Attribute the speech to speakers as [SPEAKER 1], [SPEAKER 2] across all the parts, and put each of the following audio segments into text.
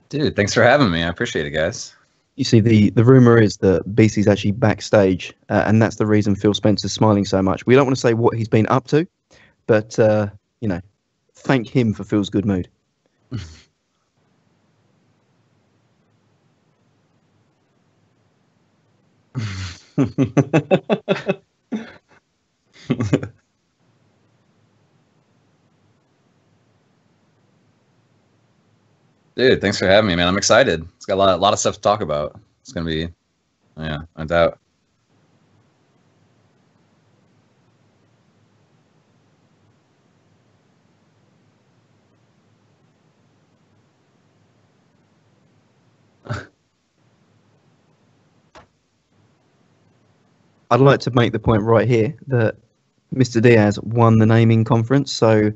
[SPEAKER 1] Dude, thanks for having me. I appreciate it, guys.
[SPEAKER 2] You see, the rumor is that BC's actually backstage, and that's the reason Phil Spencer's smiling so much. We don't want to say what he's been up to, but thank him for Phil's good mood.
[SPEAKER 1] Dude, thanks for having me, man. I'm excited. It's got a lot of stuff to talk about. It's gonna be, yeah, no doubt.
[SPEAKER 2] I'd like to make the point right here that Mr. Diaz won the naming conference, so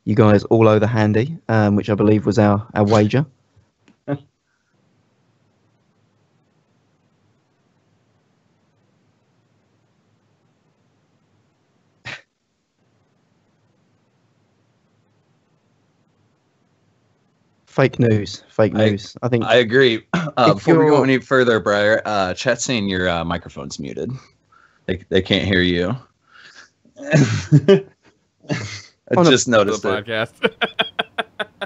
[SPEAKER 2] you guys all owe the handy, which I believe was our wager. Fake news. Fake news. I think
[SPEAKER 1] I agree. Before we go any further, Briar, chat's saying your microphone's muted. They can't hear you. I just noticed it.
[SPEAKER 3] Podcast.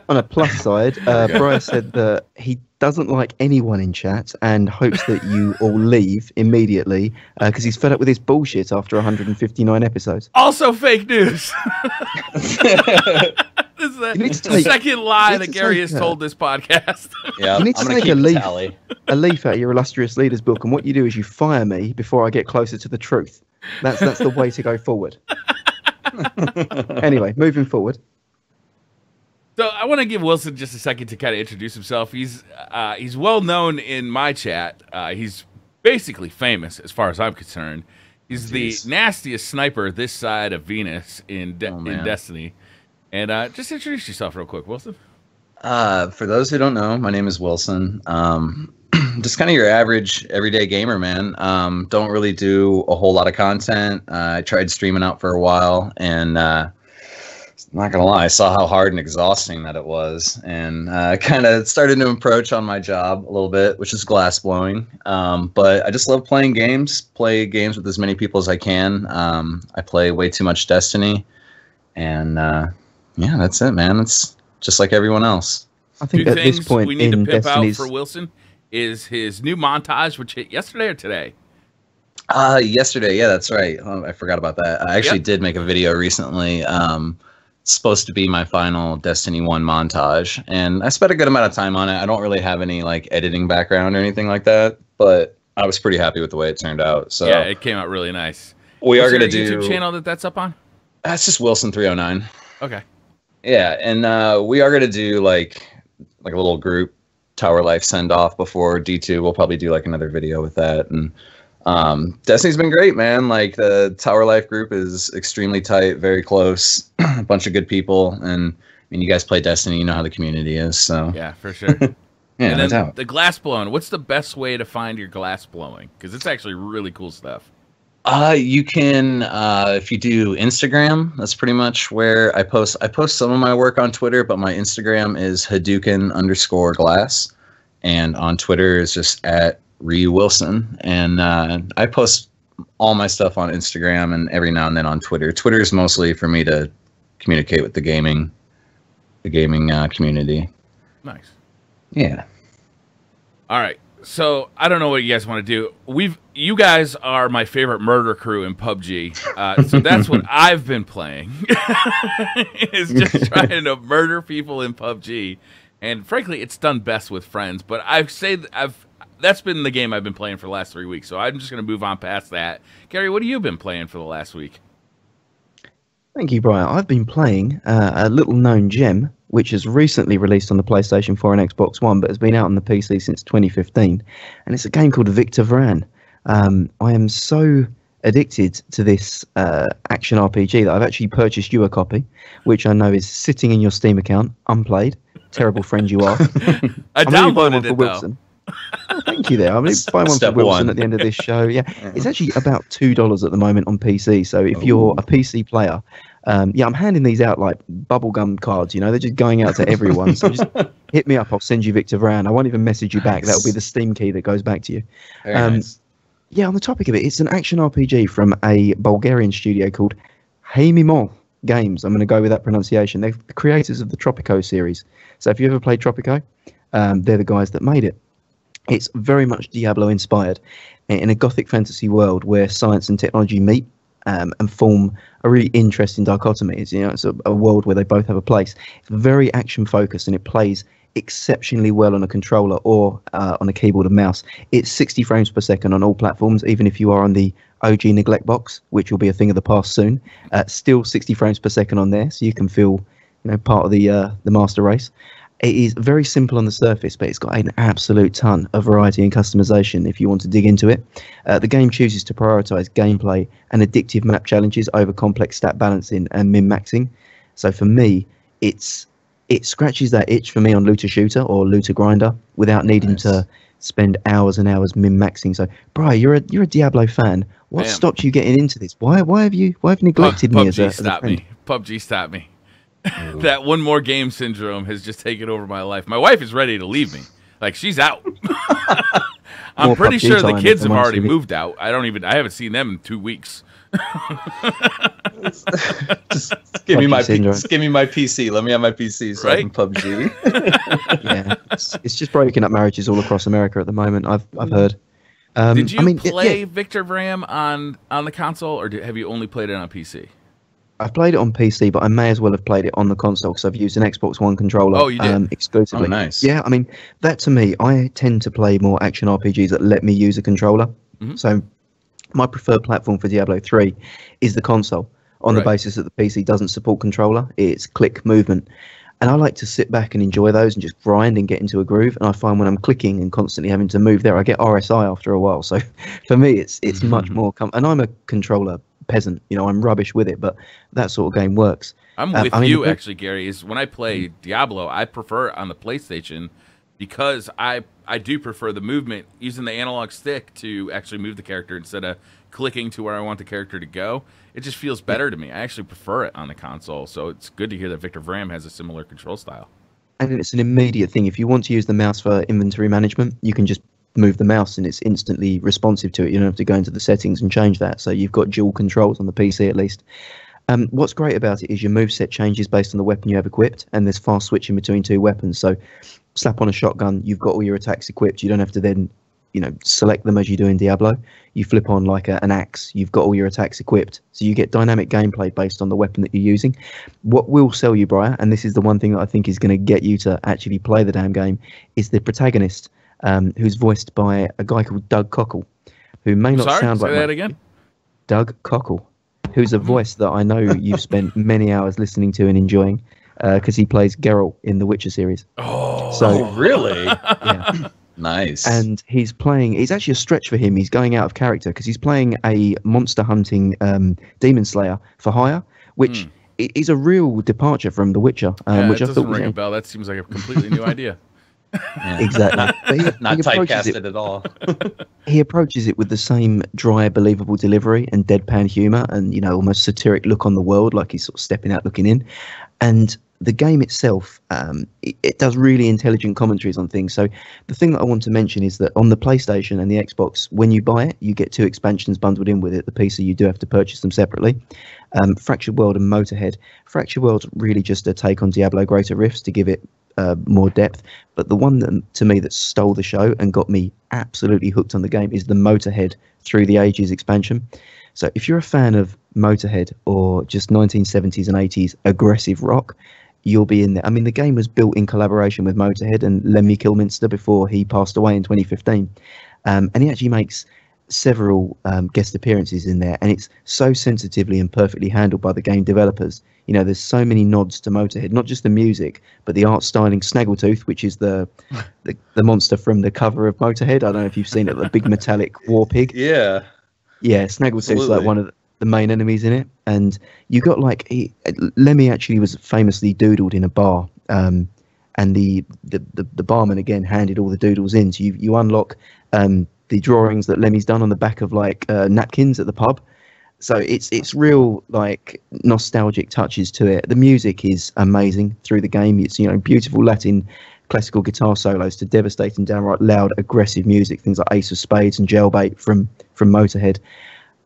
[SPEAKER 2] On a plus side, Briar said that he doesn't like anyone in chat and hopes that you all leave immediately because he's fed up with this bullshit after 159 episodes.
[SPEAKER 3] Also fake news. This is the second lie that Gary has told this podcast.
[SPEAKER 1] Yeah,
[SPEAKER 2] you need to take a leaf out of your illustrious leaders book, and what you do is you fire me before I get closer to the truth. That's the way to go forward. Anyway, moving forward.
[SPEAKER 3] So I want to give Wilson just a second to kind of introduce himself. He's well known in my chat. He's basically famous as far as I'm concerned. He's the nastiest sniper this side of Venus in Destiny. And just introduce yourself real quick, Wilson.
[SPEAKER 1] For those who don't know, my name is Wilson. Just kind of your average everyday gamer, man. Don't really do a whole lot of content. I tried streaming out for a while, and not gonna lie, I saw how hard and exhausting that it was, and kind of started to approach on my job a little bit, which is glass blowing. But I just love playing games. Play games with as many people as I can. I play way too much Destiny, and yeah, that's it, man. It's just like everyone else.
[SPEAKER 2] I think
[SPEAKER 3] Two
[SPEAKER 2] at
[SPEAKER 3] things
[SPEAKER 2] this point
[SPEAKER 3] we need
[SPEAKER 2] in
[SPEAKER 3] to pimp
[SPEAKER 2] Destiny's...
[SPEAKER 3] out for Wilson is his new montage, which hit yesterday or today?
[SPEAKER 1] Yesterday, yeah, that's right. Oh, I forgot about that. I actually did make a video recently. It's supposed to be my final Destiny 1 montage, and I spent a good amount of time on it. I don't really have any like editing background or anything like that, but I was pretty happy with the way it turned out. So
[SPEAKER 3] yeah, it came out really nice.
[SPEAKER 1] We are gonna do
[SPEAKER 3] YouTube channel that's up on.
[SPEAKER 1] That's just Wilson 309.
[SPEAKER 3] Okay.
[SPEAKER 1] Yeah, and we are gonna do like a little group Tower Life send off before D2. We'll probably do like another video with that. And Destiny's been great, man. Like the Tower Life group is extremely tight, very close, a bunch of good people. And I mean, you guys play Destiny, you know how the community is. So
[SPEAKER 3] yeah, for sure.
[SPEAKER 1] Yeah,
[SPEAKER 3] and then
[SPEAKER 1] no doubt.
[SPEAKER 3] The glass blowing. What's the best way to find your glass blowing? Because it's actually really cool stuff.
[SPEAKER 1] You can, if you do Instagram, that's pretty much where I post. I post some of my work on Twitter, but my Instagram is Hadouken_glass. And on Twitter is just @ReWilson. And I post all my stuff on Instagram and every now and then on Twitter. Twitter is mostly for me to communicate with the gaming community.
[SPEAKER 3] Nice.
[SPEAKER 1] Yeah.
[SPEAKER 3] All right. So I don't know what you guys want to do. You guys are my favorite murder crew in PUBG. So that's what I've been playing. Is just trying to murder people in PUBG. And frankly, it's done best with friends. But that's been the game I've been playing for the last 3 weeks. So I'm just going to move on past that. Gary, what have you been playing for the last week?
[SPEAKER 2] Thank you, Brian. I've been playing a little-known gem, which has recently released on the PlayStation 4 and Xbox One, but has been out on the PC since 2015. And it's a game called Victor Vran. I am so addicted to this action RPG that I've actually purchased you a copy, which I know is sitting in your Steam account, unplayed. Terrible friend you are.
[SPEAKER 3] I downloaded it, though.
[SPEAKER 2] Oh, thank you there. I'm going to buy one for Wilson at the end of this show. Yeah, it's actually about $2 at the moment on PC. So if you're a PC player, yeah, I'm handing these out like bubblegum cards. You know, they're just going out to everyone. So just hit me up. I'll send you Victor Vran. I won't even message you back. That'll be the Steam key that goes back to you.
[SPEAKER 1] Very nice.
[SPEAKER 2] Yeah, on the topic of it, it's an action RPG from a Bulgarian studio called Haimimon Games. I'm going to go with that pronunciation. They're the creators of the Tropico series. So if you ever played Tropico, they're the guys that made it. It's very much Diablo inspired in a gothic fantasy world where science and technology meet and form a really interesting dichotomy. It's a world where they both have a place. It's very action focused and it plays exceptionally well on a controller or on a keyboard and mouse. It's 60 frames per second on all platforms, even if you are on the OG neglect box, which will be a thing of the past soon. Still 60 frames per second on there, so you can feel part of the master race. It is very simple on the surface, but it's got an absolute ton of variety and customization if you want to dig into it. The game chooses to prioritize gameplay and addictive map challenges over complex stat balancing and min-maxing. So for me, it scratches that itch for me on looter shooter or looter grinder without needing to spend hours and hours min-maxing. So, Brian, you're a Diablo fan. What stopped you getting into this? Why have you neglected me as a friend?
[SPEAKER 3] PUBG stopped me. That one more game syndrome has just taken over my life. My wife is ready to leave me. Like, she's out. I'm pretty sure the kids have already moved out. I haven't seen them in 2 weeks.
[SPEAKER 1] Just give me my PC. Let me have my PC so I can PUBG.
[SPEAKER 2] Yeah, it's just breaking up marriages all across America at the moment. I've heard.
[SPEAKER 3] Did you play Victor Vran on the console, or have you only played it on PC?
[SPEAKER 2] I've played it on PC, but I may as well have played it on the console because I've used an Xbox One controller.
[SPEAKER 3] Oh, you did?
[SPEAKER 2] Exclusively.
[SPEAKER 1] Oh, nice.
[SPEAKER 2] Yeah, I mean, that to me, I tend to play more action RPGs that let me use a controller. Mm-hmm. So my preferred platform for Diablo 3 is the console on the basis that the PC doesn't support controller. It's click movement. And I like to sit back and enjoy those and just grind and get into a groove. And I find when I'm clicking and constantly having to move there, I get RSI after a while. So for me, it's much more... and I'm a controller peasant. I'm rubbish with it, but that sort of game works.
[SPEAKER 3] I'm with you, actually, Gary. Is when I play Diablo, I prefer it on the PlayStation because I do prefer the movement, using the analog stick to actually move the character instead of clicking to where I want the character to go. It just feels better to me. I actually prefer it on the console, so it's good to hear that Victor Vran has a similar control style.
[SPEAKER 2] And it's an immediate thing. If you want to use the mouse for inventory management, you can just move the mouse and it's instantly responsive to it. You don't have to go into the settings and change that. So you've got dual controls on the PC at least. What's great about it is your moveset changes based on the weapon you have equipped, and there's fast switching between two weapons. So slap on a shotgun, you've got all your attacks equipped. You don't have to then select them as you do in Diablo. You flip on like an axe, you've got all your attacks equipped. So you get dynamic gameplay based on the weapon that you're using. What will sell you, Briar, and this is the one thing that I think is going to get you to actually play the damn game, is the protagonist, who's voiced by a guy called Doug Cockle, who may not sound like...
[SPEAKER 3] Say that again?
[SPEAKER 2] Doug Cockle, who's a voice that I know you've spent many hours listening to and enjoying, because he plays Geralt in the Witcher series.
[SPEAKER 1] Oh, really?
[SPEAKER 2] Yeah.
[SPEAKER 1] Nice.
[SPEAKER 2] And he's actually a stretch for him. He's going out of character because he's playing a monster hunting demon slayer for hire, which is a real departure from The Witcher. Which
[SPEAKER 3] that doesn't ring a bell. That seems like a completely new idea.
[SPEAKER 2] Yeah. Exactly. But
[SPEAKER 1] Not typecasted at all.
[SPEAKER 2] He approaches it with the same dry, believable delivery and deadpan humor and, almost satiric look on the world, like he's sort of stepping out looking in. And the game itself, it does really intelligent commentaries on things. So the thing that I want to mention is that on the PlayStation and the Xbox, when you buy it, you get 2 expansions bundled in with it. The PC, you do have to purchase them separately. Fractured World and Motorhead. Fractured World's really just a take on Diablo Greater Rifts to give it more depth. But the one that, to me, that stole the show and got me absolutely hooked on the game is the Motorhead Through the Ages expansion. So if you're a fan of Motorhead or just 1970s and 80s aggressive rock, you'll be in there. I mean, the game was built in collaboration with Motorhead and Lemmy Kilminster before he passed away in 2015. And he actually makes several guest appearances in there, and it's so sensitively and perfectly handled by the game developers. There's so many nods to Motorhead, not just the music, but the art styling. Snaggletooth, which is the monster from the cover of Motorhead. I don't know if you've seen it, the big metallic war pig.
[SPEAKER 1] Yeah.
[SPEAKER 2] Yeah, Snaggletooth's like one of the main enemies in it. And you got Lemmy actually was famously doodled in a bar, and the barman again handed all the doodles in. So you unlock the drawings that Lemmy's done on the back of napkins at the pub. So it's real nostalgic touches to it. The music is amazing through the game. It's beautiful Latin classical guitar solos to devastating, downright loud, aggressive music, things like Ace of Spades and Jailbait from Motorhead.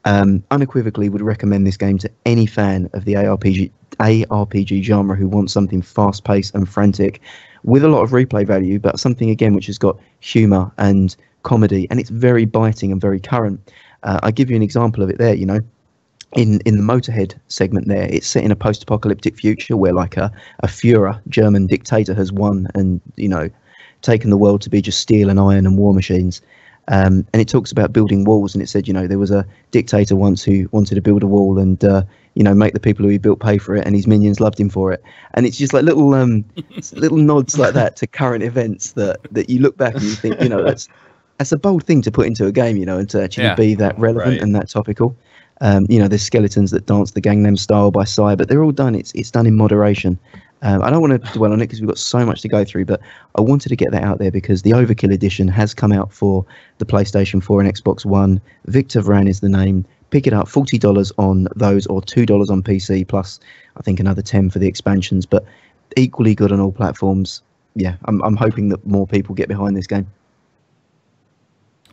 [SPEAKER 2] Unequivocally would recommend this game to any fan of the ARPG genre who wants something fast-paced and frantic with a lot of replay value, but something, again, which has got humour and comedy, and it's very biting and very current. I give you an example of it there, in the Motorhead segment there, it's set in a post-apocalyptic future where like a Führer, German dictator, has won and, taken the world to be just steel and iron and war machines. And it talks about building walls, and it said, there was a dictator once who wanted to build a wall and, make the people who he built pay for it, and his minions loved him for it. And it's just like little little nods like that to current events that you look back and you think, that's a bold thing to put into a game, and to actually be that relevant and that topical. There's skeletons that dance the Gangnam Style by Psy, but they're all done. It's done in moderation. I don't want to dwell on it because we've got so much to go through, but I wanted to get that out there because the Overkill edition has come out for the PlayStation 4 and Xbox One. Victor Vran is the name. Pick it up, $40 on those or $2 on PC, plus I think another $10 for the expansions, but equally good on all platforms. Yeah, I'm hoping that more people get behind this game.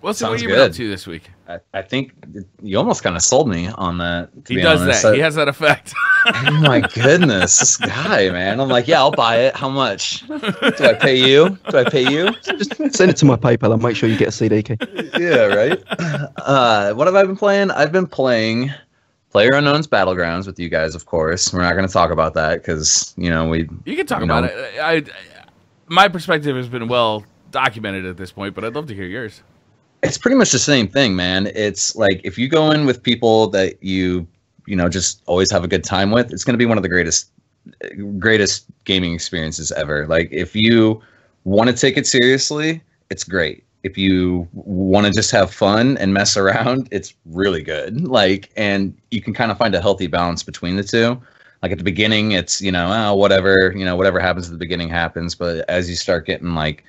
[SPEAKER 3] What have you been up to this week?
[SPEAKER 1] I think you almost kind of sold me on that.
[SPEAKER 3] He does that. He has that effect.
[SPEAKER 1] Oh my goodness, this guy, man! I'm like, yeah, I'll buy it. How much? Do I pay you?
[SPEAKER 2] Just send it to my PayPal and make sure you get a CD key.
[SPEAKER 1] Yeah, right. What have I been playing? I've been playing PlayerUnknown's Battlegrounds with you guys, of course. We're not going to talk about that because you
[SPEAKER 3] can talk about it. My perspective has been well documented at this point, but I'd love to hear yours.
[SPEAKER 1] It's pretty much the same thing, man. It's like if you go in with people that you just always have a good time with, it's going to be one of the greatest gaming experiences ever. Like if you want to take it seriously, it's great. If you want to just have fun and mess around, it's really good. Like, and you can kind of find a healthy balance between the two. Like at the beginning, it's whatever happens at the beginning happens, but as you start getting like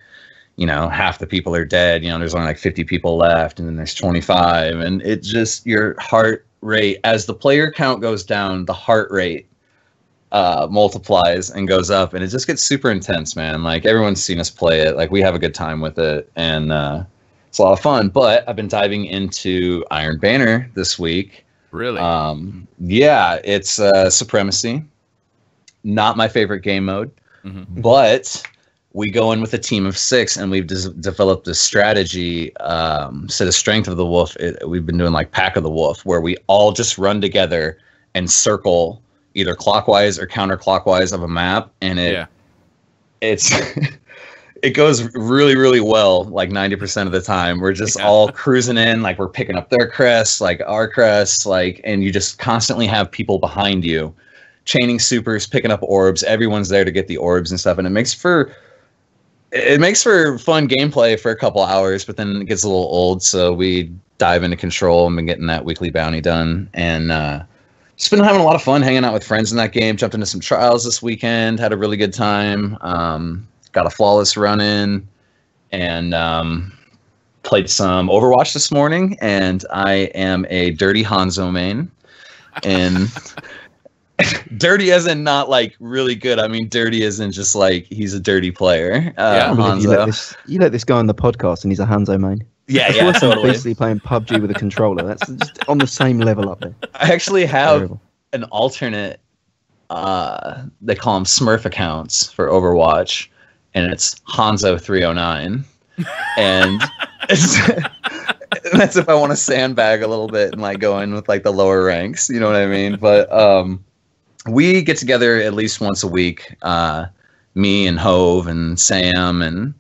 [SPEAKER 1] half the people are dead, there's only like 50 people left, and then there's 25, and it just, your heart rate, as the player count goes down, the heart rate multiplies and goes up, and it just gets super intense, man. Like everyone's seen us play it, like we have a good time with it, and it's a lot of fun. But I've been diving into Iron Banner this week.
[SPEAKER 3] Really?
[SPEAKER 1] Yeah, it's Supremacy. Not my favorite game mode, but we go in with a team of 6, and we've developed a strategy, set of Strength of the Wolf. We've been doing like Pack of the Wolf, where we all just run together and circle either clockwise or counterclockwise of a map, and it's it goes really, really well. Like 90% of the time, we're just all cruising in, like we're picking up their crests, like our crests, like, and you just constantly have people behind you, chaining supers, picking up orbs. Everyone's there to get the orbs and stuff, and it makes for fun gameplay for a couple hours, but then it gets a little old, so we dive into Control and been getting that weekly bounty done, and just been having a lot of fun hanging out with friends in that game. Jumped into some trials this weekend, had a really good time, got a flawless run in, and played some Overwatch this morning, and I am a dirty Hanzo main, and dirty as in not like really good. I mean, dirty as in just like he's a dirty player.
[SPEAKER 2] Hanzo. You let this guy on the podcast and he's a Hanzo main.
[SPEAKER 1] Yeah, totally.
[SPEAKER 2] Basically playing PUBG with a controller. That's just on the same level up there.
[SPEAKER 1] I actually have an alternate, they call them Smurf accounts for Overwatch, and it's Hanzo 309. And that's if I want to sandbag a little bit and like go in with like the lower ranks, you know what I mean? But we get together at least once a week, me and Hove and Sam and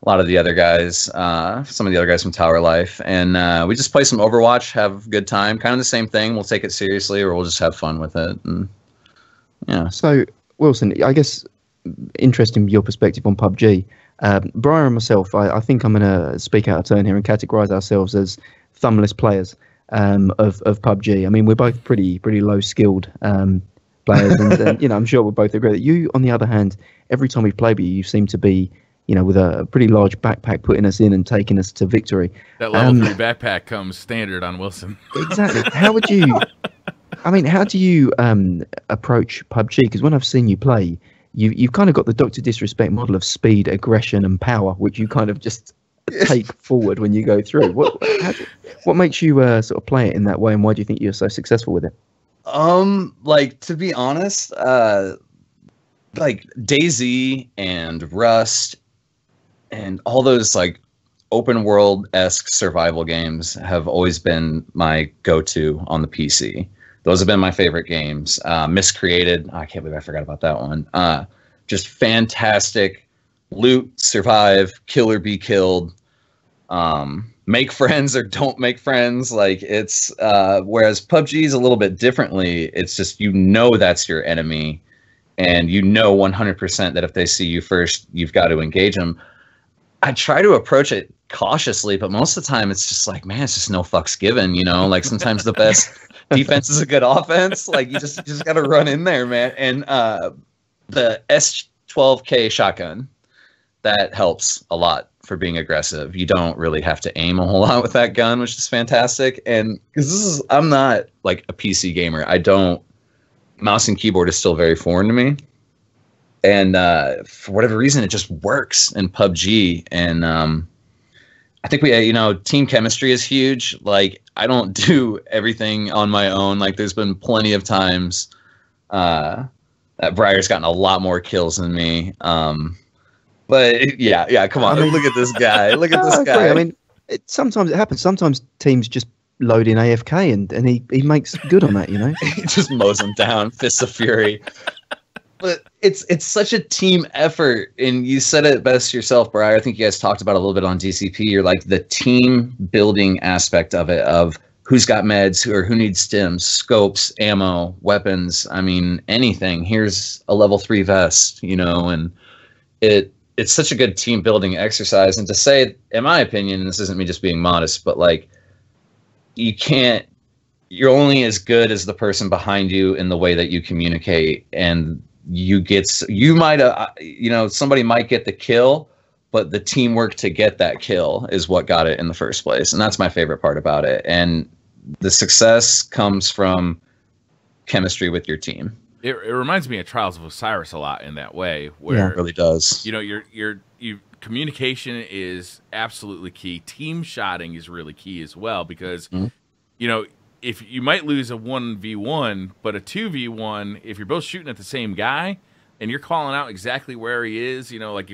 [SPEAKER 1] a lot of the other guys, some of the other guys from Tower Life, and we just play some Overwatch, have a good time, kind of the same thing. We'll take it seriously or we'll just have fun with it. And yeah.
[SPEAKER 2] So Wilson, I guess interesting your perspective on PUBG. Briar and myself, I think I'm going to speak out of turn here and categorize ourselves as thumbless players of PUBG. I mean, we're both pretty low skilled players, and I'm sure we'll both agree that you, on the other hand, every time we play with you seem to be, with a pretty large backpack putting us in and taking us to victory.
[SPEAKER 3] That level 3 backpack comes standard on Wilson.
[SPEAKER 2] Exactly. How do you approach PUBG? Because when I've seen you play, you've kind of got the Dr. Disrespect model of speed, aggression, and power, which you kind of just take forward when you go through. What makes you sort of play it in that way, and why do you think you're so successful with it?
[SPEAKER 1] Like, to be honest, like DayZ and Rust and all those like open world-esque survival games have always been my go-to on the PC. Those have been my favorite games. Miscreated, I can't believe I forgot about that one. Just fantastic loot, survive, kill or be killed. Make friends or don't make friends. Like, it's whereas PUBG is a little bit differently. It's just, you know, that's your enemy, and you know 100% that if they see you first, you've got to engage them. I try to approach it cautiously, but most of the time it's just like, man, it's just no fucks given, you know. Like, sometimes the best defense is a good offense. Like, you just got to run in there, man. And the S12K shotgun, that helps a lot for being aggressive. You don't really have to aim a whole lot with that gun, which is fantastic. And because I'm not like a PC gamer, mouse and keyboard is still very foreign to me. And for whatever reason, it just works in PUBG. And I think team chemistry is huge. Like, I don't do everything on my own. Like, there's been plenty of times that Briar's gotten a lot more kills than me. But yeah, come on. Look at this guy. Look at this guy.
[SPEAKER 2] I mean, sometimes it happens. Sometimes teams just load in AFK and he makes good on that, you know?
[SPEAKER 1] He just mows them down, fists of fury. But it's such a team effort, and you said it best yourself, Briar. I think you guys talked about it a little bit on DCP. You're like, the team building aspect of it, of who's got meds, or who needs stims, scopes, ammo, weapons. I mean, anything. Here's a level 3 vest, you know, and it's such a good team building exercise. And to say, in my opinion, and this isn't me just being modest, but like, you're only as good as the person behind you in the way that you communicate. And somebody might get the kill, but the teamwork to get that kill is what got it in the first place. And that's my favorite part about it. And the success comes from chemistry with your team.
[SPEAKER 3] It reminds me of Trials of Osiris a lot in that way, where
[SPEAKER 1] it really does.
[SPEAKER 3] You know, your communication is absolutely key. Team shotting is really key as well, because you know, if you might lose a 1v1, but a 2v1, if you're both shooting at the same guy and you're calling out exactly where he is, you know, like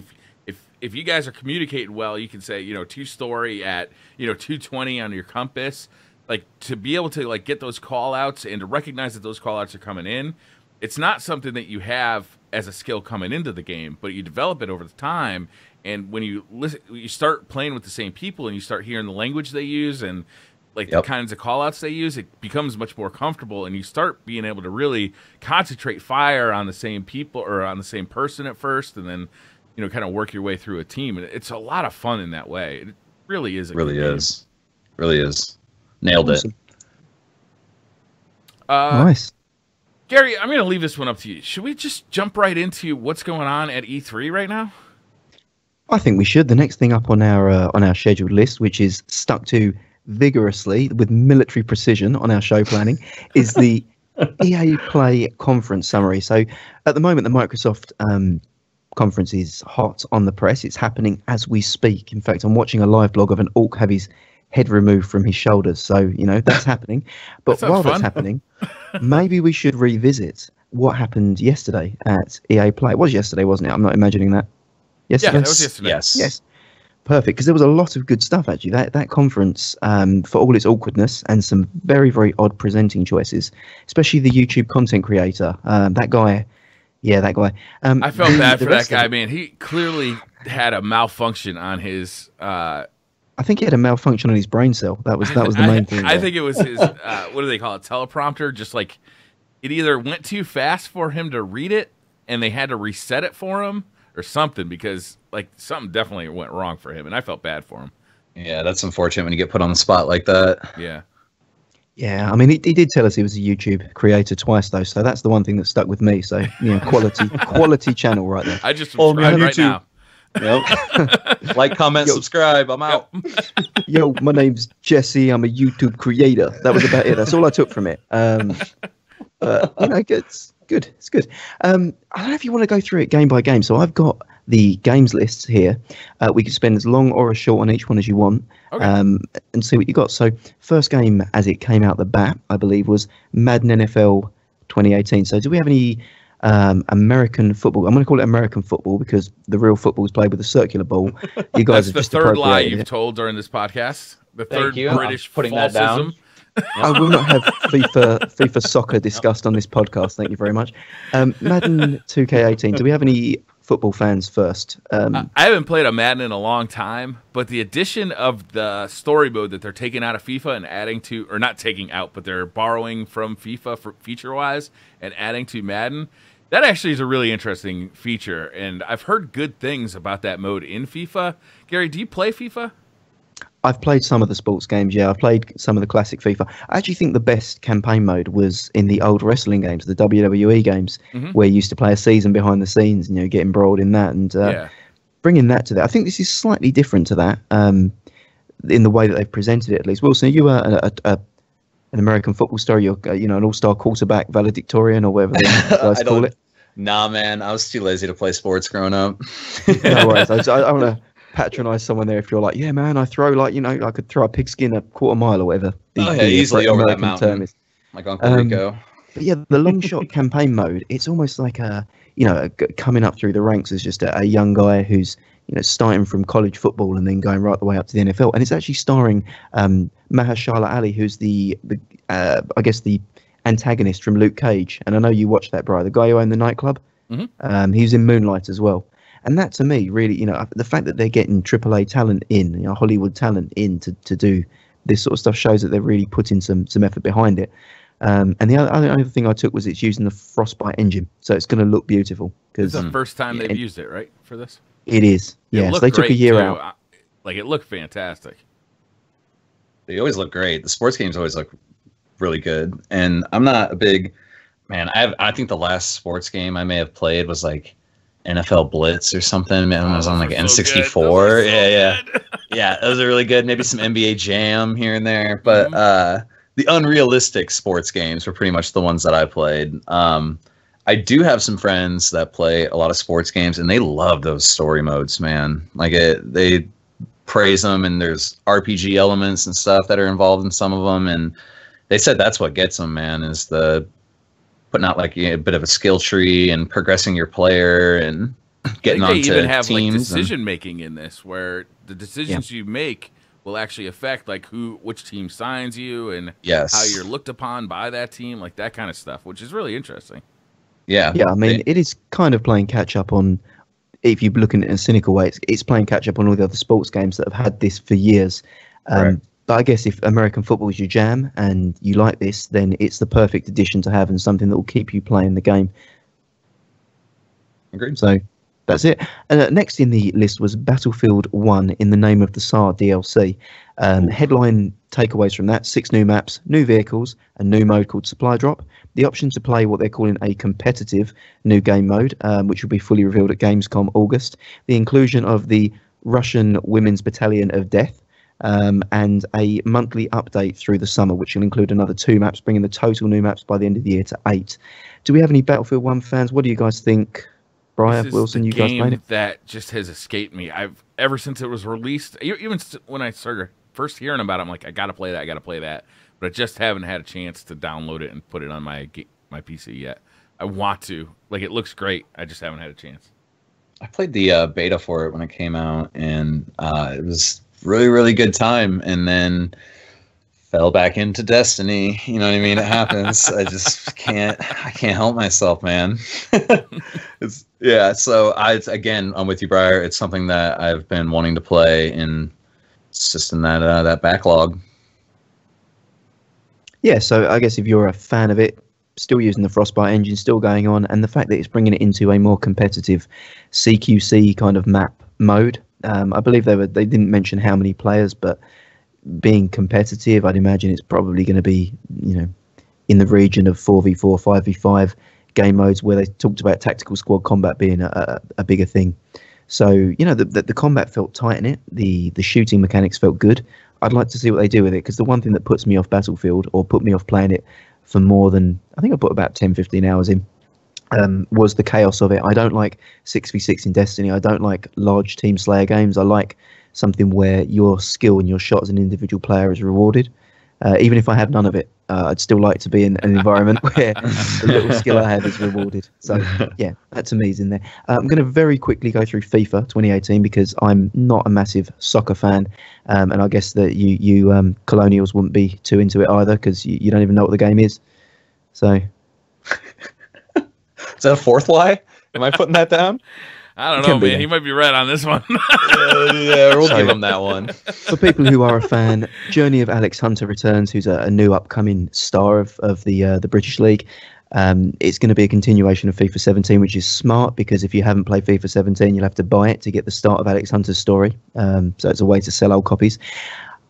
[SPEAKER 3] if you guys are communicating well, you can say, you know, 2-story at, you know, 220 on your compass. Like, to be able to like get those call outs and to recognize that those call outs are coming in, it's not something that you have as a skill coming into the game, but you develop it over the time. And when you start playing with the same people and you start hearing the language they use and like the kinds of call-outs they use, it becomes much more comfortable, and you start being able to really concentrate fire on the same people or on the same person at first, and then, you know, kind of work your way through a team. And it's a lot of fun in that way. It really is.
[SPEAKER 1] Really is. Nailed it.
[SPEAKER 2] Nice.
[SPEAKER 3] Gary, I'm going to leave this one up to you. Should we just jump right into what's going on at E3 right now?
[SPEAKER 2] I think we should. The next thing up on our scheduled list, which is stuck to vigorously with military precision on our show planning, is the EA Play conference summary. So at the moment, the Microsoft conference is hot on the press. It's happening as we speak. In fact, I'm watching a live blog of an orc have his head removed from his shoulders. So, you know, that's happening. But while that's happening, maybe we should revisit what happened yesterday at EA Play. It was yesterday, wasn't it? I'm not imagining that. Yesterday?
[SPEAKER 3] Yeah, that was yesterday.
[SPEAKER 2] Yes. Perfect, because there was a lot of good stuff, actually. That conference, for all its awkwardness and some very, very odd presenting choices, especially the YouTube content creator, that guy. Yeah, that guy.
[SPEAKER 3] I felt bad for that guy, man. He clearly had a malfunction on his...
[SPEAKER 2] I think he had a malfunction on his brain cell. That was the main thing.
[SPEAKER 3] I think it was his, what do they call it, teleprompter? Just like, it either went too fast for him to read it, and they had to reset it for him, or something, because like something definitely went wrong for him, and I felt bad for him.
[SPEAKER 1] Yeah, that's unfortunate when you get put on the spot like that.
[SPEAKER 2] Yeah, I mean, he did tell us he was a YouTube creator twice, though, so that's the one thing that stuck with me. So, you know, quality channel right there.
[SPEAKER 3] I just subscribe right now.
[SPEAKER 1] Yep. Like, comment, subscribe. I'm out.
[SPEAKER 2] Yo, my name's Jesse. I'm a YouTube creator. That was about it. That's all I took from it. You know, Good. It's good. I don't know if you want to go through it game by game. So I've got the games lists here. We can spend as long or as short on each one as you want, and see what you got. So first game as it came out the bat, I believe, was Madden NFL 2018. So do we have any American football? I'm going to call it American football because the real football is played with a circular ball. You guys
[SPEAKER 3] That's
[SPEAKER 2] have
[SPEAKER 3] the
[SPEAKER 2] just
[SPEAKER 3] third lie
[SPEAKER 2] appropriated
[SPEAKER 3] you've
[SPEAKER 2] it.
[SPEAKER 3] told during this podcast. The
[SPEAKER 1] Thank
[SPEAKER 3] third
[SPEAKER 1] you.
[SPEAKER 3] British
[SPEAKER 1] I'm putting that down.
[SPEAKER 3] falsism.
[SPEAKER 2] I will not have FIFA soccer discussed on this podcast. Thank you very much. Madden 2K18. Do we have any football fans first?
[SPEAKER 3] I haven't played a Madden in a long time, but the addition of the story mode that they're taking out of FIFA and adding to, or not taking out, but they're borrowing from FIFA for feature-wise and adding to Madden, that actually is a really interesting feature. And I've heard good things about that mode in FIFA. Gary, do you play FIFA?
[SPEAKER 2] I've played some of the sports games, yeah. I've played some of the classic FIFA. I actually think the best campaign mode was in the old wrestling games, the WWE games, where you used to play a season behind the scenes and get embroiled in that. And bringing that to that, I think this is slightly different to that in the way that they've presented it, at least. Wilson, are you an American football star? You're an all-star quarterback, valedictorian, or whatever you guys call it?
[SPEAKER 1] Nah, man. I was too lazy to play sports growing up.
[SPEAKER 2] No worries. I want to patronize someone there if you're like, yeah, man, I throw I could throw a pigskin a quarter mile or whatever.
[SPEAKER 1] Easily over that
[SPEAKER 2] American
[SPEAKER 1] mountain.
[SPEAKER 2] term is.
[SPEAKER 1] Like Uncle Rico.
[SPEAKER 2] But yeah, the long shot campaign mode, it's almost like coming up through the ranks as just a young guy who's starting from college football and then going right the way up to the NFL. And it's actually starring Mahershala Ali, who's the I guess the antagonist from Luke Cage. And I know you watched that, Brian, the guy who owned the nightclub. He was in Moonlight as well. And that, to me, really, the fact that they're getting AAA talent in, Hollywood talent in to do this sort of stuff shows that they're really putting some effort behind it. And the other thing I took was it's using the Frostbite engine, so it's going to look beautiful.
[SPEAKER 3] It's the first time they've used it, right, for this?
[SPEAKER 2] It is, yes. They took a year out.
[SPEAKER 3] Like, it looked fantastic.
[SPEAKER 1] They always look great. The sports games always look really good. And I'm not a big man. I think the last sports game I may have played was like NFL Blitz or something. Man, I was on like N64. Yeah, those are really good. Maybe some NBA Jam here and there. But the unrealistic sports games were pretty much the ones that I played. I do have some friends that play a lot of sports games, and they love those story modes, man. Like they praise them, and there's RPG elements and stuff that are involved in some of them. And they said that's what gets them, man, is the putting out like a bit of a skill tree and progressing your player and getting onto teams. They even have like
[SPEAKER 3] decision making in this, where the decisions you make will actually affect like which team signs you and how you're looked upon by that team, like that kind of stuff, which is really interesting.
[SPEAKER 2] Yeah. I mean, it is kind of playing catch up on. If you're looking at it in a cynical way, it's playing catch up on all the other sports games that have had this for years. But I guess if American football is your jam and you like this, then it's the perfect addition to have and something that will keep you playing the game.
[SPEAKER 1] Agreed.
[SPEAKER 2] So that's it. Next in the list was Battlefield 1 in the Name of the Tsar DLC. Headline takeaways from that: 6 new maps, new vehicles, a new mode called Supply Drop, the option to play what they're calling a competitive new game mode, which will be fully revealed at Gamescom August, the inclusion of the Russian Women's Battalion of Death, and a monthly update through the summer, which will include another 2 maps, bringing the total new maps by the end of the year to 8. Do we have any Battlefield 1 fans? What do you guys think? Brian, Wilson, you guys played it?
[SPEAKER 3] That just has escaped me. Ever since it was released, even when I started first hearing about it, I'm like, I gotta play that. But I just haven't had a chance to download it and put it on my PC yet. I want to. Like, it looks great. I just haven't had a chance.
[SPEAKER 1] I played the beta for it when it came out, and it was really, really good time. And then fell back into Destiny. You know what I mean? It happens. I just can't help myself, man. So I'm with you, Briar. It's something that I've been wanting to play, and it's just in that backlog. Yeah, so I guess if you're a fan of it, still using the Frostbite engine, still going on, and the fact that it's bringing it into a more competitive CQC kind of map mode. I believe they didn't mention how many players, but being competitive, I'd imagine it's probably going to be, in the region of 4v4, 5v5 game modes, where they talked about tactical squad combat being a bigger thing. So, the combat felt tight in it. The shooting mechanics felt good. I'd like to see what they do with it, because the one thing that puts me off Battlefield, or put me off playing it for more than, I think I put about 10, 15 hours in,
[SPEAKER 2] was the chaos of it. I don't like 6v6 in Destiny. I don't like large team slayer games. I like something where your skill and your shot as an individual player is rewarded. Even if I had none of it, I'd still like to be in an environment where the little skill I have is rewarded. So, yeah, that to me is in there. I'm going to very quickly go through FIFA 2018 because I'm not a massive soccer fan, and I guess that you Colonials wouldn't be too into it either because you don't even know what the game is. So,
[SPEAKER 1] is that a fourth why? Am I putting that down?
[SPEAKER 3] I don't know, man. He might be right on this one.
[SPEAKER 1] yeah, we'll give him that one.
[SPEAKER 2] For people who are a fan, Journey of Alex Hunter returns, who's a new upcoming star of the British League. It's going to be a continuation of FIFA 17, which is smart because if you haven't played FIFA 17, you'll have to buy it to get the start of Alex Hunter's story. So it's a way to sell old copies.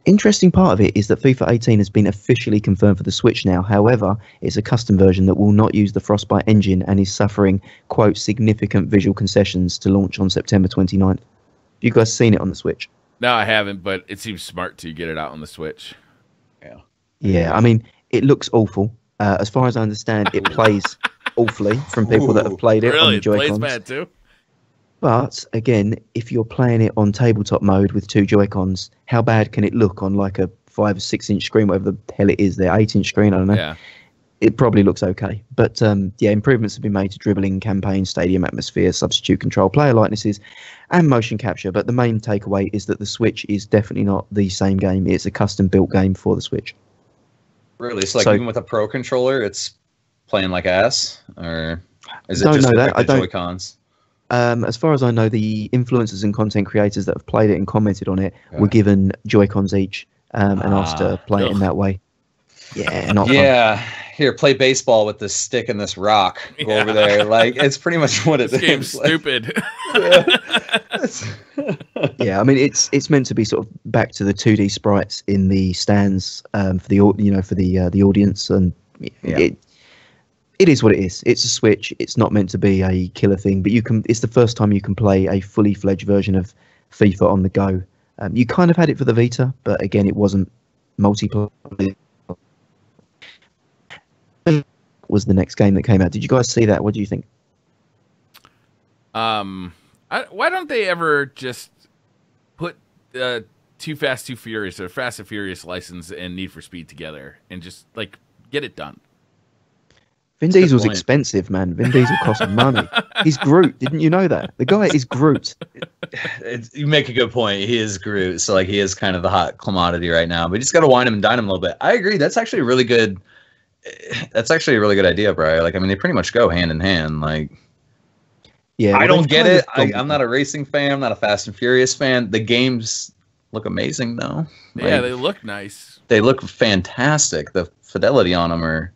[SPEAKER 2] Interesting part of it is that FIFA 18 has been officially confirmed for the Switch now. However, it's a custom version that will not use the Frostbite engine and is suffering, quote, significant visual concessions to launch on September 29th. Have you guys seen it on the Switch?
[SPEAKER 3] No, I haven't, but it seems smart to get it out on the Switch.
[SPEAKER 1] Yeah.
[SPEAKER 2] Yeah, I mean, it looks awful. As far as I understand, it plays awfully from people that have played it on the Joy-Cons.
[SPEAKER 3] It plays bad too?
[SPEAKER 2] But again, if you're playing it on tabletop mode with 2 Joy-Cons, how bad can it look on like a 5 or 6 inch screen, whatever the hell it is, their 8-inch screen? I don't know.
[SPEAKER 3] Yeah.
[SPEAKER 2] It probably looks okay. But yeah, improvements have been made to dribbling, campaign, stadium atmosphere, substitute control, player likenesses, and motion capture. But the main takeaway is that the Switch is definitely not the same game. It's a custom built game for the Switch.
[SPEAKER 1] Really? So, even with a Pro controller, it's playing like ass? Or is it
[SPEAKER 2] don't
[SPEAKER 1] just
[SPEAKER 2] know that.
[SPEAKER 1] the Joy-Cons?
[SPEAKER 2] As far as I know, the influencers and content creators that have played it and commented on it were given Joy-Cons each and asked to play it in that way. Yeah, not fun.
[SPEAKER 1] Here, play baseball with this stick and this rock. Go over there. Like, it's pretty much what it
[SPEAKER 3] this
[SPEAKER 1] is.
[SPEAKER 3] Game's stupid.
[SPEAKER 2] Yeah, I mean, it's meant to be sort of back to the 2D sprites in the stands for the audience, and it is what it is. It's a Switch. It's not meant to be a killer thing, but it's the first time you can play a fully fledged version of FIFA on the go. You kind of had it for the Vita, but again, it wasn't multiplayer. Was the next game that came out. Did you guys see that? What do you think?
[SPEAKER 3] Why don't they ever just put Too Fast, Too Furious or Fast and Furious license and Need for Speed together and just like get it done?
[SPEAKER 2] Vin Diesel's expensive, man. Vin Diesel costs money. He's Groot. Didn't you know that? The guy is Groot.
[SPEAKER 1] You make a good point. He is Groot, so like he is kind of the hot commodity right now. But you just got to wine him and dine him a little bit. I agree. That's actually a really good. That's actually a really good idea, Briar. Like, I mean, they pretty much go hand in hand. Like,
[SPEAKER 2] yeah,
[SPEAKER 1] I don't get it. I'm not a racing fan. I'm not a Fast and Furious fan. The games look amazing, though. Like,
[SPEAKER 3] yeah, they look nice.
[SPEAKER 1] They look fantastic. The fidelity on them are.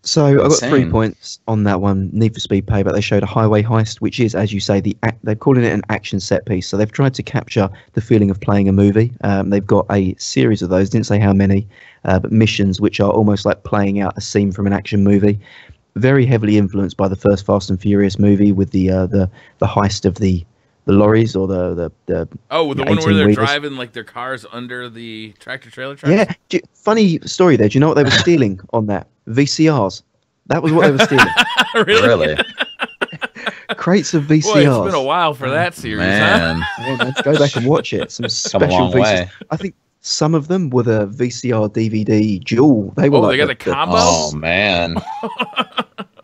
[SPEAKER 2] So I got 3 points on that one. Need for Speed Payback. They showed a highway heist, which is, as you say, they're calling it an action set piece. So they've tried to capture the feeling of playing a movie. They've got a series of those. Didn't say how many, but missions which are almost like playing out a scene from an action movie. Very heavily influenced by the first Fast and Furious movie with the heist of the lorries or the
[SPEAKER 3] one where they're driving like their cars under the tractor trailer trucks?
[SPEAKER 2] Yeah, funny story there. Do you know what they were stealing on that? VCRs. That was what they were stealing.
[SPEAKER 1] Really?
[SPEAKER 2] Crates of VCRs.
[SPEAKER 3] Boy, it's been a while for that series,
[SPEAKER 1] man.
[SPEAKER 3] huh?
[SPEAKER 2] Yeah, man, go back and watch it. Some special VCRs. I think some of them were the VCR DVD dual. They were.
[SPEAKER 3] They got the combo.
[SPEAKER 1] Oh man.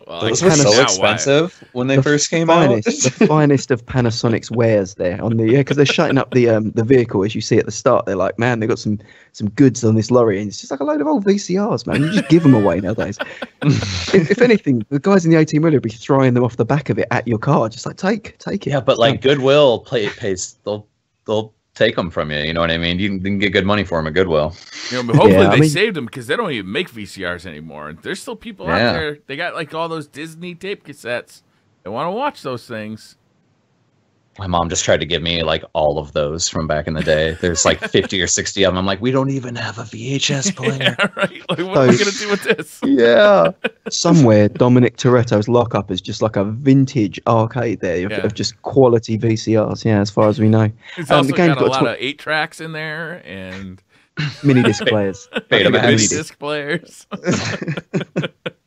[SPEAKER 3] Well,
[SPEAKER 1] those were so expensive when they first came out.
[SPEAKER 2] The finest of Panasonic's wares there on the because they're shutting up the vehicle as you see at the start. They're like, man, they got some goods on this lorry, and it's just like a load of old VCRs, man. You just give them away nowadays. if anything, the guys in the 18 wheeler will be throwing them off the back of it at your car, just like take it.
[SPEAKER 1] Yeah, but like Goodwill pays, they'll take them from you. You know what I mean? You can get good money for them at Goodwill.
[SPEAKER 3] You know, but hopefully they saved them because they don't even make VCRs anymore. There's still people out there. They got like all those Disney tape cassettes. They want to watch those things.
[SPEAKER 1] My mom just tried to give me like all of those from back in the day. There's like 50 or 60 of them. I'm like, we don't even have a VHS player.
[SPEAKER 3] Yeah, right? Like, what are we going to do with this?
[SPEAKER 2] Yeah. Somewhere, Dominic Toretto's lockup is just like a vintage arcade there of just quality VCRs, as far as we know.
[SPEAKER 3] It's also got a lot of 8-tracks in there and...
[SPEAKER 2] mini disc players.
[SPEAKER 3] Mini disc players.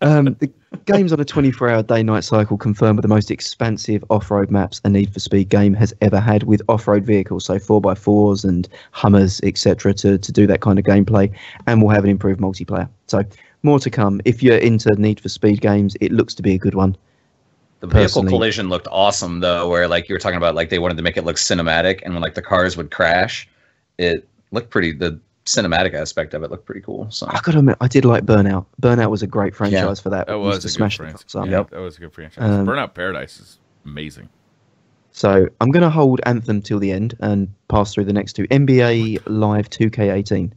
[SPEAKER 2] The games on a 24-hour day-night cycle confirmed with the most expansive off-road maps a Need for Speed game has ever had, with off-road vehicles, so 4x4s and Hummers, etc., to do that kind of gameplay, and we'll have an improved multiplayer. So more to come. If you're into Need for Speed games, it looks to be a good one.
[SPEAKER 1] The vehicle collision looked awesome, though, where like you were talking about, like they wanted to make it look cinematic, and when like the cars would crash, it looked pretty. The cinematic aspect of it looked pretty cool. So
[SPEAKER 2] I gotta admit, I did like Burnout. Burnout was a great franchise for that.
[SPEAKER 3] That was a good franchise. That was a good franchise. Burnout Paradise is amazing.
[SPEAKER 2] So I'm gonna hold Anthem till the end and pass through the next two. NBA Live 2K18.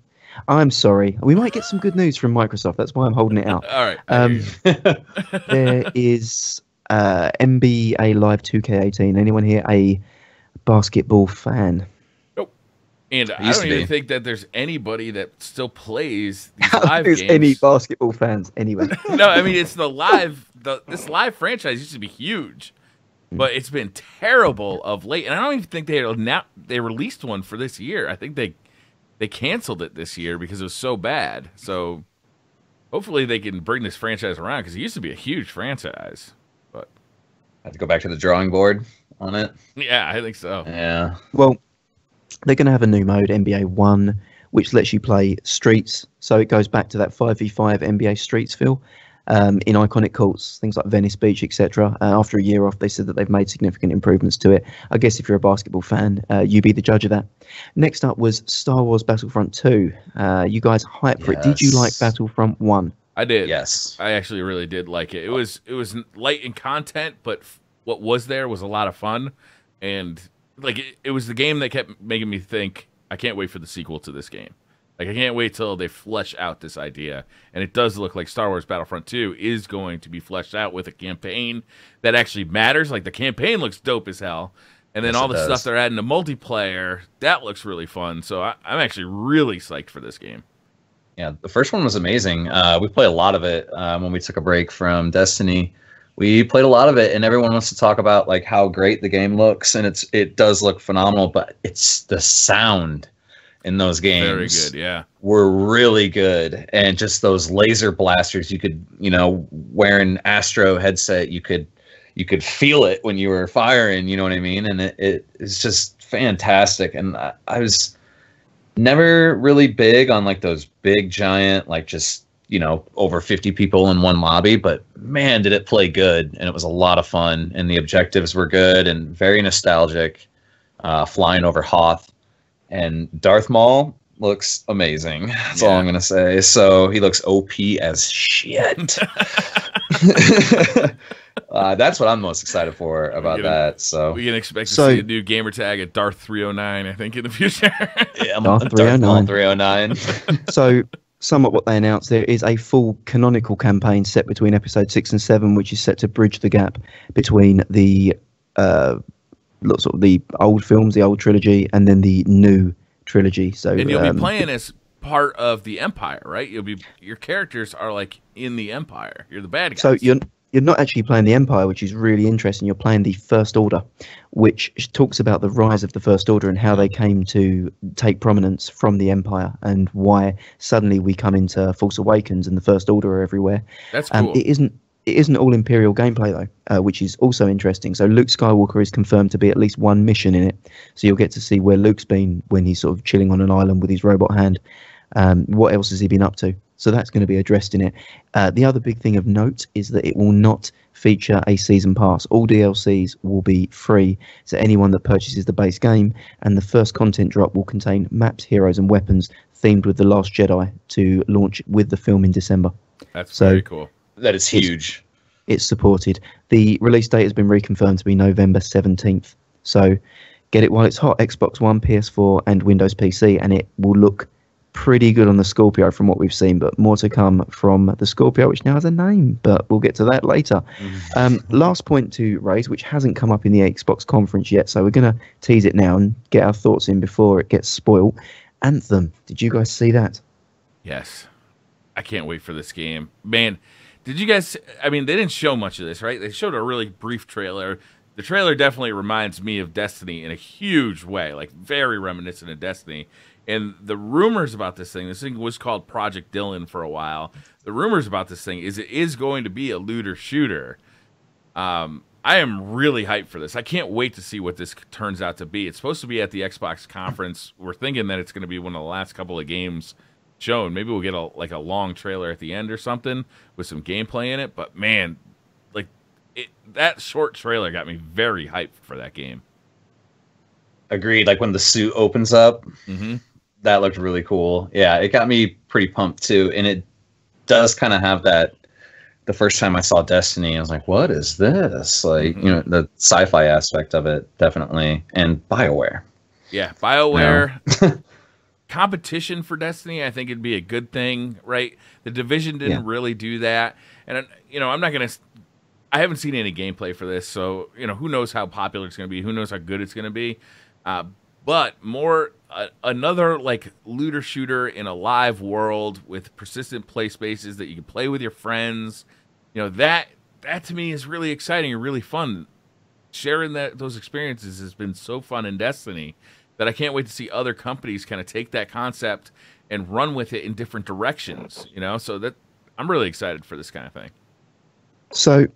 [SPEAKER 2] I'm sorry. We might get some good news from Microsoft. That's why I'm holding it out.
[SPEAKER 3] All right.
[SPEAKER 2] There is NBA Live 2K18. Anyone here a basketball fan?
[SPEAKER 3] Nope. And I don't even think that there's anybody that still plays these live
[SPEAKER 2] games. Any basketball fans anyway?
[SPEAKER 3] No, I mean it's this live franchise used to be huge, but it's been terrible of late. And I don't even think they released one for this year. I think they canceled it this year because it was so bad. So hopefully they can bring this franchise around because it used to be a huge franchise. But
[SPEAKER 1] I have to go back to the drawing board on it.
[SPEAKER 3] Yeah, I think so.
[SPEAKER 1] Yeah.
[SPEAKER 2] Well, they're going to have a new mode, NBA 1, which lets you play streets. So it goes back to that 5v5 NBA streets feel in iconic courts, things like Venice Beach, etc. After a year off, they said that they've made significant improvements to it. I guess if you're a basketball fan, you be the judge of that. Next up was Star Wars Battlefront 2. You guys hyped for it. Did you like Battlefront 1?
[SPEAKER 3] I did.
[SPEAKER 1] Yes.
[SPEAKER 3] I actually really did like it. It was light in content, but what was there was a lot of fun. And like it was the game that kept making me think, I can't wait for the sequel to this game. Like I can't wait till they flesh out this idea. And it does look like Star Wars Battlefront 2 is going to be fleshed out with a campaign that actually matters. Like the campaign looks dope as hell. And then all the stuff they're adding to multiplayer, that looks really fun. So I'm actually really psyched for this game.
[SPEAKER 1] Yeah, the first one was amazing. We played a lot of it when we took a break from Destiny. We played a lot of it, and everyone wants to talk about like how great the game looks, and it does look phenomenal. But it's the sound in those games.
[SPEAKER 3] Very good, yeah.
[SPEAKER 1] Were really good, and just those laser blasters. You could, wear an Astro headset. You could feel it when you were firing. You know what I mean? And it is just fantastic. And I was never really big on like those big giant like just over 50 people in one lobby, but man, did it play good, and it was a lot of fun, and the objectives were good and very nostalgic. Flying over Hoth, and Darth Maul looks amazing. That's all I'm gonna say. So he looks OP as shit. That's what I'm most excited for about that. So
[SPEAKER 3] we can expect to see a new gamer tag at Darth 309, I think, in the future.
[SPEAKER 1] Yeah, Darth 309.
[SPEAKER 2] So somewhat what they announced, there is a full canonical campaign set between episode 6 and 7, which is set to bridge the gap between the sort of the old films, the old trilogy, and then the new trilogy. So
[SPEAKER 3] and you'll be playing as part of the Empire, right? Your characters are like in the Empire. You're the bad guys.
[SPEAKER 2] So you're not actually playing the Empire, which is really interesting. You're playing the First Order, which talks about the rise of the First Order and how they came to take prominence from the Empire, and why suddenly we come into Force Awakens and the First Order are everywhere.
[SPEAKER 3] That's cool.
[SPEAKER 2] It isn't all Imperial gameplay though, which is also interesting. So Luke Skywalker is confirmed to be at least one mission in it. So you'll get to see where Luke's been when he's sort of chilling on an island with his robot hand. What else has he been up to? So that's going to be addressed in it. The other big thing of note is that it will not feature a season pass. All DLCs will be free to anyone that purchases the base game, and the first content drop will contain maps, heroes, and weapons themed with The Last Jedi to launch with the film in December.
[SPEAKER 3] That's very cool.
[SPEAKER 1] That is huge.
[SPEAKER 2] It's supported. The release date has been reconfirmed to be November 17th. So get it while it's hot. Xbox One, PS4, and Windows PC, and it will look pretty good on the Scorpio from what we've seen, but more to come from the Scorpio, which now has a name, but we'll get to that later. Last point to raise, which hasn't come up in the Xbox conference yet, so we're going to tease it now and get our thoughts in before it gets spoiled. Anthem, did you guys see that?
[SPEAKER 3] Yes. I can't wait for this game. Man, did you guys, I mean, they didn't show much of this, right? They showed a really brief trailer. The trailer definitely reminds me of Destiny in a huge way, like very reminiscent of Destiny. And the rumors about this thing was called Project Dylan for a while. The rumors about this thing is it is going to be a looter shooter. I am really hyped for this. I can't wait to see what this turns out to be. It's supposed to be at the Xbox conference. We're thinking that it's going to be one of the last couple of games shown. Maybe we'll get a long trailer at the end or something with some gameplay in it. But man, that short trailer got me very hyped for that game.
[SPEAKER 1] Agreed. Like when the suit opens up, that looked really cool. Yeah, it got me pretty pumped too. And it does kind of have that. The first time I saw Destiny, I was like, what is this? Like, the sci-fi aspect of it, definitely. And BioWare.
[SPEAKER 3] Yeah, BioWare. Competition for Destiny, I think it'd be a good thing, right? The Division didn't really do that. And, I'm not going to... I haven't seen any gameplay for this, so, who knows how popular it's going to be. Who knows how good it's going to be. But another, looter shooter in a live world with persistent play spaces that you can play with your friends. That to me is really exciting and really fun. Sharing those experiences has been so fun in Destiny that I can't wait to see other companies kind of take that concept and run with it in different directions, so that I'm really excited for this kind of thing.
[SPEAKER 2] So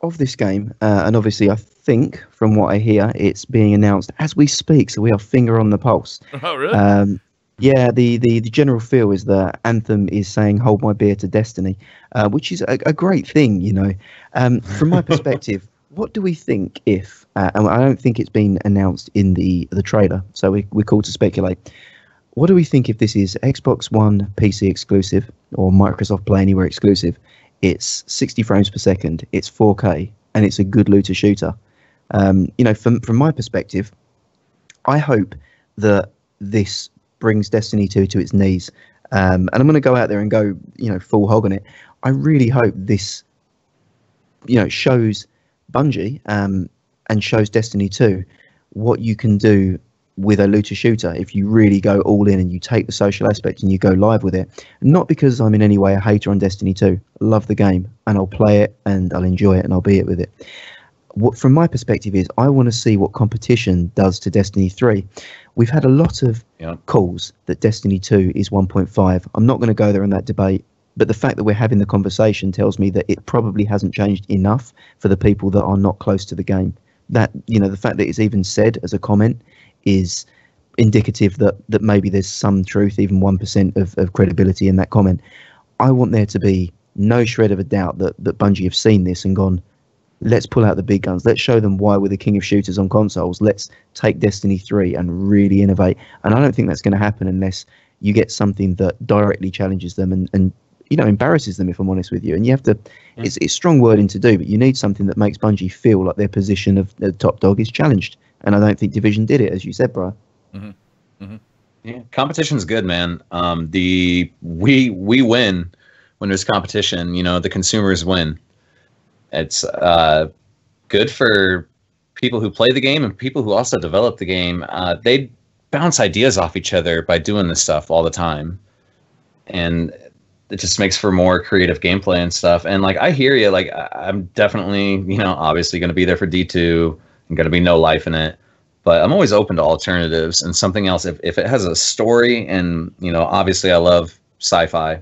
[SPEAKER 2] of this game, and obviously I think from what I hear, it's being announced as we speak, so we are finger on the pulse.
[SPEAKER 3] Oh, really?
[SPEAKER 2] Yeah, the general feel is that Anthem is saying "Hold my beer" to Destiny, which is a great thing, From my perspective, what do we think if? And I don't think it's been announced in the trailer, so we're called to speculate. What do we think if this is Xbox One PC exclusive or Microsoft Play Anywhere exclusive? It's 60 frames per second, it's 4K, and it's a good looter shooter. From my perspective, I hope that this brings Destiny 2 to its knees. And I'm going to go out there and go, full hog on it. I really hope this, shows Bungie and shows Destiny 2 what you can do with a looter shooter if you really go all in and you take the social aspect and you go live with it. Not because I'm in any way a hater on Destiny 2. I love the game and I'll play it and I'll enjoy it and I'll be it with it. What from my perspective is I want to see what competition does to Destiny 3. We've had a lot of calls that Destiny 2 is 1.5. I'm not going to go there in that debate, but the fact that we're having the conversation tells me that it probably hasn't changed enough for the people that are not close to the game. That, the fact that it's even said as a comment is indicative that maybe there's some truth, even 1% of credibility in that comment. I want there to be no shred of a doubt that Bungie have seen this and gone, let's pull out the big guns. Let's show them why we're the king of shooters on consoles. Let's take Destiny 3 and really innovate. And I don't think that's going to happen unless you get something that directly challenges them and embarrasses them, if I'm honest with you. And you have to, it's strong wording to do, but you need something that makes Bungie feel like their position of the top dog is challenged. And I don't think Division did it, as you said, Brian.
[SPEAKER 1] Yeah, competition's good, man. We win when there's competition. The consumers win. It's good for people who play the game and people who also develop the game. They bounce ideas off each other by doing this stuff all the time, and it just makes for more creative gameplay and stuff. And I hear you. I'm definitely obviously going to be there for D2. I'm going to be no life in it, but I'm always open to alternatives and something else. If it has a story and, obviously I love sci-fi,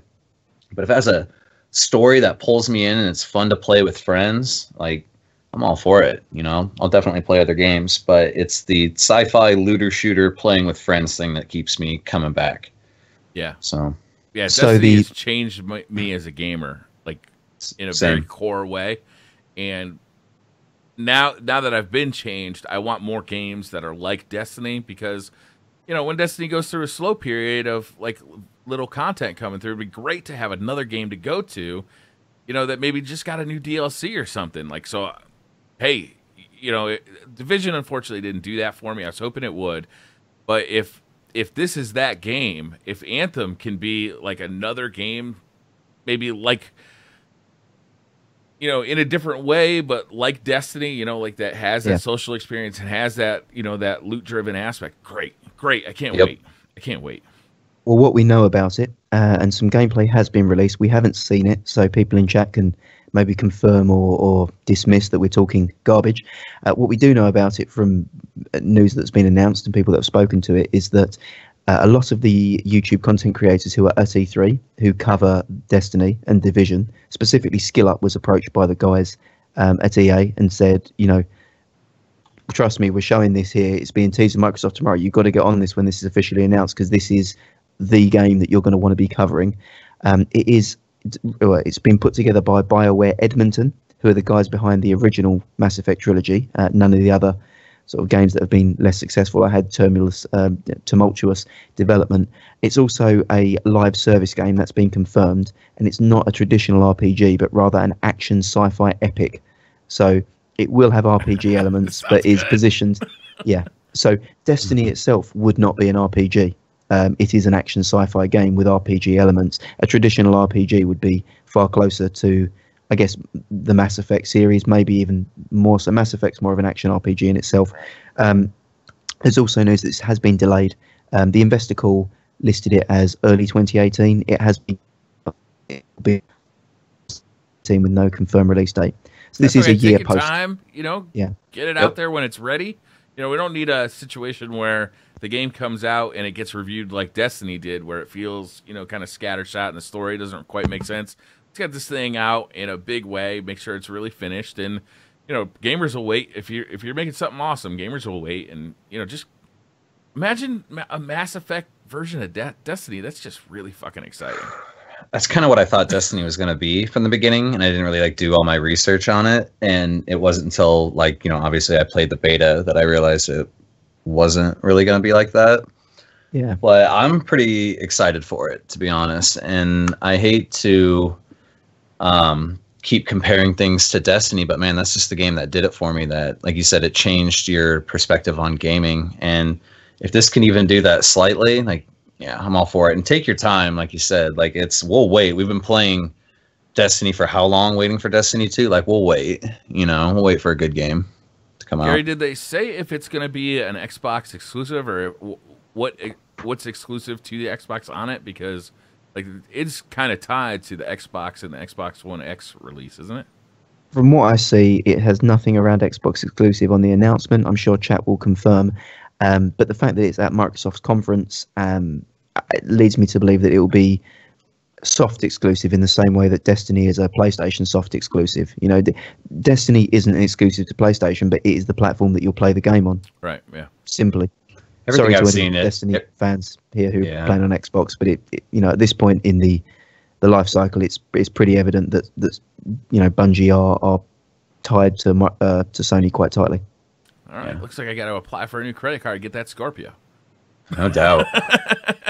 [SPEAKER 1] but if it has a story that pulls me in and it's fun to play with friends, I'm all for it. I'll definitely play other games, but it's the sci-fi looter shooter playing with friends thing that keeps me coming back.
[SPEAKER 3] Yeah.
[SPEAKER 1] So,
[SPEAKER 3] yeah, Destiny has changed me as a gamer, in a very core way. And now that I've been changed, I want more games that are like Destiny because, when Destiny goes through a slow period of little content coming through, it'd be great to have another game to go to, that maybe just got a new DLC or something. So, hey, Division unfortunately didn't do that for me. I was hoping it would, but if this is that game, if Anthem can be another game, maybe in a different way, but like Destiny, that has that social experience and has that, that loot-driven aspect. Great. I can't wait.
[SPEAKER 2] Well, what we know about it, and some gameplay has been released. We haven't seen it, so people in chat can maybe confirm or dismiss that we're talking garbage. What we do know about it from news that's been announced and people that have spoken to it is that a lot of the YouTube content creators who are at E3, who cover Destiny and Division, specifically Skill Up was approached by the guys at EA and said, you know, trust me, we're showing this here. It's being teased at Microsoft tomorrow. You've got to get on this when this is officially announced, because this is the game that you're going to want to be covering. It's been put together by BioWare Edmonton, who are the guys behind the original Mass Effect trilogy. None of the other sort of games that have been less successful. I had tumultuous development. It's also a live service game that's been confirmed, and it's not a traditional RPG, but rather an action sci-fi epic. So it will have RPG elements, but is positioned. Yeah. So Destiny itself would not be an RPG. It is an action sci-fi game with RPG elements. A traditional RPG would be far closer to, I guess, the Mass Effect series, maybe even more so. Mass Effect's more of an action RPG in itself. There's also news that this has been delayed. The investor call listed it as early 2018. It has been with no confirmed release date. So this is a year post.
[SPEAKER 3] Time, you know, get it out there when it's ready. You know, we don't need a situation where the game comes out and it gets reviewed like Destiny did, where it feels, you know, kind of scattershot and the story doesn't quite make sense. Let's get this thing out in a big way, make sure it's really finished, and you know, gamers will wait. If you're making something awesome, gamers will wait, and you know, just imagine a Mass Effect version of Destiny. That's just really fucking exciting.
[SPEAKER 1] That's kind of what I thought Destiny was going to be from the beginning, and I didn't really like do all my research on it. And it wasn't until, like, you know, obviously I played the beta that I realized it wasn't really going to be like that.
[SPEAKER 2] Yeah.
[SPEAKER 1] But I'm pretty excited for it, to be honest. And I hate to keep comparing things to Destiny, but man, that's just the game that did it for me. That, like you said, it changed your perspective on gaming. And if this can even do that slightly, like, yeah, I'm all for it. And take your time, like you said. Like, we'll wait. We've been playing Destiny for how long? Waiting for Destiny 2? Like, we'll wait. You know, we'll wait for a good game to come out.
[SPEAKER 3] Gary, did they say if it's going to be an Xbox exclusive, or what's exclusive to the Xbox on it? Because like, it's kind of tied to the Xbox and the Xbox One X release, isn't it?
[SPEAKER 2] From what I see, it has nothing around Xbox exclusive on the announcement. I'm sure chat will confirm. But the fact that it's at Microsoft's conference it leads me to believe that it will be soft exclusive in the same way that Destiny is a PlayStation soft exclusive. You know, Destiny isn't exclusive to PlayStation, but it is the platform that you'll play the game on.
[SPEAKER 3] Right, yeah.
[SPEAKER 2] Simply.
[SPEAKER 1] Everything
[SPEAKER 2] Sorry
[SPEAKER 1] I've
[SPEAKER 2] to
[SPEAKER 1] seen
[SPEAKER 2] any Destiny fans here who are
[SPEAKER 1] Yeah.
[SPEAKER 2] playing on Xbox, but it you know, at this point in the life cycle, it's pretty evident that you know, Bungie are tied to Sony quite tightly.
[SPEAKER 3] All right, looks like I got to apply for a new credit card, get that Scorpio.
[SPEAKER 1] No doubt.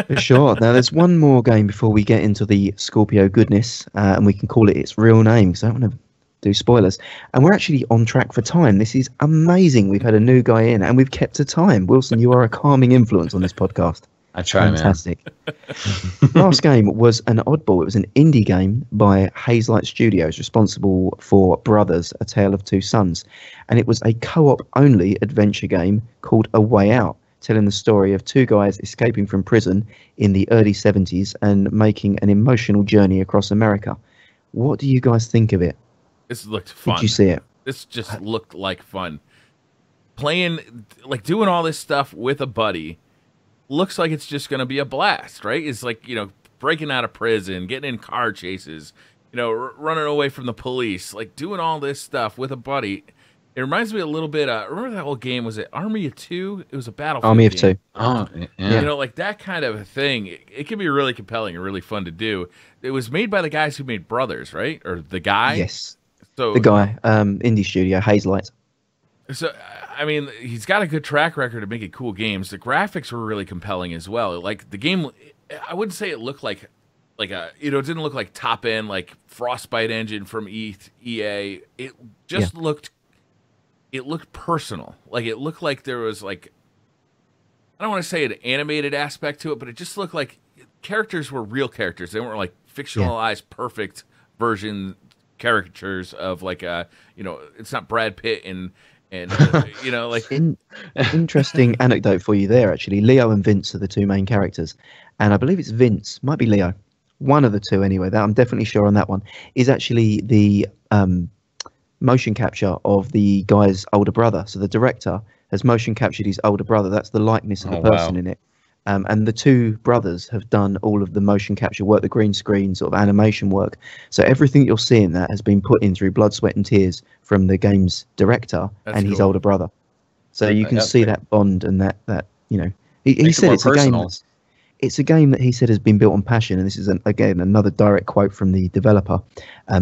[SPEAKER 2] For sure. Now, there's one more game before we get into the Scorpio goodness, and we can call it its real name, because I don't want to do spoilers. And we're actually on track for time. This is amazing. We've had a new guy in, and we've kept to time. Wilson, you are a calming influence on this podcast.
[SPEAKER 1] I try,
[SPEAKER 2] Fantastic. Last game was an oddball. It was an indie game by Hazelight Studios, responsible for Brothers, A Tale of Two Sons. And it was a co-op only adventure game called A Way Out, telling the story of two guys escaping from prison in the early 70s and making an emotional journey across America. What do you guys think of it?
[SPEAKER 3] This looked fun.
[SPEAKER 2] Did you see it?
[SPEAKER 3] This just looked like fun. Playing, like, doing all this stuff with a buddy looks like it's just going to be a blast, right? It's like, you know, breaking out of prison, getting in car chases, you know, running away from the police, like doing all this stuff with a buddy. It reminds me a little bit, remember that old game, was it Army of Two? It was a Battlefield
[SPEAKER 2] Army of
[SPEAKER 3] game.
[SPEAKER 2] Two.
[SPEAKER 1] Oh, yeah.
[SPEAKER 3] You know, like that kind of a thing. It can be really compelling and really fun to do. It was made by the guys who made Brothers, right? Or the guy?
[SPEAKER 2] Yes.
[SPEAKER 3] So
[SPEAKER 2] The guy, indie studio, Hazelight.
[SPEAKER 3] So, I mean, he's got a good track record of making cool games. The graphics were really compelling as well. Like, the game, I wouldn't say it looked like a, you know, it didn't look like top end, like Frostbite engine from EA. It just looked personal. Like, it looked like there was, like, I don't want to say an animated aspect to it, but it just looked like characters were real characters. They weren't like fictionalized, perfect version caricatures of, like, you know, it's not Brad Pitt and you know, like
[SPEAKER 2] Interesting anecdote for you there, actually. Leo and Vince are the two main characters, and I believe it's Vince, might be Leo, one of the two anyway, that I'm definitely sure on that one, is actually the motion capture of the guy's older brother. So the director has motion captured his older brother. That's the likeness of the person in it. And the two brothers have done all of the motion capture work, the green screen sort of animation work. So everything you'll see in that has been put in through blood, sweat, and tears from the game's director and his older brother. So you can see that bond and that you know. He said it's personal. It's a game that he said has been built on passion, and this is again another direct quote from the developer,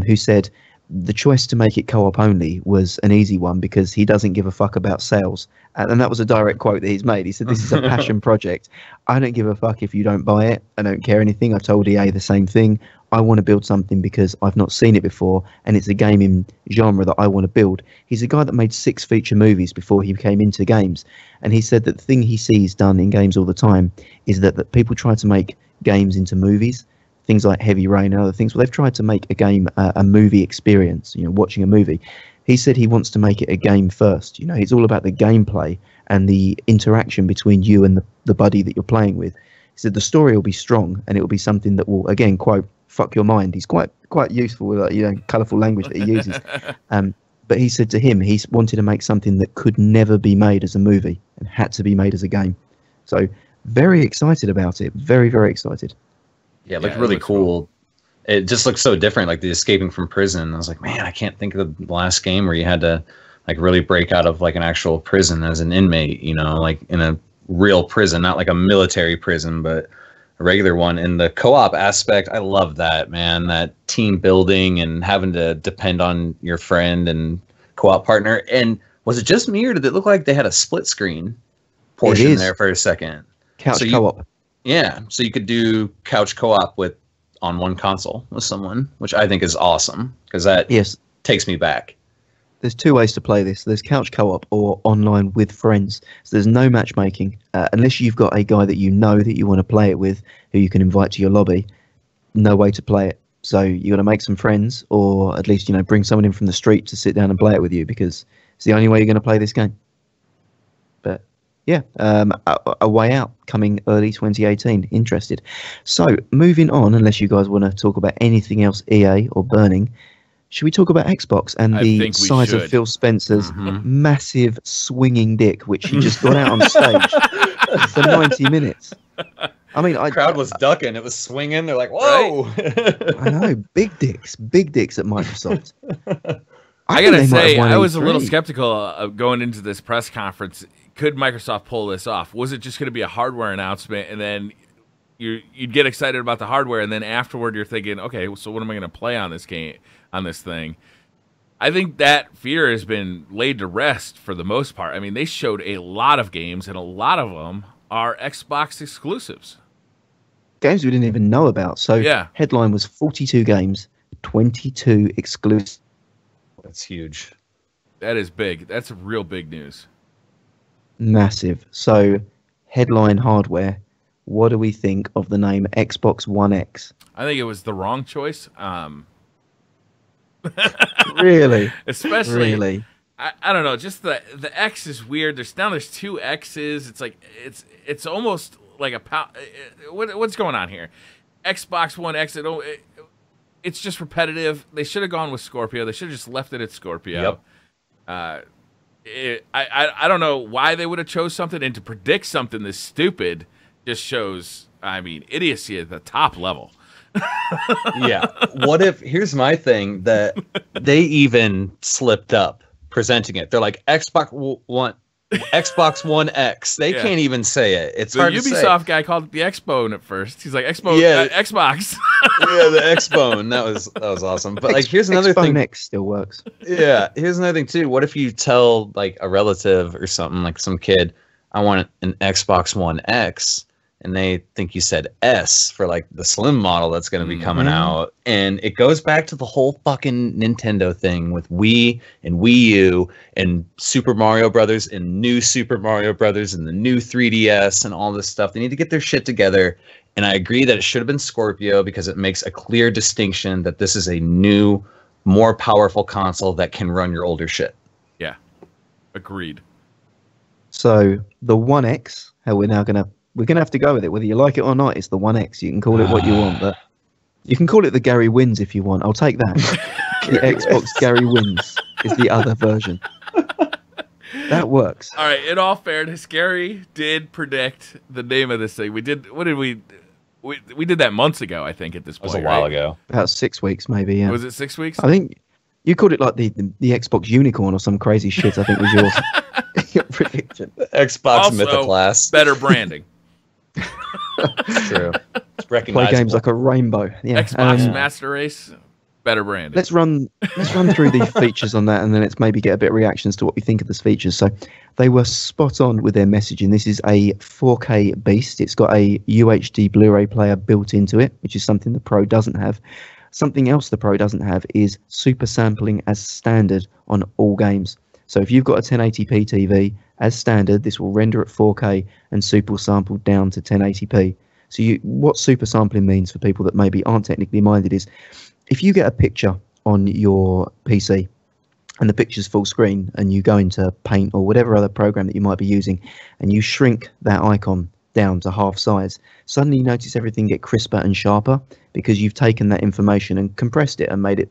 [SPEAKER 2] who said the choice to make it co-op only was an easy one because he doesn't give a fuck about sales. And that was a direct quote that he's made. He said, this is a passion project. I don't give a fuck if you don't buy it. I don't care anything. I told EA the same thing. I want to build something because I've not seen it before, and it's a gaming genre that I want to build. He's a guy that made 6 feature movies before he came into games, and he said that the thing he sees done in games all the time is that people try to make games into movies, things like Heavy Rain and other things. Well, they've tried to make a game a movie experience, you know, watching a movie. He said he wants to make it a game first. You know, it's all about the gameplay and the interaction between you and the buddy that you're playing with. He said the story will be strong, and it will be something that will, again, quote, fuck your mind. He's quite useful with, you know, colourful language that he uses. But he said to him, he wanted to make something that could never be made as a movie and had to be made as a game. So very excited about it. Very, very excited.
[SPEAKER 1] Yeah, it looked really cool. It just looks so different, like the escaping from prison. I was like, man, I can't think of the last game where you had to like really break out of like an actual prison as an inmate, you know, like in a real prison, not like a military prison, but a regular one. And the co-op aspect, I love that, man, that team building and having to depend on your friend and co-op partner. And was it just me, or did it look like they had a split screen portion there for a second?
[SPEAKER 2] Couch co-op.
[SPEAKER 1] Yeah, so you could do couch co-op on one console with someone, which I think is awesome because that takes me back.
[SPEAKER 2] There's 2 ways to play this. There's couch co-op or online with friends. So there's no matchmaking unless you've got a guy that you know that you want to play it with, who you can invite to your lobby. No way to play it. So you got to make some friends, or at least, you know, bring someone in from the street to sit down and play it with you, because it's the only way you're going to play this game. But yeah, a way out coming early 2018. Interested. So moving on, unless you guys want to talk about anything else EA or burning, should we talk about Xbox and the size of Phil Spencer's massive swinging dick, which he just got out on stage for 90 minutes? I mean,
[SPEAKER 1] the crowd was ducking. It was swinging. They're like, whoa. Right?
[SPEAKER 2] I know. Big dicks at Microsoft.
[SPEAKER 3] I got to say, I was a little skeptical of going into this press conference. Could Microsoft pull this off? Was it just going to be a hardware announcement, and then you'd get excited about the hardware, and then afterward you're thinking, okay, so what am I going to play on this game, on this thing? I think that fear has been laid to rest for the most part. I mean, they showed a lot of games, and a lot of them are Xbox exclusives.
[SPEAKER 2] Games we didn't even know about. So headline was 42 games, 22 exclusives.
[SPEAKER 1] That's huge.
[SPEAKER 3] That is big. That's real big news.
[SPEAKER 2] Massive. So headline hardware. What do we think of the name Xbox One X?
[SPEAKER 3] I think it was the wrong choice.
[SPEAKER 2] Really?
[SPEAKER 3] Especially.
[SPEAKER 2] Really?
[SPEAKER 3] I don't know. Just the X is weird. There's 2 X's. It's like it's almost like what's going on here? Xbox One X. It's just repetitive. They should have gone with Scorpio. They should have just left it at Scorpio. Yep. I don't know why they would have chose something, and to predict something this stupid just shows, I mean, idiocy at the top level.
[SPEAKER 1] Yeah. What if, here's my thing, that they even slipped up presenting it. They're like Xbox One X. They can't even say it. It's hard to say. The
[SPEAKER 3] Ubisoft guy called it the Xbone at first. He's like, Xbox.
[SPEAKER 1] Yeah, the Xbone. That was awesome. But like, here's another thing.
[SPEAKER 2] X still works.
[SPEAKER 1] Yeah, here's another thing too. What if you tell like a relative or something, like some kid, I want an Xbox One X, and they think you said S for like the slim model that's going to be coming out. And it goes back to the whole fucking Nintendo thing with Wii and Wii U and Super Mario Brothers and new Super Mario Brothers and the new 3DS and all this stuff. They need to get their shit together. And I agree that it should have been Scorpio because it makes a clear distinction that this is a new, more powerful console that can run your older shit.
[SPEAKER 3] Yeah. Agreed.
[SPEAKER 2] So the One X, how we're going to have to go with it, whether you like it or not. It's the One X. You can call it what you want, but you can call it the Gary Wins if you want. I'll take that. The Xbox Gary Wins is the other version. That works.
[SPEAKER 3] All right. In all fairness, Gary did predict the name of this thing. We did. What did we? We did that months ago, I think. At this point,
[SPEAKER 1] It was a while ago.
[SPEAKER 2] About 6 weeks, maybe. Yeah.
[SPEAKER 3] Was it 6 weeks?
[SPEAKER 2] I think you called it like the Xbox Unicorn or some crazy shit. I think was your prediction.
[SPEAKER 1] Xbox
[SPEAKER 3] Also,
[SPEAKER 1] Mythoclast.
[SPEAKER 3] better branding.
[SPEAKER 1] True. It's
[SPEAKER 2] Play
[SPEAKER 1] recognizable.
[SPEAKER 2] games like a rainbow. Yeah.
[SPEAKER 3] Xbox Master Race, better branding.
[SPEAKER 2] Let's run through the features on that, and then let's maybe get a bit of reactions to what we think of those features. So they were spot on with their messaging. This is a 4K beast. It's got a UHD Blu-ray player built into it, which is something the Pro doesn't have. Something else the Pro doesn't have is super sampling as standard on all games. So if you've got a 1080p TV, as standard, this will render at 4K and super sample down to 1080p. So what super sampling means for people that maybe aren't technically minded is if you get a picture on your PC and the picture's full screen and you go into Paint or whatever other program that you might be using and you shrink that icon down to half size, suddenly you notice everything get crisper and sharper because you've taken that information and compressed it and made it,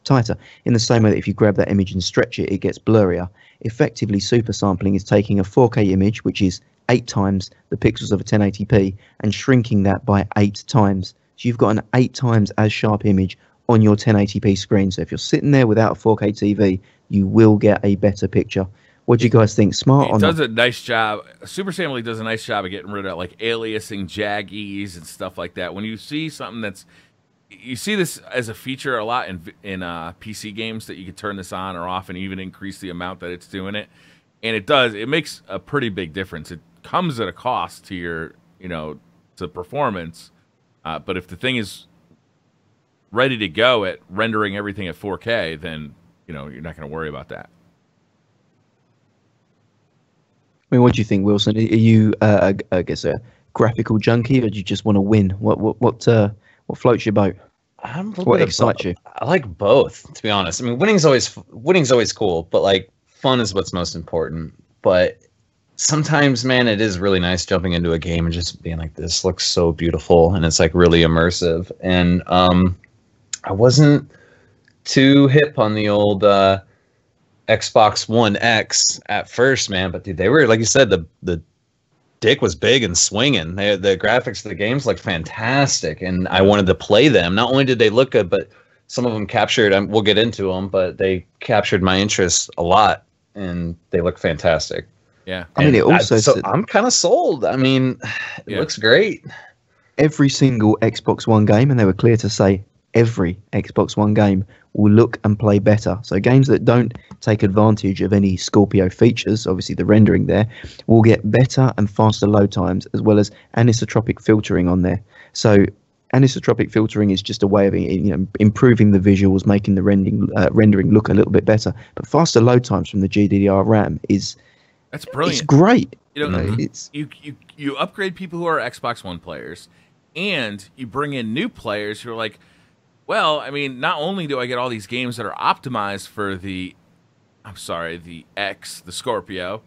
[SPEAKER 2] tighter. In the same way that if you grab that image and stretch it, it gets blurrier. Effectively, super sampling is taking a 4K image, which is 8 times the pixels of a 1080p, and shrinking that by 8 times. So you've got an 8 times as sharp image on your 1080p screen. So if you're sitting there without a 4K TV, you will get a better picture. What do you guys think? Smart or
[SPEAKER 3] It
[SPEAKER 2] not?
[SPEAKER 3] does a nice job. Super Sampling does a nice job of getting rid of like aliasing, jaggies, and stuff like that. When you see something you see this as a feature a lot in PC games that you can turn this on or off and even increase the amount that it's doing it. And it makes a pretty big difference. It comes at a cost to your, to performance. But if the thing is ready to go at rendering everything at 4K, then, you're not going to worry about that.
[SPEAKER 2] I mean, what do you think, Wilson? Are you, I guess, a graphical junkie, or do you just want to win? What floats your boat? What excites you?
[SPEAKER 1] I like both, to be honest. I mean, winning's always cool, but like fun is what's most important. But sometimes, man, it is really nice jumping into a game and just being like, this looks so beautiful, and it's like really immersive. And I wasn't too hip on the old Xbox One X at first, man, but dude, they were, like you said, the dick was big and swinging. The graphics of the games looked fantastic, and I wanted to play them. Not only did they look good, but some of them captured, we'll get into them, but they captured my interest a lot, and they look fantastic.
[SPEAKER 3] Yeah.
[SPEAKER 2] I mean, it also
[SPEAKER 1] so I'm kind of sold. I mean, it looks great.
[SPEAKER 2] Every single Xbox One game, and they were clear to say every Xbox One game will look and play better. So games that don't take advantage of any Scorpio features, obviously the rendering there, will get better and faster load times, as well as anisotropic filtering on there. So anisotropic filtering is just a way of improving the visuals, making the rendering look a little bit better. But faster load times from the GDDR RAM
[SPEAKER 3] that's brilliant.
[SPEAKER 2] It's great.
[SPEAKER 3] You upgrade people who are Xbox One players, and you bring in new players who are like, well, I mean, not only do I get all these games that are optimized for the Scorpio,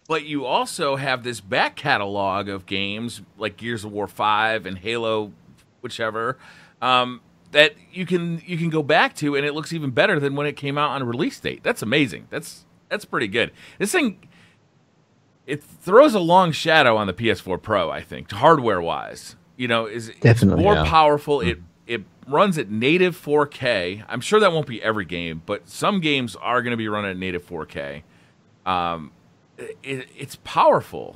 [SPEAKER 3] but you also have this back catalog of games like Gears of War 5 and Halo, whichever, that you can go back to, and it looks even better than when it came out on a release date. That's amazing. That's pretty good. This thing, it throws a long shadow on the PS4 Pro, I think, hardware-wise. It's more powerful. It runs at native 4K. I'm sure that won't be every game, but some games are going to be running at native 4K. It's powerful.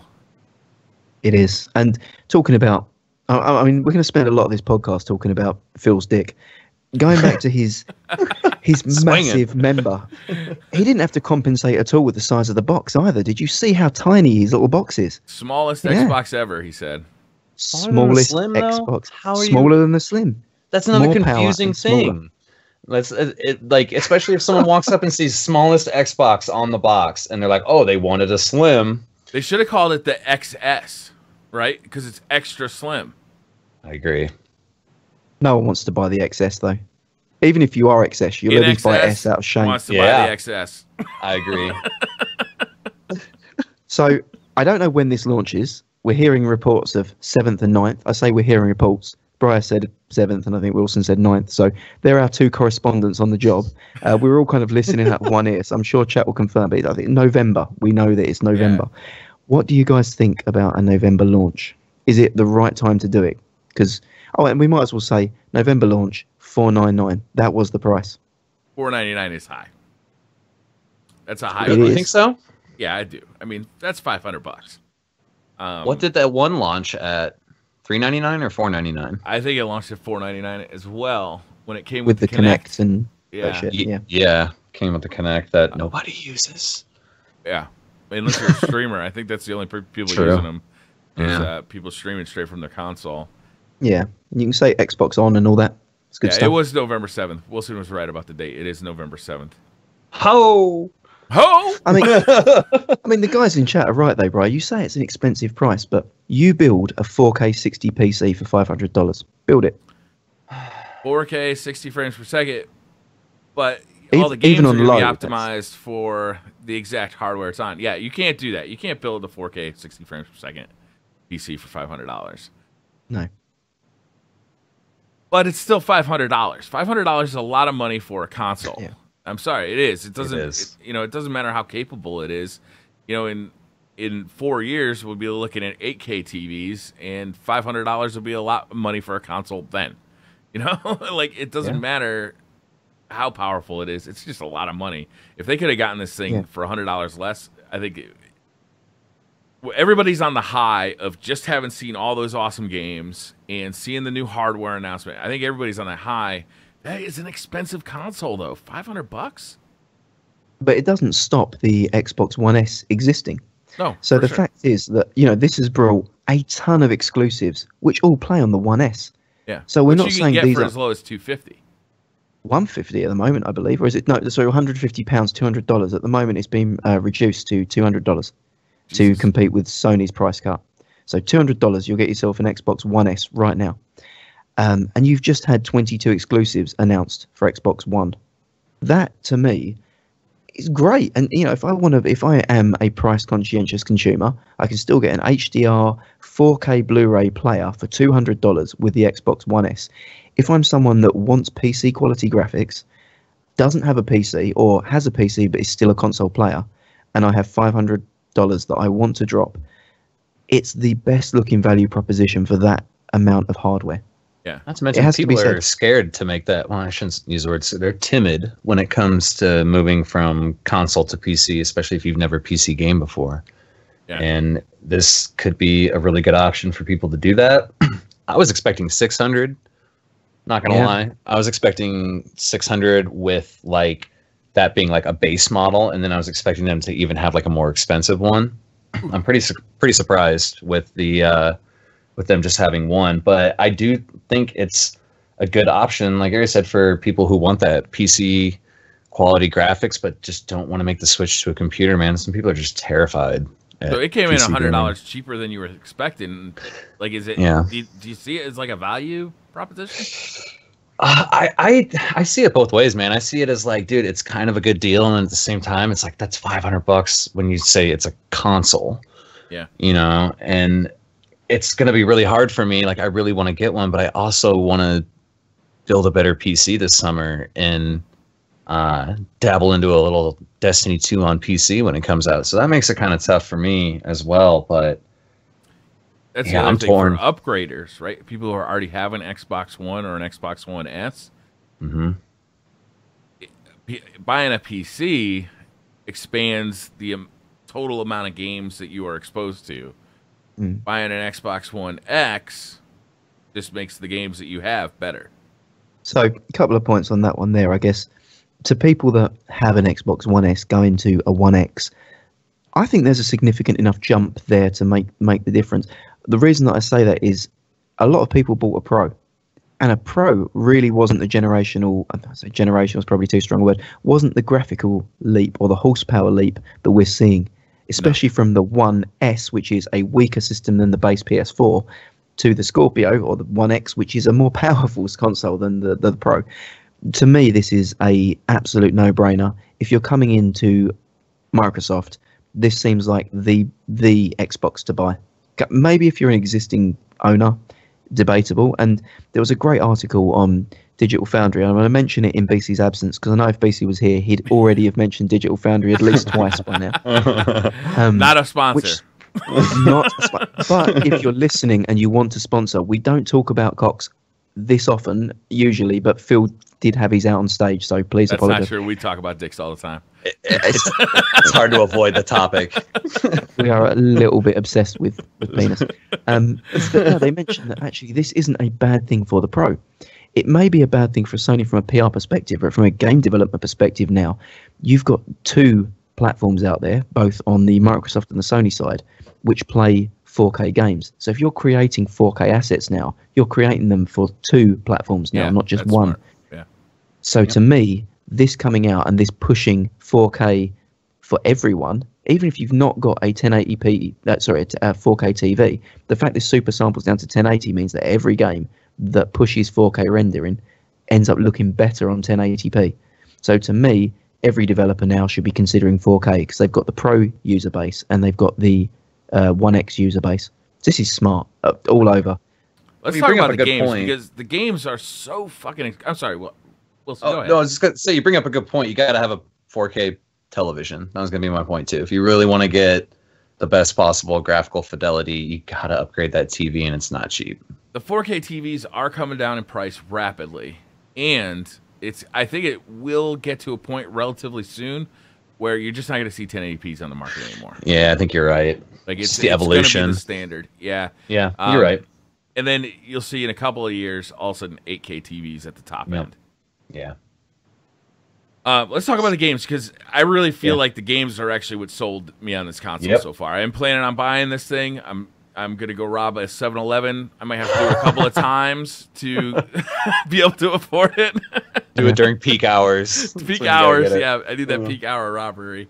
[SPEAKER 2] It is. And talking about, I mean, we're going to spend a lot of this podcast talking about Phil's dick. Going back to his massive member, he didn't have to compensate at all with the size of the box either. Did you see how tiny his little box is?
[SPEAKER 3] Smallest Xbox ever, he said.
[SPEAKER 2] Smallest
[SPEAKER 1] Slim,
[SPEAKER 2] Xbox.
[SPEAKER 1] How are
[SPEAKER 2] Smaller than the Slim.
[SPEAKER 1] That's another
[SPEAKER 2] More
[SPEAKER 1] confusing thing. Especially if someone walks up and sees smallest Xbox on the box, and they're like, "Oh, they wanted a slim."
[SPEAKER 3] They should have called it the XS, right? Because it's extra slim.
[SPEAKER 1] I agree.
[SPEAKER 2] No one wants to buy the XS though. Even if you are XS, you'll at least buy S out of shame.
[SPEAKER 3] Wants to buy the XS.
[SPEAKER 1] I agree.
[SPEAKER 2] So I don't know when this launches. We're hearing reports of 7th and 9th. I say we're hearing reports Briar said 7th, and I think Wilson said 9th. So they're our two correspondents on the job. We're all kind of listening out of one ear. So I'm sure chat will confirm. But I think November. We know that it's November. Yeah. What do you guys think about a November launch? Is it the right time to do it? Because and we might as well say November launch, $4.99. That was the price.
[SPEAKER 3] $4.99 is high. That's a high.
[SPEAKER 1] You think so?
[SPEAKER 3] Yeah, I do. I mean, that's $500.
[SPEAKER 1] What did that one launch at? $3.99 or $4.99?
[SPEAKER 3] I think it launched at $4.99 as well when it came
[SPEAKER 2] with the Kinect and
[SPEAKER 3] yeah.
[SPEAKER 2] Shit.
[SPEAKER 1] Yeah, came with the Kinect that nobody uses.
[SPEAKER 3] Yeah, unless you're a streamer. I think that's the only people using them. Is people streaming straight from their console.
[SPEAKER 2] Yeah, you can say Xbox on and all that. It's good stuff.
[SPEAKER 3] It was November 7th. Wilson was right about the date. It is November 7th.
[SPEAKER 1] Ho!
[SPEAKER 2] I mean, the guys in chat are right though, Brian. You say it's an expensive price, but you build a 4K 60 PC for $500. Build it.
[SPEAKER 3] 4K 60 frames per second, but all the games are going to be optimized for the exact hardware it's on. Yeah, you can't do that. You can't build a 4K 60 frames per second PC for $500.
[SPEAKER 2] No.
[SPEAKER 3] But it's still $500. $500 is a lot of money for a console.
[SPEAKER 2] Yeah.
[SPEAKER 3] I'm sorry, it is. It doesn't.
[SPEAKER 1] It is.
[SPEAKER 3] It doesn't matter how capable it is. In 4 years, we'll be looking at 8K TVs, and $500 will be a lot of money for a console then. Like it doesn't matter how powerful it is. It's just a lot of money. If they could have gotten this thing for $100 less, I think everybody's on the high of just having seen all those awesome games and seeing the new hardware announcement. I think everybody's on that high. That is an expensive console, though. $500.
[SPEAKER 2] But it doesn't stop the Xbox One S existing.
[SPEAKER 3] No.
[SPEAKER 2] So the fact is that this has brought a ton of exclusives, which all play on the One S.
[SPEAKER 3] Yeah.
[SPEAKER 2] So we're not saying these
[SPEAKER 3] for
[SPEAKER 2] are
[SPEAKER 3] as low as $250.
[SPEAKER 2] $150 at the moment, I believe, or is it? No, sorry, £150, $200. At the moment, it's been reduced to $200 to compete with Sony's price cut. So $200, you'll get yourself an Xbox One S right now. And you've just had 22 exclusives announced for Xbox One. That, to me, is great. And if I am a price conscientious consumer, I can still get an HDR 4K Blu-ray player for $200 with the Xbox One S. If I'm someone that wants PC quality graphics, doesn't have a PC or has a PC but is still a console player, and I have $500 that I want to drop, it's the best looking value proposition for that amount of hardware.
[SPEAKER 3] Yeah,
[SPEAKER 1] not to mention people are scared to make that. Well, I shouldn't use the words. They're timid when it comes to moving from console to PC, especially if you've never PC gamed before. Yeah. And this could be a really good option for people to do that. I was expecting 600. Not gonna lie, I was expecting 600 with like that being like a base model, and then I was expecting them to even have like a more expensive one. I'm pretty surprised with the. With them just having one, but I do think it's a good option, like I said, for people who want that PC quality graphics, but just don't want to make the switch to a computer, man. Some people are just terrified.
[SPEAKER 3] So it came in $100 cheaper than you were expecting. Like, is it?
[SPEAKER 1] Yeah.
[SPEAKER 3] Do you see it as like a value proposition?
[SPEAKER 1] I see it both ways, man. I see it as like, dude, it's kind of a good deal, and at the same time, it's like that's $500 when you say it's a console.
[SPEAKER 3] Yeah.
[SPEAKER 1] And it's going to be really hard for me. Like, I really want to get one, but I also want to build a better PC this summer and dabble into a little Destiny 2 on PC when it comes out. So that makes it kind of tough for me as well. But
[SPEAKER 3] that's the other thing for upgraders, right? People who already have an Xbox One or an Xbox One S.
[SPEAKER 1] Mm-hmm.
[SPEAKER 3] Buying a PC expands the total amount of games that you are exposed to. Buying an Xbox One X just makes the games that you have better.
[SPEAKER 2] So, a couple of points on that one there, I guess. To people that have an Xbox One S going to a One X, I think there's a significant enough jump there to make the difference. The reason that I say that is a lot of people bought a Pro, and a Pro really wasn't the generational, I say generational is probably too strong a word, wasn't the graphical leap or the horsepower leap that we're seeing. Especially from the One S, which is a weaker system than the base PS4, to the Scorpio or the One X, which is a more powerful console than the Pro. To me, this is a absolute no-brainer. If you're coming into Microsoft, this seems like the Xbox to buy. Maybe if you're an existing owner, debatable. And there was a great article on Digital Foundry. I'm going to mention it in BC's absence because I know if BC was here, he'd already have mentioned Digital Foundry at least twice by now.
[SPEAKER 3] Not a sponsor.
[SPEAKER 2] But if you're listening and you want to sponsor, we don't talk about cocks this often usually, but Phil did have his out on stage, so please apologize.
[SPEAKER 3] That's not true. We talk about dicks all the time.
[SPEAKER 1] It's hard to avoid the topic.
[SPEAKER 2] We are a little bit obsessed with penis. But they mentioned that actually this isn't a bad thing for the Pro. It may be a bad thing for Sony from a PR perspective, but from a game development perspective now, you've got two platforms out there, both on the Microsoft and the Sony side, which play 4K games. So if you're creating 4K assets now, you're creating them for two platforms now, not just one.
[SPEAKER 3] Smart. Yeah.
[SPEAKER 2] So to me, this coming out and this pushing 4K for everyone, even if you've not got a 1080p, 4K TV, the fact this super samples down to 1080 means that every game that pushes 4K rendering ends up looking better on 1080p. So to me, every developer now should be considering 4K because they've got the Pro user base and they've got the One X user base. This is smart all over.
[SPEAKER 3] Let's talk about the games because the games are so fucking. I'm sorry. Wilson, go ahead.
[SPEAKER 1] No, I was just gonna say you bring up a good point. You got to have a 4K television. That was gonna be my point too. If you really want to get the best possible graphical fidelity, you got to upgrade that TV, and it's not cheap.
[SPEAKER 3] The 4K TVs are coming down in price rapidly, and I think it will get to a point relatively soon where you're just not going to see 1080p's on the market anymore.
[SPEAKER 1] Yeah, I think you're right.
[SPEAKER 3] Like it's
[SPEAKER 1] the evolution.
[SPEAKER 3] Gonna be the standard. Yeah.
[SPEAKER 1] Yeah, you're right.
[SPEAKER 3] And then you'll see in a couple of years, all of a sudden, 8K TVs at the top end.
[SPEAKER 1] Yeah.
[SPEAKER 3] Let's talk about the games because I really feel like the games are actually what sold me on this console so far. I'm planning on buying this thing. I'm gonna go rob a 7-Eleven. I might have to do it a couple of times to be able to afford it.
[SPEAKER 1] Do it during peak hours.
[SPEAKER 3] Peak hours, yeah. I need that peak hour robbery.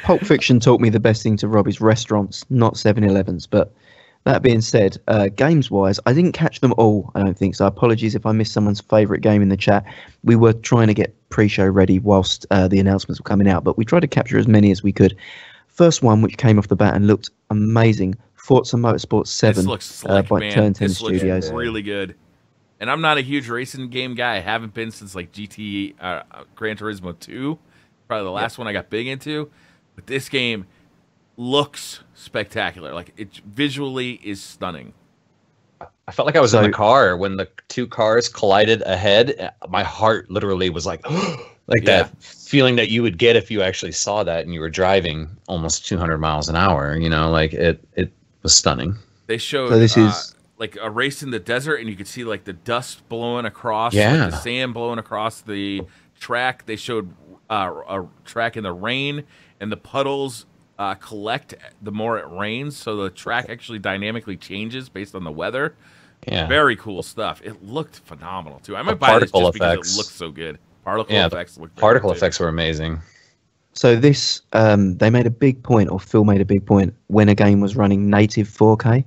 [SPEAKER 2] Pulp Fiction taught me the best thing to rob is restaurants, not 7-Elevens. But that being said, games-wise, I didn't catch them all, I don't think. So apologies if I missed someone's favourite game in the chat. We were trying to get pre-show ready whilst the announcements were coming out, but we tried to capture as many as we could. First one, which came off the bat and looked amazing, Forza Motorsport 7
[SPEAKER 3] this looks slick,
[SPEAKER 2] by Turn 10
[SPEAKER 3] this
[SPEAKER 2] Studios.
[SPEAKER 3] Looks really good. And I'm not a huge racing game guy. I haven't been since like GT Gran Turismo 2, probably the last one I got big into. But this game looks spectacular. Like it visually is stunning.
[SPEAKER 1] I felt like I was in the car when the two cars collided ahead. My heart literally was like, like that feeling that you would get if you actually saw that and you were driving almost 200 miles an hour. You know, like it was stunning.
[SPEAKER 3] They showed
[SPEAKER 2] so this is
[SPEAKER 3] like a race in the desert, and you could see like the dust blowing across,
[SPEAKER 1] like
[SPEAKER 3] the sand blowing across the track. They showed a track in the rain, and the puddles collect the more it rains, so the track actually dynamically changes based on the weather.
[SPEAKER 1] Yeah,
[SPEAKER 3] very cool stuff. It looked phenomenal too. I might buy this just because it looks so good. Particle
[SPEAKER 1] effects were amazing.
[SPEAKER 2] So this, they made a big point, or Phil made a big point, when a game was running native 4K.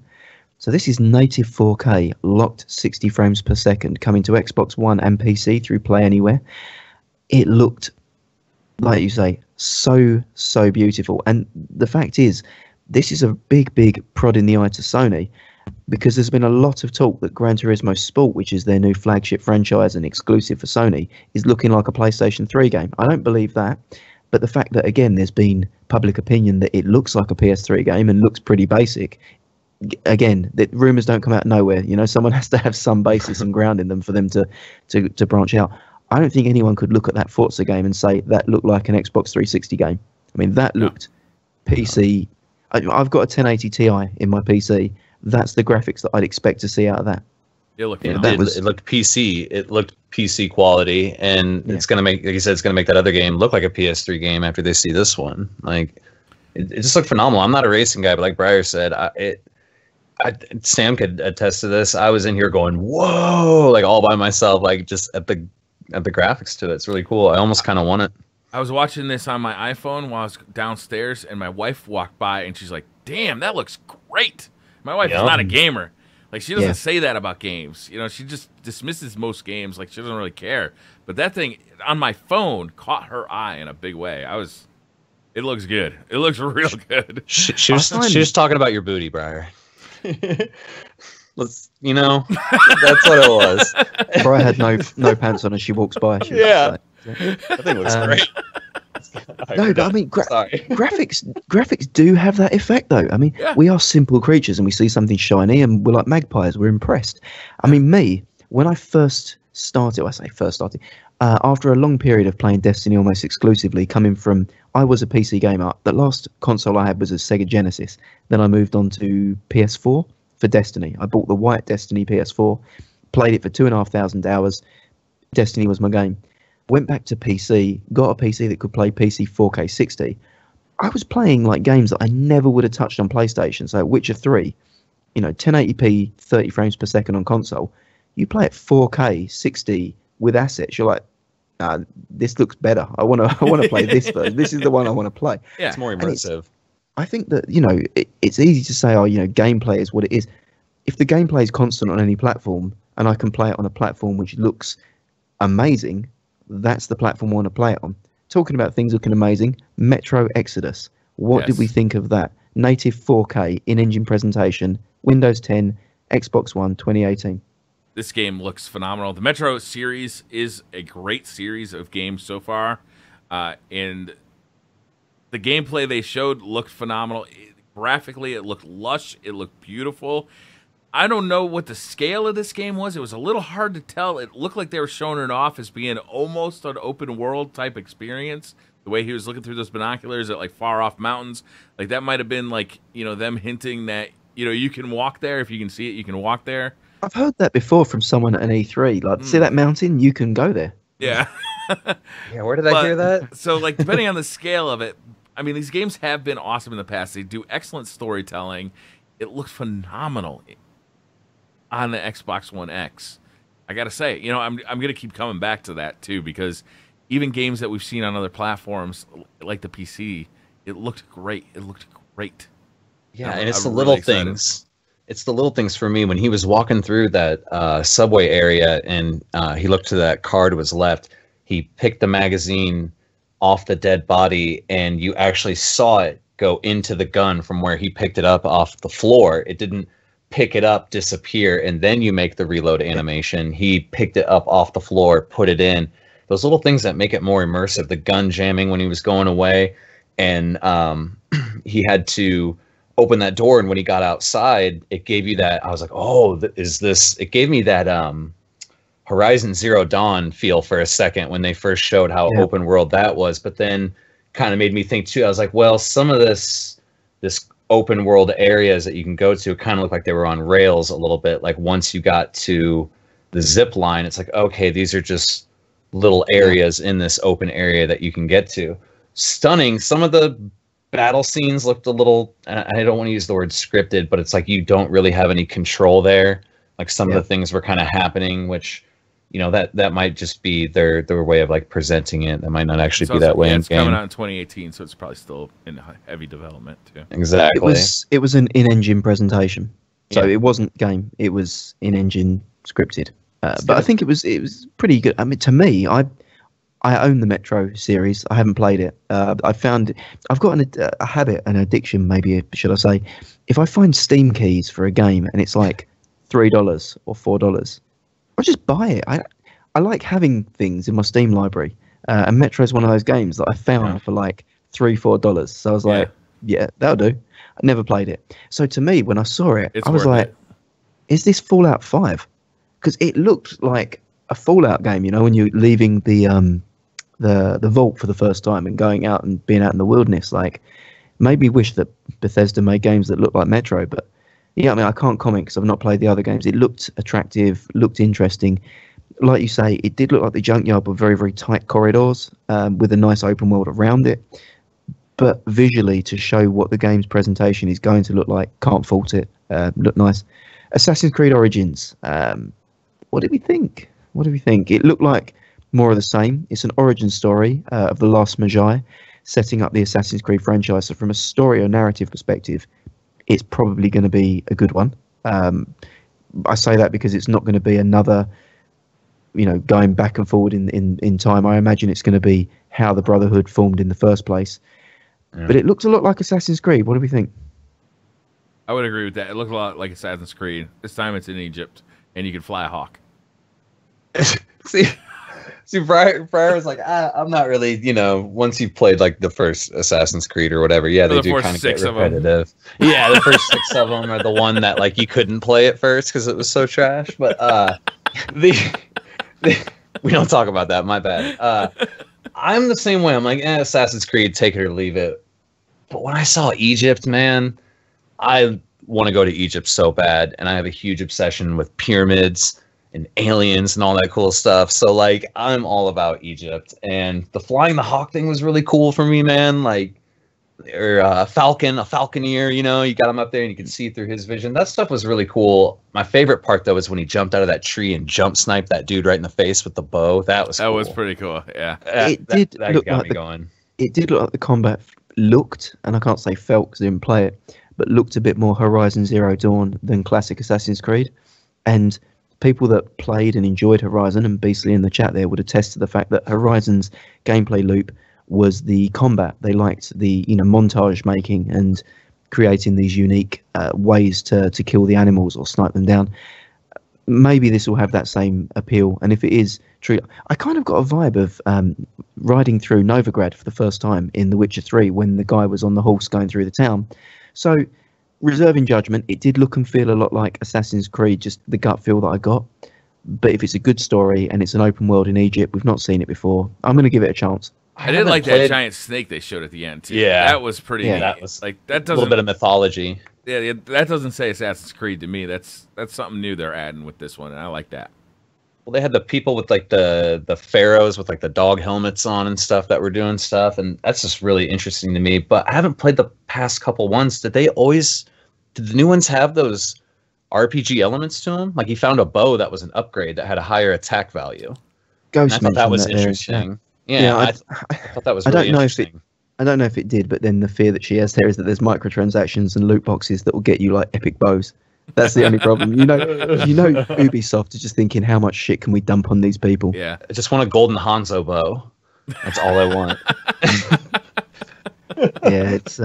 [SPEAKER 2] So this is native 4K, locked 60 frames per second, coming to Xbox One and PC through Play Anywhere. It looked, like you say, so beautiful. And the fact is, this is a big prod in the eye to Sony, because there's been a lot of talk that Gran Turismo Sport, which is their new flagship franchise and exclusive for Sony, is looking like a PlayStation 3 game. I don't believe that, but the fact that, again, there's been public opinion that it looks like a PS3 game and looks pretty basic, again, that rumours don't come out of nowhere. You know, someone has to have some basis and ground in them for them to branch out. I don't think anyone could look at that Forza game and say that looked like an Xbox 360 game. I mean, that looked PC. I've got a 1080 Ti in my PC. That's the graphics that I'd expect to see out of that.
[SPEAKER 3] It looked
[SPEAKER 1] it looked PC. It looked PC quality, and it's gonna make, like you said, it's gonna make that other game look like a PS3 game after they see this one. Like, it just looked phenomenal. I'm not a racing guy, but like Briar said, Sam could attest to this. I was in here going, "Whoa!" like all by myself, like just at the graphics to it. It's really cool. I almost kind of want it.
[SPEAKER 3] I was watching this on my iPhone while I was downstairs, and my wife walked by, and she's like, "Damn, that looks great." My wife is not a gamer. Like, she doesn't say that about games. You know, she just dismisses most games. Like, she doesn't really care. But that thing on my phone caught her eye in a big way. It looks good. It looks real good.
[SPEAKER 1] She was talking about your booty, Briar. Let's, that's what it was.
[SPEAKER 2] Briar had no pants on as she walks by.
[SPEAKER 1] Yeah. I think it looks great.
[SPEAKER 2] No, but I mean, graphics do have that effect, though. I mean, we are simple creatures, and we see something shiny, and we're like magpies. We're impressed. I mean, when I first started, after a long period of playing Destiny almost exclusively, I was a PC gamer. The last console I had was a Sega Genesis. Then I moved on to PS4 for Destiny. I bought the white Destiny PS4, played it for 2,500 hours. Destiny was my game. Went back to PC, got a PC that could play PC 4K 60. I was playing like games that I never would have touched on PlayStation. So Witcher 3, 1080p, 30 frames per second on console. You play it 4K 60 with assets. You're like, this looks better. I want to play this first. This is the one I want to play.
[SPEAKER 1] Yeah, it's more immersive.
[SPEAKER 2] I think that it's easy to say, gameplay is what it is. If the gameplay is constant on any platform, and I can play it on a platform which looks amazing, that's the platform I want to play it on. Talking about things looking amazing, Metro Exodus. What did we think of that? Native 4K in-engine presentation, Windows 10, Xbox One, 2018.
[SPEAKER 3] This game looks phenomenal. The Metro series is a great series of games so far, and the gameplay they showed looked phenomenal. Graphically, it looked lush. It looked beautiful. I don't know what the scale of this game was. It was a little hard to tell. It looked like they were showing it off as being almost an open world type experience. The way he was looking through those binoculars at like far off mountains, like that might have been like, them hinting that, you can walk there. If you can see it, you can walk there.
[SPEAKER 2] I've heard that before from someone at an E3. Like, see that mountain? You can go there.
[SPEAKER 3] Yeah.
[SPEAKER 1] Yeah, where did I hear that?
[SPEAKER 3] So, like, depending on the scale of it, I mean, these games have been awesome in the past. They do excellent storytelling. It looks phenomenal on the Xbox One X. I gotta say, I'm gonna keep coming back to that too, because even games that we've seen on other platforms, like the PC, it looked great. It looked great.
[SPEAKER 1] Yeah, and it's the little things. It's the little things for me. When he was walking through that subway area and he looked to that car to his left, he picked the magazine off the dead body, and you actually saw it go into the gun from where he picked it up off the floor. It didn't pick it up, disappear, and then you make the reload animation. He picked it up off the floor, put it in. Those little things that make it more immersive. The gun jamming when he was going away, and he had to open that door, and when he got outside, it gave you that. I was like, oh, is this? It gave me that Horizon Zero Dawn feel for a second when they first showed how open world that was, but then kind of made me think too. I was like, well, some of this open world areas that you can go to kind of look like they were on rails a little bit. Like once you got to the zip line, it's like, okay, these are just little areas in this open area that you can get to. Stunning. Some of the battle scenes looked a little, I don't want to use the word scripted, but it's like you don't really have any control there. Like some of the things were kind of happening, which, that might just be their way of like presenting it. That might not actually be that way in
[SPEAKER 3] it's
[SPEAKER 1] game.
[SPEAKER 3] Coming out in 2018, so it's probably still in heavy development too.
[SPEAKER 1] Exactly.
[SPEAKER 2] It was an in-engine presentation, so it wasn't game. It was in-engine scripted. But I think it was pretty good. I mean, to me, I own the Metro series. I haven't played it. I've got a habit, an addiction, maybe should I say? If I find Steam keys for a game and it's like $3 or $4, I'll just buy it. I like having things in my Steam library, and Metro is one of those games that I found for like $3-4. So I was like, yeah, that'll do. I never played it. So to me, when I saw it, I was like, is this Fallout 5? Because it looked like a Fallout game, when you're leaving the vault for the first time and going out and being out in the wilderness. Like, maybe wish that Bethesda made games that look like Metro, but yeah, I mean, I can't comment because I've not played the other games. It looked attractive, looked interesting. Like you say, it did look like the junkyard with very, very tight corridors with a nice open world around it. But visually, to show what the game's presentation is going to look like, can't fault it. Looked nice. Assassin's Creed Origins. What did we think? It looked like more of the same. It's an origin story of the Last Magi, setting up the Assassin's Creed franchise. So from a story or narrative perspective, it's probably going to be a good one. I say that because it's not going to be another, going back and forward in time. I imagine it's going to be how the Brotherhood formed in the first place. Yeah. But it looks a lot like Assassin's Creed. What do we think?
[SPEAKER 3] I would agree with that. It looked a lot like Assassin's Creed. This time it's in Egypt, and you can fly a hawk.
[SPEAKER 1] See, Briar was like, I'm not really, once you've played like the first Assassin's Creed or whatever, yeah, they do kind of get repetitive. Yeah, the first 6 of them are the one that like you couldn't play at first because it was so trash. But we don't talk about that. My bad. I'm the same way. I'm like, Assassin's Creed, take it or leave it. But when I saw Egypt, man, I want to go to Egypt so bad, and I have a huge obsession with pyramids and aliens and all that cool stuff. So like I'm all about Egypt, and the flying the hawk thing was really cool for me, man. Like, or a falconeer, you got him up there and you can see through his vision. That stuff was really cool. My favorite part though was when he jumped out of that tree and jump sniped that dude right in the face with the bow. That was
[SPEAKER 3] pretty cool. Yeah,
[SPEAKER 2] it did look got like me going. It did look like the combat looked, and I can't say felt because I didn't play it, but looked a bit more Horizon Zero Dawn than classic Assassin's Creed. And people that played and enjoyed Horizon, and Beastly in the chat there, would attest to the fact that Horizon's gameplay loop was the combat. They liked the montage making and creating these unique ways to kill the animals or snipe them down. Maybe this will have that same appeal, and if it is true, I kind of got a vibe of riding through Novigrad for the first time in The Witcher 3 when the guy was on the horse going through the town. So, reserving judgment, it did look and feel a lot like Assassin's Creed, just the gut feel that I got. But if it's a good story and it's an open world in Egypt, we've not seen it before, I'm going to give it a chance.
[SPEAKER 3] I did like that giant snake they showed at the end, too.
[SPEAKER 1] Yeah.
[SPEAKER 3] That was pretty neat.
[SPEAKER 1] That was
[SPEAKER 3] like, that doesn't,
[SPEAKER 1] a little bit of mythology.
[SPEAKER 3] Yeah, that doesn't say Assassin's Creed to me. That's something new they're adding with this one, and I like that.
[SPEAKER 1] Well, they had the people with like the pharaohs with like the dog helmets on and stuff that were doing stuff, and that's just really interesting to me. But I haven't played the past couple ones. Did the new ones have those RPG elements to them? Like, you found a bow that was an upgrade that had a higher attack value.
[SPEAKER 2] Ghost,
[SPEAKER 1] I thought that was interesting. I thought that was really interesting.
[SPEAKER 2] I don't know if it did, but then the fear that she has there is that there's microtransactions and loot boxes that will get you like epic bows. That's the only problem. Ubisoft is just thinking, how much shit can we dump on these people?
[SPEAKER 3] Yeah.
[SPEAKER 1] I just want a golden Hanzo bow. That's all I want.
[SPEAKER 2] Yeah, it's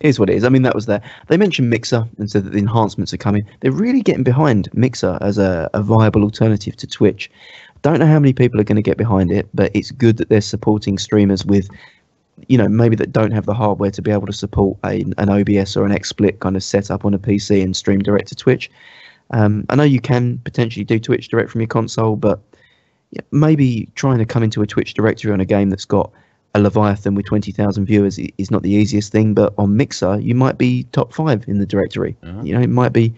[SPEAKER 2] here's what it is. I mean, that was there. They mentioned Mixer and said that the enhancements are coming. They're really getting behind Mixer as a viable alternative to Twitch. Don't know how many people are going to get behind it, but it's good that they're supporting streamers with, maybe that don't have the hardware to be able to support an OBS or an XSplit kind of setup on a PC and stream direct to Twitch. I know you can potentially do Twitch direct from your console, but maybe trying to come into a Twitch directory on a game that's got a Leviathan with 20,000 viewers is not the easiest thing, but on Mixer, you might be top 5 in the directory. It might be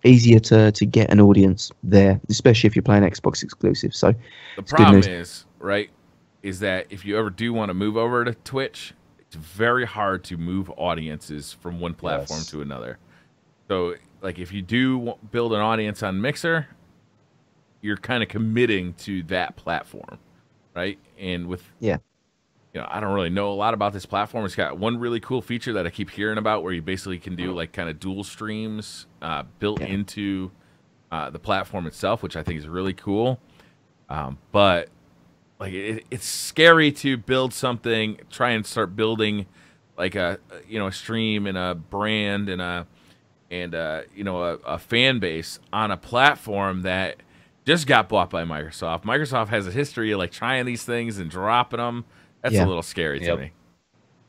[SPEAKER 2] easier to get an audience there, especially if you're playing Xbox exclusive. So
[SPEAKER 3] the problem is that if you ever do want to move over to Twitch, it's very hard to move audiences from one platform to another. So, like, if you do build an audience on Mixer, you're kind of committing to that platform, right? And with I don't really know a lot about this platform. It's got one really cool feature that I keep hearing about, where you basically can do like kind of dual streams built into the platform itself, which I think is really cool. But like it's scary to build something, try and start building like a stream and a brand and a fan base on a platform that just got bought by Microsoft. Microsoft has a history of like trying these things and dropping them. That's a little scary to me.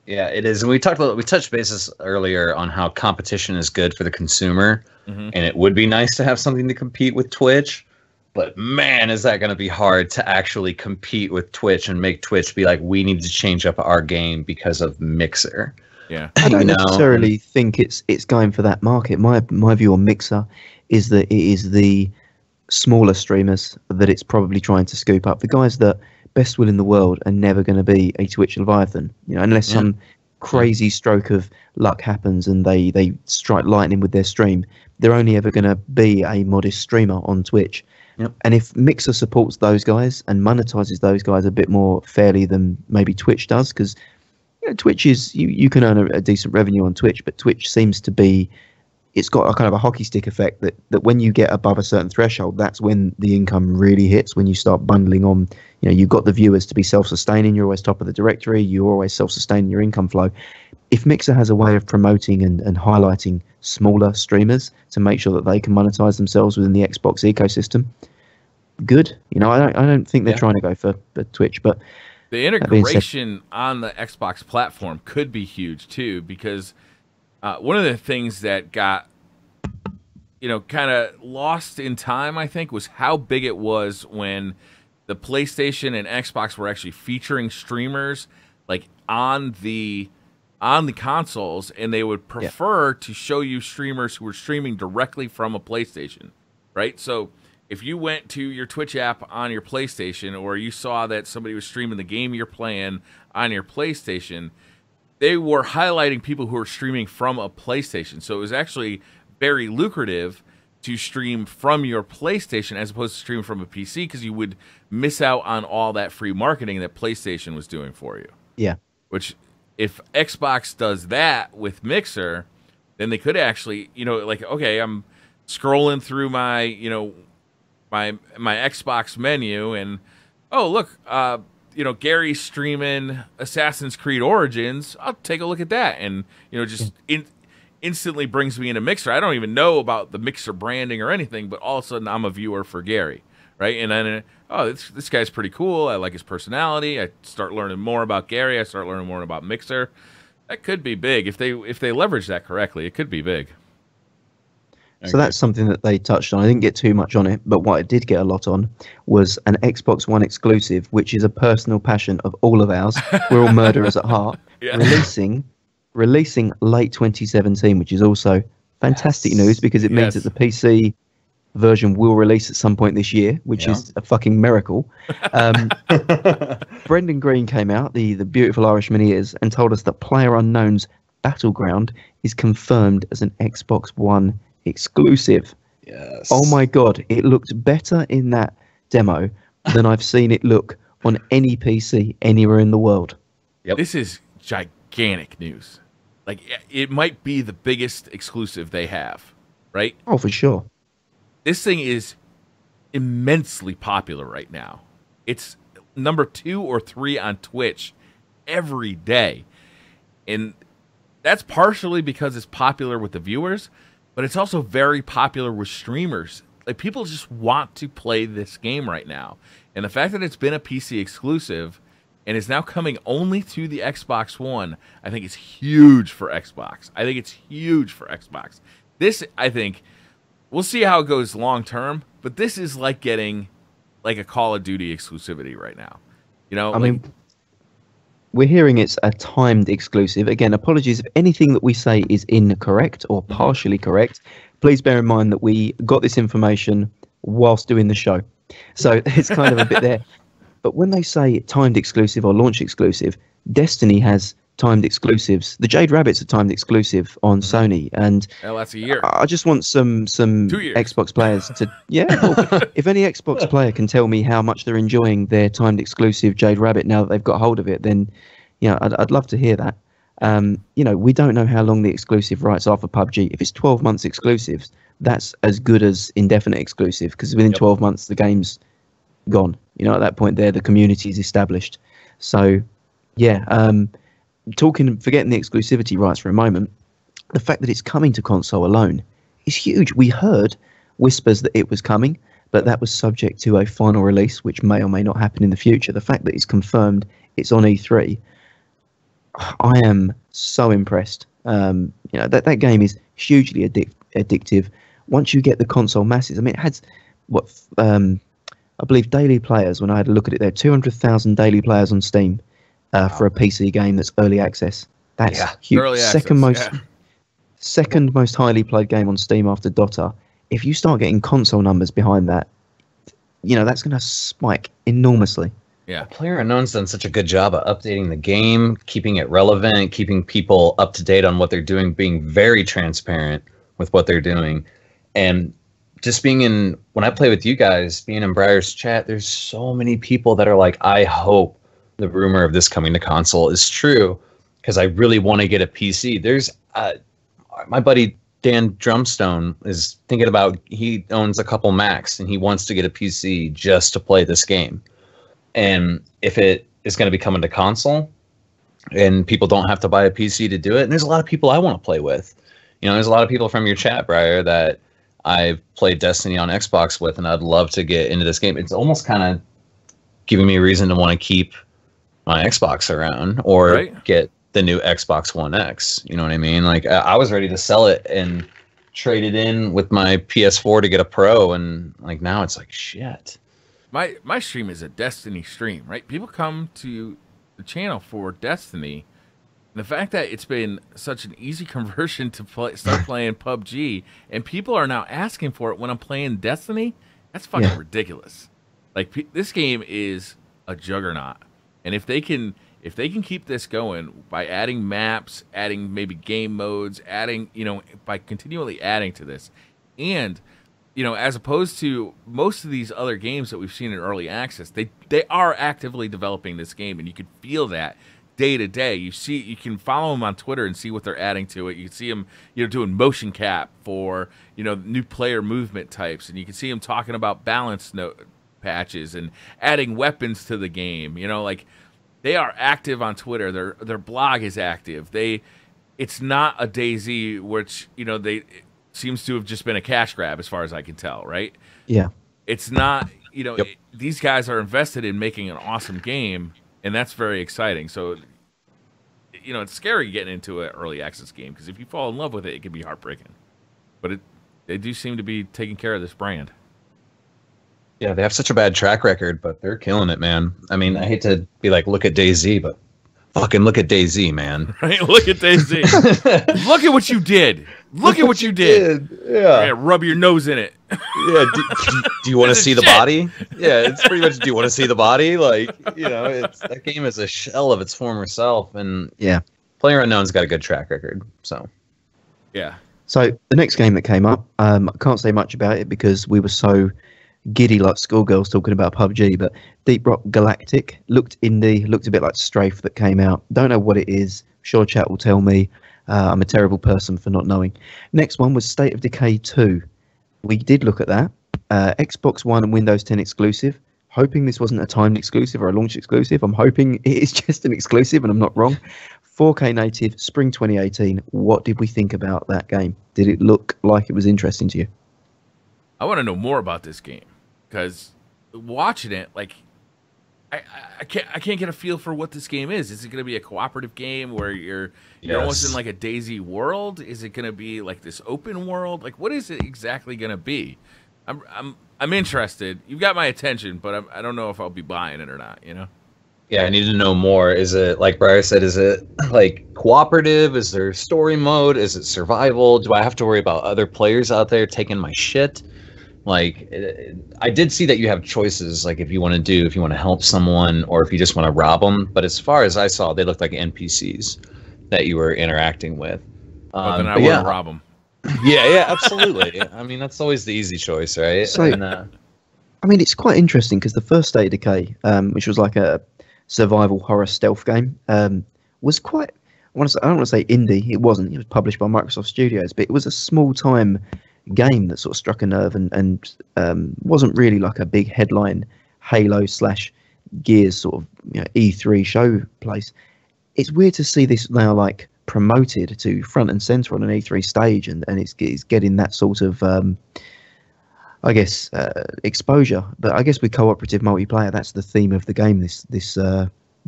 [SPEAKER 1] Yeah, it is. And we touched bases earlier on how competition is good for the consumer, and it would be nice to have something to compete with Twitch. But man, is that going to be hard to actually compete with Twitch and make Twitch be like, we need to change up our game because of Mixer.
[SPEAKER 3] Yeah,
[SPEAKER 2] I don't necessarily think it's going for that market. My view on Mixer is that it is the smaller streamers that it's probably trying to scoop up. The guys that best will in the world are never going to be a Twitch Leviathan, unless some crazy stroke of luck happens and they strike lightning with their stream. They're only ever going to be a modest streamer on Twitch. And if Mixer supports those guys and monetizes those guys a bit more fairly than maybe Twitch does, because Twitch is you can earn a decent revenue on Twitch, but Twitch seems to be, it's got a kind of a hockey stick effect that when you get above a certain threshold, that's when the income really hits, when you start bundling on, you've got the viewers to be self-sustaining, you're always top of the directory, you're always self-sustaining your income flow. if Mixer has a way of promoting and highlighting smaller streamers to make sure that they can monetize themselves within the Xbox ecosystem, good. You know, I don't think they're trying to go for Twitch, but
[SPEAKER 3] the integration on the Xbox platform could be huge too, because one of the things that got, you know, kind of lost in time, I think, was how big it was when the PlayStation and Xbox were actually featuring streamers like on the consoles, and they would prefer to show you streamers who were streaming directly from a PlayStation, right? So if you went to your Twitch app on your PlayStation, or you saw that somebody was streaming the game you're playing on your PlayStation, they were highlighting people who were streaming from a PlayStation. So it was actually very lucrative to stream from your PlayStation as opposed to streaming from a PC, because you would miss out on all that free marketing that PlayStation was doing for you.
[SPEAKER 2] Yeah.
[SPEAKER 3] Which, if Xbox does that with Mixer, then they could actually, you know, like, okay, I'm scrolling through my, you know, my Xbox menu, and oh, look, you know, Gary's streaming Assassin's Creed Origins. I'll take a look at that, and you know, just instantly brings me into Mixer. I don't even know about the Mixer branding or anything, but all of a sudden I'm a viewer for Gary, right? And then, oh, this guy's pretty cool. I like his personality. I start learning more about Gary. I start learning more about Mixer. That could be big if they leverage that correctly. It could be big.
[SPEAKER 2] So that's something that they touched on. I didn't get too much on it, but what I did get a lot on was an Xbox One exclusive, which is a personal passion of all of ours. We're all murderers at heart.
[SPEAKER 3] Yeah.
[SPEAKER 2] Releasing late 2017, which is also fantastic news, because it means that the PC version will release at some point this year, which is a fucking miracle. Brendan Green came out, the beautiful Irishman he is, and told us that PlayerUnknown's Battleground is confirmed as an Xbox One exclusive.
[SPEAKER 1] Yes.
[SPEAKER 2] Oh my god, it looked better in that demo than I've seen it look on any PC anywhere in the world.
[SPEAKER 1] Yep.
[SPEAKER 3] This is gigantic news. Like, it might be the biggest exclusive they have, right?
[SPEAKER 2] Oh, for sure.
[SPEAKER 3] This thing is immensely popular right now. It's number 2 or 3 on Twitch every day. And that's partially because it's popular with the viewers, but it's also very popular with streamers. Like, people just want to play this game right now. And the fact that it's been a PC exclusive and is now coming only to the Xbox One, I think it's huge for Xbox. I think it's huge for Xbox. This, I think, we'll see how it goes long term, but this is like getting like a Call of Duty exclusivity right now. You know,
[SPEAKER 2] I mean, we're hearing it's a timed exclusive. Again, apologies if anything that we say is incorrect or partially correct. Please bear in mind that we got this information whilst doing the show, so it's kind of a bit there. But when they say timed exclusive or launch exclusive, Destiny has timed exclusives. The Jade Rabbit's a timed exclusive on Sony, and
[SPEAKER 3] that's a year.
[SPEAKER 2] I just want some Xbox players to well, if any Xbox player can tell me how much they're enjoying their timed exclusive Jade Rabbit now that they've got hold of it, then I'd love to hear that. You know, we don't know how long the exclusive rights are for PUBG. If it's 12 months exclusives, that's as good as indefinite exclusive, because within 12 months the game's gone. You know, at that point there, the community is established. So yeah, forgetting the exclusivity rights for a moment, the fact that it's coming to console alone is huge. We heard whispers that it was coming, but that was subject to a final release, which may or may not happen in the future. The fact that it's confirmed it's on E3, I am so impressed. You know, that game is hugely addictive. Once you get the console masses, I mean, it has I believe daily players. When I had a look at it, there are 200,000 daily players on Steam for a PC game that's early access. That's huge.
[SPEAKER 3] Early
[SPEAKER 2] Second most highly played game on Steam after Dota. If you start getting console numbers behind that, you know, that's going to spike enormously.
[SPEAKER 3] Yeah.
[SPEAKER 1] PlayerUnknown's done such a good job of updating the game, keeping it relevant, keeping people up to date on what they're doing, being very transparent with what they're doing. And just when I play with you guys, being in Briar's chat, there's so many people that are like, I hope the rumor of this coming to console is true, because I really want to get a PC. There's my buddy Dan Drumstone is thinking about, he owns a couple Macs and he wants to get a PC just to play this game. And if it is going to be coming to console, and people don't have to buy a PC to do it. And there's a lot of people I want to play with. You know, there's a lot of people from your chat, Briar, that I've played Destiny on Xbox with, and I'd love to get into this game. It's almost kind of giving me a reason to want to keep my Xbox around or get the new Xbox One X. You know what I mean? Like, I was ready to sell it and trade it in with my PS4 to get a Pro, and like now it's like shit.
[SPEAKER 3] My stream is a Destiny stream, right? People come to the channel for Destiny. The fact that it's been such an easy conversion to start playing PUBG, and people are now asking for it when I'm playing Destiny, that's fucking ridiculous. Like, this game is a juggernaut, and if they can keep this going by adding maps, adding maybe game modes, adding, you know, by continually adding to this, and, you know, as opposed to most of these other games that we've seen in early access, they are actively developing this game, and you can feel that day to day. You can follow them on Twitter and see what they're adding to it. You can see them, you know, doing motion cap for, you know, new player movement types, and you can see them talking about balance patches and adding weapons to the game. You know, like, they are active on Twitter. Their blog is active. It's not a DayZ, which, you know, it seems to have just been a cash grab as far as I can tell, right?
[SPEAKER 2] Yeah.
[SPEAKER 3] It's not, you know, these guys are invested in making an awesome game, and that's very exciting. So, you know, it's scary getting into an early access game, because if you fall in love with it, it can be heartbreaking. But they do seem to be taking care of this brand.
[SPEAKER 1] Yeah, they have such a bad track record, but they're killing it, man. I mean, I hate to be like, look at DayZ, but fucking look at DayZ, man.
[SPEAKER 3] Right? Look at DayZ. Look at what you did. Look at what you did.
[SPEAKER 1] Yeah.
[SPEAKER 3] Rub your nose in it.
[SPEAKER 1] Yeah. Do you want to see the body? Yeah, it's pretty much, do you want to see the body? Like, you know, that game is a shell of its former self. And
[SPEAKER 2] yeah,
[SPEAKER 1] PlayerUnknown's got a good track record. So,
[SPEAKER 3] yeah.
[SPEAKER 2] So the next game that came up, I can't say much about it because we were so giddy like schoolgirls talking about PUBG, but Deep Rock Galactic looked indie, looked a bit like Strafe that came out. Don't know what it is. Sure, chat will tell me. I'm a terrible person for not knowing. Next one was State of Decay 2. We did look at that. Xbox One and Windows 10 exclusive. Hoping this wasn't a timed exclusive or a launch exclusive. I'm hoping it is just an exclusive and I'm not wrong. 4K native, spring 2018. What did we think about that game? Did it look like it was interesting to you?
[SPEAKER 3] I want to know more about this game, because watching it, like, I can't get a feel for what this game is. Is it going to be a cooperative game where you're almost in like a DayZ world? Is it going to be like this open world? Like, what is it exactly going to be? I'm interested. You've got my attention, but I don't know if I'll be buying it or not. You know?
[SPEAKER 1] Yeah, I need to know more. Is it, like Briar said, is it like cooperative? Is there story mode? Is it survival? Do I have to worry about other players out there taking my shit? Like, I did see that you have choices, like if you want to help someone or if you just want to rob them. But as far as I saw, they looked like NPCs that you were interacting with.
[SPEAKER 3] Well, then I wouldn't rob them.
[SPEAKER 1] Yeah, absolutely. I mean, that's always the easy choice, right?
[SPEAKER 2] So, I mean, it's quite interesting because the first State of Decay, which was like a survival horror stealth game, was quite, I don't want to say indie. It wasn't. It was published by Microsoft Studios, but it was a small time game that sort of struck a nerve and wasn't really like a big headline Halo / Gears sort of, you know, E3 show place. It's weird to see this now like promoted to front and center on an E3 stage, and it's getting that sort of I guess exposure. But I guess with cooperative multiplayer, that's the theme of the game this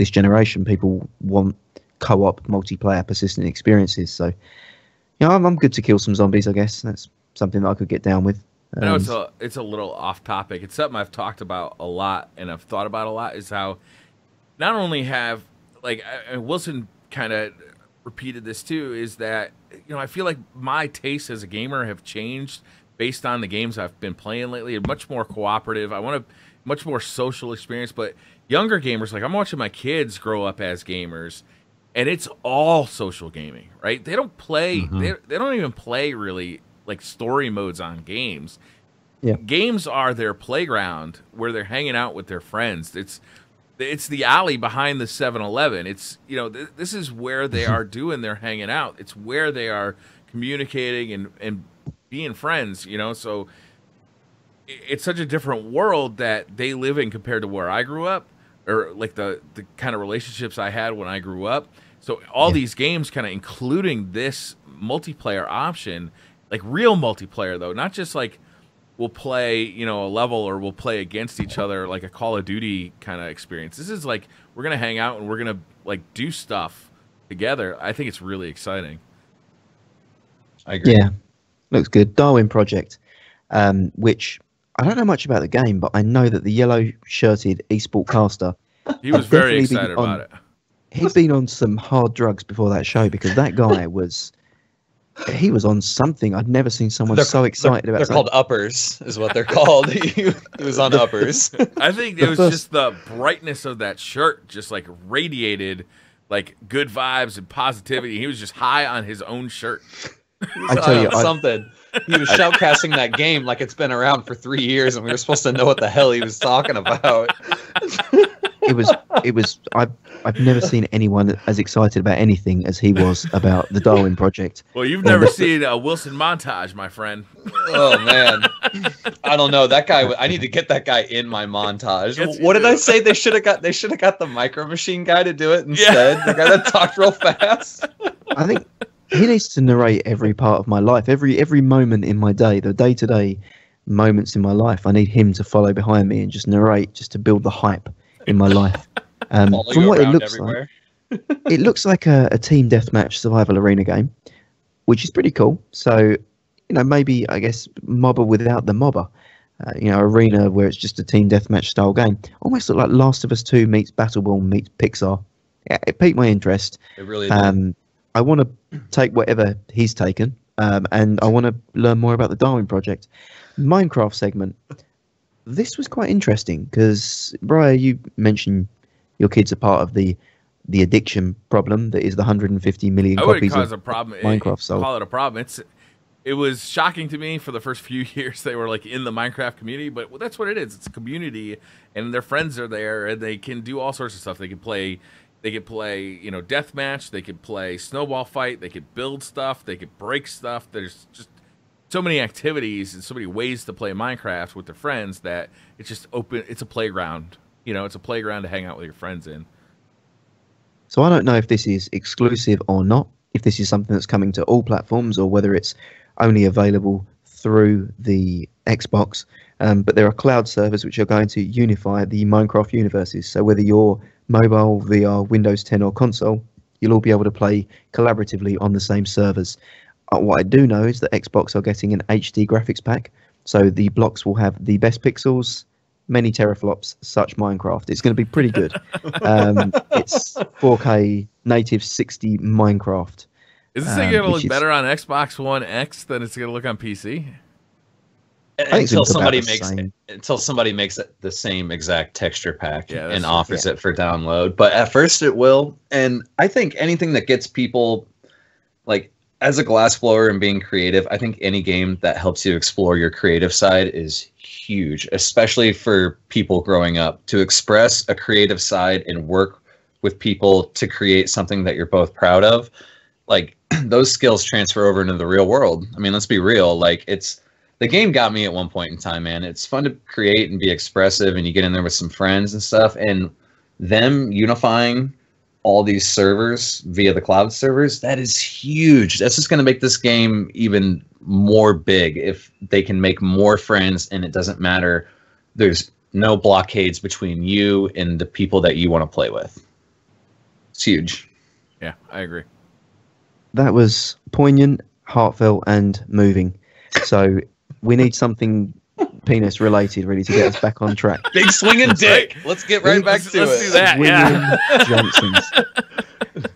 [SPEAKER 2] generation. People want co-op multiplayer persistent experiences. So, you know, I'm good to kill some zombies. I guess that's something that I could get down with.
[SPEAKER 3] I know it's a little off topic. It's something I've talked about a lot and I've thought about a lot, is how not only have, like, Wilson kind of repeated this too, is that, you know, I feel like my tastes as a gamer have changed based on the games I've been playing lately. Much more cooperative. I want a much more social experience. But younger gamers, like I'm watching my kids grow up as gamers, and it's all social gaming, right? They don't play. They don't even play really like story modes on games.
[SPEAKER 2] Yeah.
[SPEAKER 3] Games are their playground where they're hanging out with their friends. It's the alley behind the 7-Eleven. It's, you know, this is where they are doing their hanging out. It's where they are communicating and being friends, you know. So it's such a different world that they live in compared to where I grew up. or like the kind of relationships I had when I grew up. So all these games, kind of including this multiplayer option, like real multiplayer though, not just like we'll play, you know, a level or we'll play against each other like a Call of Duty kind of experience. This is like we're gonna hang out and we're gonna like do stuff together. I think it's really exciting.
[SPEAKER 1] I agree.
[SPEAKER 2] Yeah, looks good. Darwin Project, which I don't know much about the game, but I know that the yellow-shirted esport caster.
[SPEAKER 3] He was very excited about it.
[SPEAKER 2] He'd been on some hard drugs before that show because that guy was. He was on something. I'd never seen someone so excited about.
[SPEAKER 1] They're
[SPEAKER 2] something.
[SPEAKER 1] called uppers, is what they're called. He was on uppers.
[SPEAKER 3] I think it was just the brightness of that shirt, just like radiated, like good vibes and positivity. He was just high on his own shirt.
[SPEAKER 2] I tell you,
[SPEAKER 1] something. He was shoutcasting that game like it's been around for 3 years, and we were supposed to know what the hell he was talking about.
[SPEAKER 2] It was. I've never seen anyone as excited about anything as he was about the Darwin Project.
[SPEAKER 3] Well, you've never seen a Wilson montage, my friend.
[SPEAKER 1] Oh man, I don't know that guy. I need to get that guy in my montage.
[SPEAKER 3] Yes,
[SPEAKER 1] what did I say? They should have got the Micro Machine guy to do it instead. The guy that talked real fast.
[SPEAKER 2] I think he needs to narrate every part of my life, every moment in my day, the day-to-day moments in my life. I need him to follow behind me and just narrate, just to build the hype in my life. From what it looks everywhere. Like, it looks like a team deathmatch survival arena game, which is pretty cool. So, you know, maybe I guess mobber without the mobber. You know, arena where it's just a team deathmatch style game. Almost look like Last of Us 2 meets Battleborn meets Pixar. Yeah, it piqued my interest.
[SPEAKER 1] It really did.
[SPEAKER 2] I want to take whatever he's taken, and I want to learn more about the Darwin Project. Minecraft segment. This was quite interesting because, Briar, you mentioned your kids are part of the addiction problem that is the 150 million copies of Minecraft sold.
[SPEAKER 3] Call it a problem. It was shocking to me for the first few years they were like in the Minecraft community, but that's what it is. It's a community, and their friends are there, and they can do all sorts of stuff. They can play, you know, deathmatch. They could play snowball fight. They could build stuff. They could break stuff. There's just so many activities and so many ways to play Minecraft with their friends that it's just open. It's a playground. You know, it's a playground to hang out with your friends in.
[SPEAKER 2] So I don't know if this is exclusive or not, if this is something that's coming to all platforms or whether it's only available through the Xbox. But there are cloud servers which are going to unify the Minecraft universes. So whether you're mobile, VR, Windows 10 or console, you'll all be able to play collaboratively on the same servers. What I do know is that Xbox are getting an HD graphics pack. So the blocks will have the best pixels, many teraflops, such Minecraft. It's going to be pretty good. It's 4K native 60 Minecraft.
[SPEAKER 3] Is this thing going to look better on Xbox One X than it's going to look on PC?
[SPEAKER 1] Until somebody makes it the same exact texture pack and offers it for download. But at first it will. And I think anything that gets people, like, as a glassblower and being creative, I think any game that helps you explore your creative side is huge, especially for people growing up. To express a creative side and work with people to create something that you're both proud of, like, those skills transfer over into the real world. I mean, let's be real. Like, the game got me at one point in time, man. It's fun to create and be expressive, and you get in there with some friends and stuff, and them unifying all these servers via the cloud servers, that is huge. That's just going to make this game even more big if they can make more friends and it doesn't matter. There's no blockades between you and the people that you want to play with. It's huge.
[SPEAKER 3] Yeah, I agree.
[SPEAKER 2] That was poignant, heartfelt, and moving. So we need something penis related, really, to get us back on track.
[SPEAKER 1] Big swinging dick. Let's get right back to it.
[SPEAKER 3] Let's do that.
[SPEAKER 2] William Johnson's.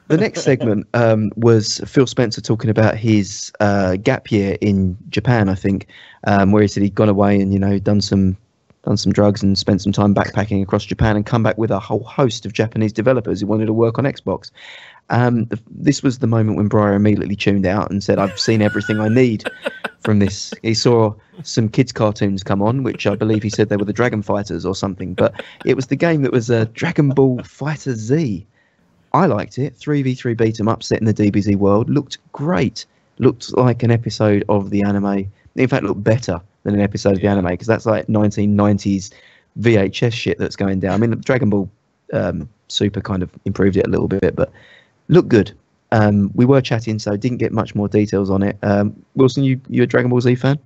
[SPEAKER 2] The next segment was Phil Spencer talking about his gap year in Japan, I think, where he said he'd gone away and, you know, done some drugs and spent some time backpacking across Japan and come back with a whole host of Japanese developers who wanted to work on Xbox. This was the moment when Briar immediately tuned out and said, I've seen everything I need from this. He saw some kids' cartoons come on, which I believe he said they were the Dragon Fighters or something, but it was the game that was Dragon Ball Fighter Z. I liked it. 3v3 beat 'em up set in the DBZ world. Looked great. Looked like an episode of the anime. In fact, looked better than an episode of the anime, because that's like 1990s VHS shit that's going down. I mean, Dragon Ball Super kind of improved it a little bit, but looked good. We were chatting, so didn't get much more details on it. Wilson, you a Dragon Ball Z fan?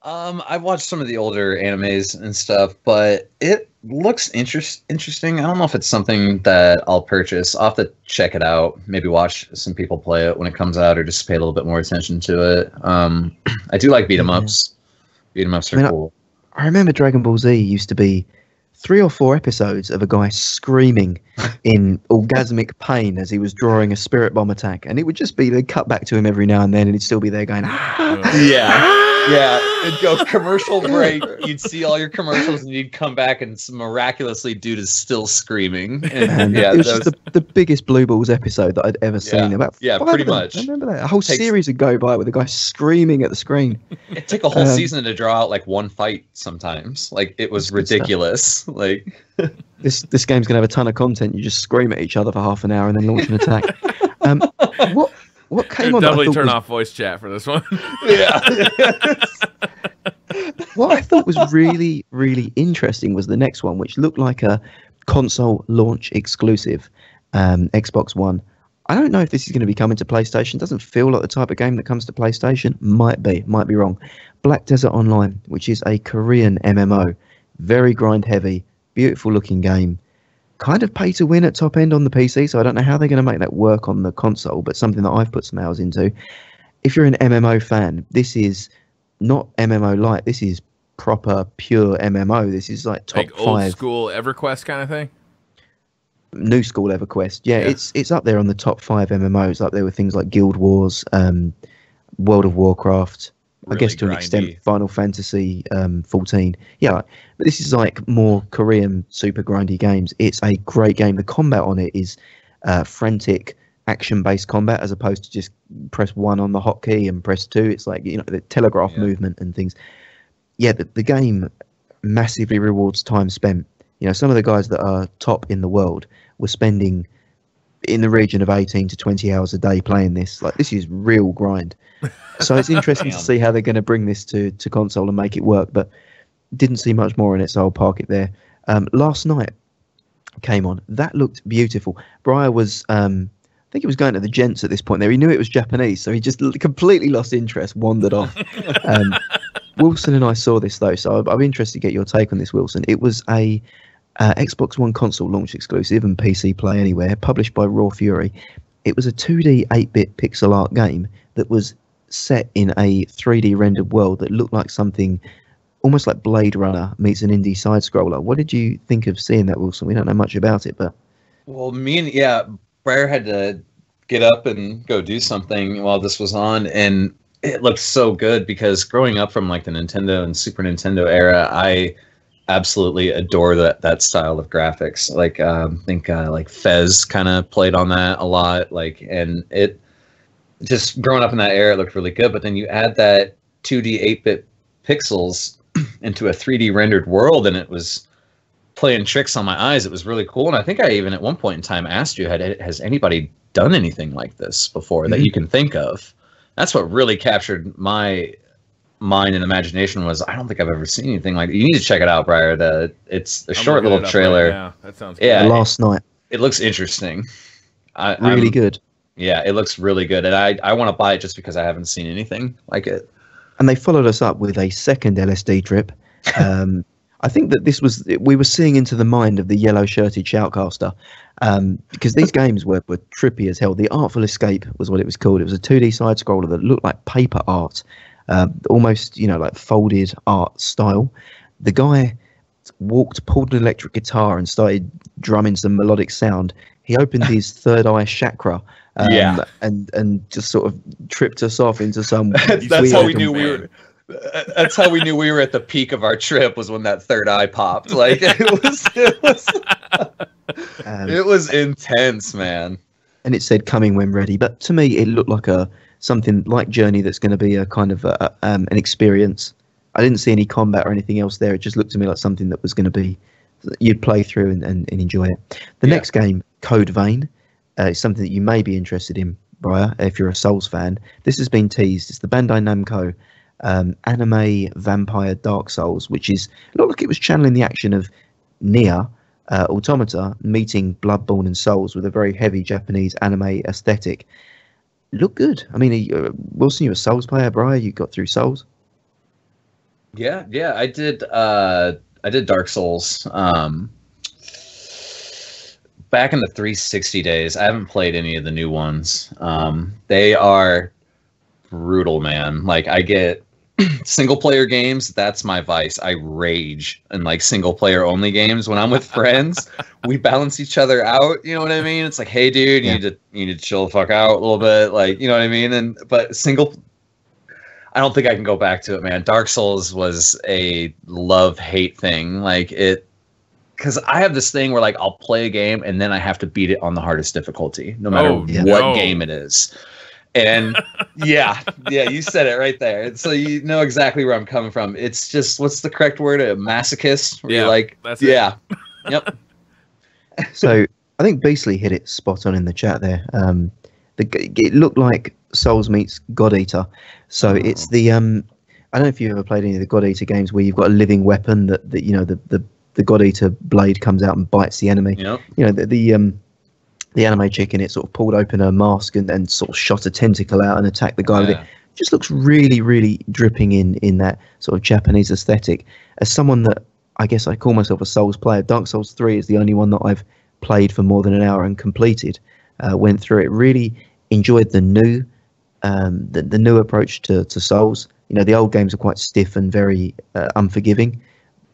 [SPEAKER 1] I've watched some of the older animes and stuff, but it looks interesting. I don't know if it's something that I'll purchase. I'll have to check it out. Maybe watch some people play it when it comes out, or just pay a little bit more attention to it. I do like beat 'em ups. Beat 'em ups are cool.
[SPEAKER 2] I remember Dragon Ball Z used to be 3 or 4 episodes of a guy screaming in orgasmic pain as he was drawing a spirit bomb attack, and it would just be they'd cut back to him every now and then, and he'd still be there going,
[SPEAKER 1] yeah. It'd go commercial break. You'd see all your commercials, and you'd come back, and miraculously, dude is still screaming. And
[SPEAKER 2] it was just the biggest Blue Balls episode that I'd ever seen. About
[SPEAKER 1] pretty much.
[SPEAKER 2] I remember that a whole series would go by with a guy screaming at the screen.
[SPEAKER 1] It took a whole season to draw out like one fight. Sometimes, like it was ridiculous. Like
[SPEAKER 2] this game's gonna have a ton of content. You just scream at each other for half an hour and then launch an attack. What came on?
[SPEAKER 3] Definitely turn off voice chat for this one.
[SPEAKER 1] Yeah.
[SPEAKER 2] What I thought was really, really interesting was the next one, which looked like a console launch exclusive, Xbox One. I don't know if this is going to be coming to PlayStation. Doesn't feel like the type of game that comes to PlayStation. Might be wrong. Black Desert Online, which is a Korean MMO, very grind heavy, beautiful looking game. Kind of pay to win at top end on the PC, so I don't know how they're going to make that work on the console, but something that I've put some hours into. If you're an MMO fan, this is not MMO light. This is proper, pure MMO. This is like top 5.
[SPEAKER 3] Old school EverQuest kind of thing?
[SPEAKER 2] New school EverQuest. Yeah, it's up there on the top 5 MMOs, up there with things like Guild Wars, World of Warcraft, really I guess to an extent Final Fantasy 14. Yeah, but this is like more Korean super grindy games. It's a great game. The combat on it is frantic action-based combat as opposed to just press 1 on the hotkey and press 2. It's like, you know, the telegraph movement and things. Yeah, the game massively rewards time spent. You know, some of the guys that are top in the world were spending in the region of 18 to 20 hours a day playing this. Like, this is real grind. So it's interesting to see how they're going to bring this to console and make it work, but didn't see much more in it, so I'll park it there. Last night came on. That looked beautiful. Briar was, I think he was going to the gents at this point there. He knew it was Japanese, so he just completely lost interest, wandered off. Wilson and I saw this, though, so I'm interested to get your take on this, Wilson. It was a Xbox One console launch exclusive and PC Play Anywhere, published by Raw Fury. It was a 2D 8-bit pixel art game that was set in a 3D rendered world that looked like something almost like Blade Runner meets an indie side scroller. What did you think of seeing that, Wilson? We don't know much about it, but
[SPEAKER 1] well, Briar had to get up and go do something while this was on, and it looked so good because growing up from like the Nintendo and Super Nintendo era, I absolutely adore that style of graphics. Like I think like Fez kind of played on that a lot, like, and it just growing up in that era, it looked really good. But then you add that 2D 8-bit pixels into a 3D rendered world, and it was playing tricks on my eyes. It was really cool. And I think I even at one point in time asked you, has anybody done anything like this before that you can think of? That's what really captured my mind and imagination. Was I don't think I've ever seen anything like it. You need to check it out, Briar. It's a short little trailer.
[SPEAKER 3] Right, that sounds good.
[SPEAKER 2] Yeah, last night.
[SPEAKER 1] It looks interesting.
[SPEAKER 2] Really good.
[SPEAKER 1] Yeah, it looks really good, and I want to buy it just because I haven't seen anything like it.
[SPEAKER 2] And they followed us up with a second LSD trip. I think that we were seeing into the mind of the yellow-shirted shoutcaster, because these games were trippy as hell. The Artful Escape was what it was called. It was a 2D side-scroller that looked like paper art, almost, you know, like folded art style. The guy pulled an electric guitar and started drumming some melodic sound. He opened his third eye chakra, and just sort of tripped us off into some.
[SPEAKER 1] That's how we knew we were. That's how we knew we were at the peak of our trip, was when that third eye popped. Like it was intense, man.
[SPEAKER 2] And it said "coming when ready," but to me, it looked like something like Journey that's going to be a kind of an experience. I didn't see any combat or anything else there. It just looked to me like something that was going to be you'd play through and enjoy it. The next game, Code Vein, is something that you may be interested in, Briar, if you're a Souls fan. This has been teased. It's the Bandai Namco anime vampire Dark Souls, which is looked like it was channeling the action of Nier, Automata meeting Bloodborne and Souls with a very heavy Japanese anime aesthetic. Look good. I mean, Wilson, you're a Souls player, Briar. You got through Souls.
[SPEAKER 1] Yeah, I did. I did Dark Souls back in the 360 days. I haven't played any of the new ones. They are brutal, man. Like, I get single player games. That's my vice. I rage in like single player only games when I'm with friends. We balance each other out. You know what I mean? It's like, hey, dude, you need to chill the fuck out a little bit. Like, you know what I mean? But single. I don't think I can go back to it, man. Dark Souls was a love-hate thing. Like, because I have this thing where, like, I'll play a game and then I have to beat it on the hardest difficulty, no matter what game it is. And yeah, you said it right there. So you know exactly where I'm coming from. It's just, what's the correct word? A masochist? Where you're like,
[SPEAKER 3] that's it.
[SPEAKER 1] Yep.
[SPEAKER 2] So I think Beasley hit it spot on in the chat there. It looked like Souls meets God Eater. So it's the I don't know if you've ever played any of the God Eater games where you've got a living weapon that you know the God Eater blade comes out and bites the enemy.
[SPEAKER 1] Yep.
[SPEAKER 2] You know the anime chick in it sort of pulled open her mask and sort of shot a tentacle out and attacked the guy with it. Just looks really, really dripping in that sort of Japanese aesthetic. As someone that I guess I call myself a Souls player, Dark Souls 3 is the only one that I've played for more than an hour and completed. Went through it, really enjoyed the new the new approach to Souls. You know, the old games are quite stiff and very unforgiving.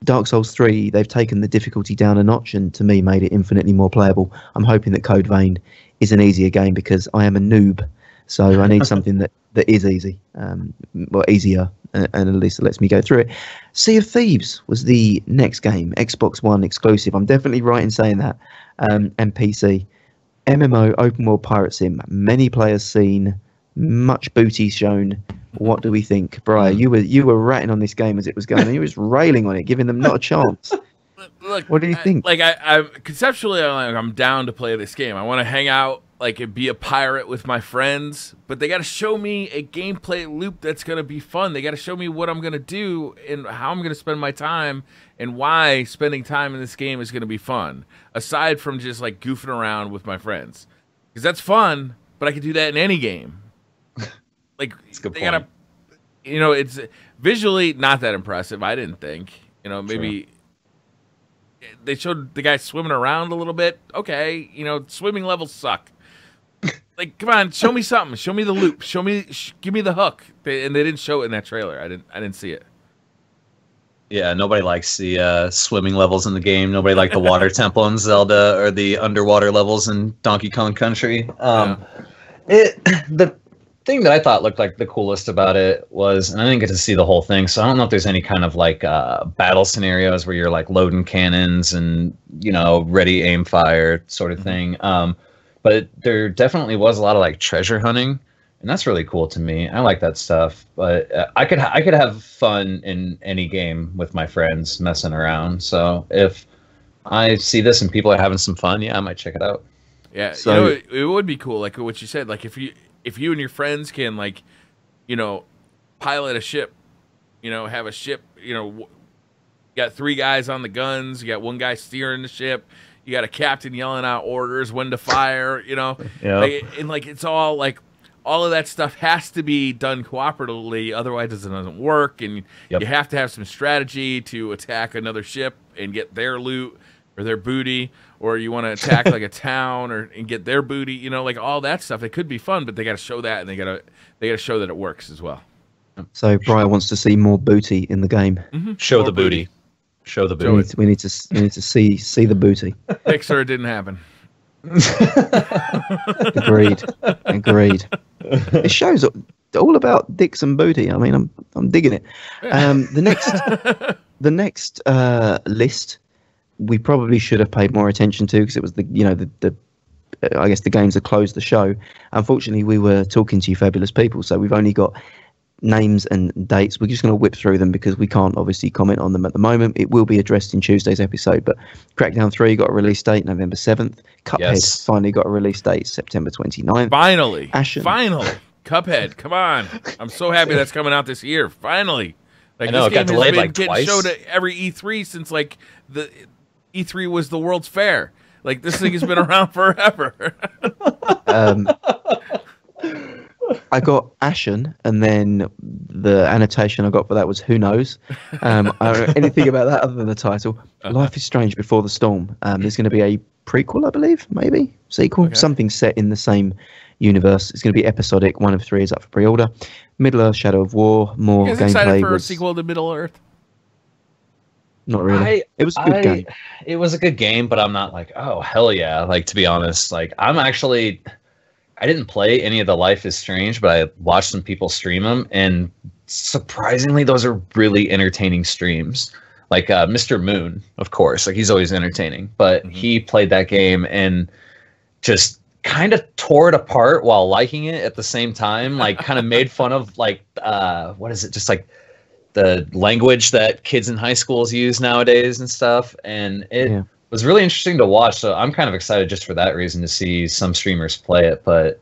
[SPEAKER 2] Dark Souls 3, they've taken the difficulty down a notch and to me made it infinitely more playable. I'm hoping that Code Vein is an easier game because I am a noob, so I need something that is easy, or easier, and at least it lets me go through it. Sea of Thieves was the next game, Xbox One exclusive. I'm definitely right in saying that, and PC. MMO, open world pirate sim, many players seen, much booty shown. What do we think, Brian? You were ratting on this game as it was going, and you was railing on it, giving them not a chance.
[SPEAKER 3] Look,
[SPEAKER 2] what do you think?
[SPEAKER 3] I conceptually, I'm down to play this game. I want to hang out, like, and be a pirate with my friends, but they got to show me a gameplay loop that's going to be fun. They got to show me what I'm going to do and how I'm going to spend my time and why spending time in this game is going to be fun, aside from just, like, goofing around with my friends. Because that's fun, but I can do that in any game. Like, they got to, you know, it's visually not that impressive, I didn't think. You know, maybe they showed the guy swimming around a little bit. Okay, you know, swimming levels suck. Like, come on, show me something. Show me the loop. Show me, give me the hook. And they didn't show it in that trailer. I didn't see it.
[SPEAKER 1] Yeah, nobody likes the swimming levels in the game. Nobody liked the water temple in Zelda or the underwater levels in Donkey Kong Country. The thing that I thought looked like the coolest about it was, and I didn't get to see the whole thing, so I don't know if there's any kind of like battle scenarios where you're like loading cannons and, you know, ready, aim, fire sort of thing. But there definitely was a lot of like treasure hunting, and that's really cool to me. I like that stuff. But I could have fun in any game with my friends messing around. So if I see this and people are having some fun, yeah, I might check it out.
[SPEAKER 3] Yeah, so, you know, it would be cool, like what you said, like if you and your friends can, like, you know, pilot a ship, you know, have a ship, you know, you got 3 guys on the guns, you got 1 guy steering the ship, you got a captain yelling out orders when to fire, you know, like, and like it's all like all of that stuff has to be done cooperatively, otherwise it doesn't work, and you have to have some strategy to attack another ship and get their loot or their booty, or you want to attack like a town and get their booty, you know, like all that stuff. It could be fun, but they got to show that, and they got to show that it works as well.
[SPEAKER 2] So Brian wants to see more booty in the game.
[SPEAKER 1] Show the booty. Show the booty.
[SPEAKER 2] We need to see the booty.
[SPEAKER 3] Pixar didn't happen.
[SPEAKER 2] Agreed. It shows all about dicks and booty. I mean, I'm digging it. The next list we probably should have paid more attention to because it was I guess the games that closed the show. Unfortunately, we were talking to you fabulous people, so we've only got names and dates. We're just going to whip through them because we can't obviously comment on them at the moment. It will be addressed in Tuesday's episode, but Crackdown 3 got a release date November 7th. Cuphead finally got a release date September 29th.
[SPEAKER 3] Finally. Cuphead, come on. I'm so happy that's coming out this year. Finally. Like,
[SPEAKER 1] I know,
[SPEAKER 3] this
[SPEAKER 1] it got
[SPEAKER 3] game
[SPEAKER 1] delayed
[SPEAKER 3] has been
[SPEAKER 1] like
[SPEAKER 3] getting
[SPEAKER 1] twice.
[SPEAKER 3] showed at every E3 since like E3 was the World's Fair. Like, this thing has been around forever.
[SPEAKER 2] I got Ashen, and then the annotation I got for that was "Who knows." I don't know anything about that other than the title. Life is Strange Before the Storm. There's going to be a prequel, I believe, maybe sequel, something set in the same universe. It's going to be episodic. 1 of 3 is up for pre-order. Middle Earth: Shadow of War. More
[SPEAKER 3] you guys
[SPEAKER 2] gameplay.
[SPEAKER 3] Excited for a sequel to Middle Earth?
[SPEAKER 2] Not really. It was a good game.
[SPEAKER 1] It was a good game, but I'm not like, oh hell yeah. Like, to be honest, like I didn't play any of the Life is Strange, but I watched some people stream them, and surprisingly, those are really entertaining streams. Like Mr. Moon, of course, like he's always entertaining, but he played that game and just kind of tore it apart while liking it at the same time. Like, kind of made fun of like what is it? Just like the language that kids in high schools use nowadays and stuff, and it was really interesting to watch. So I'm kind of excited just for that reason to see some streamers play it. But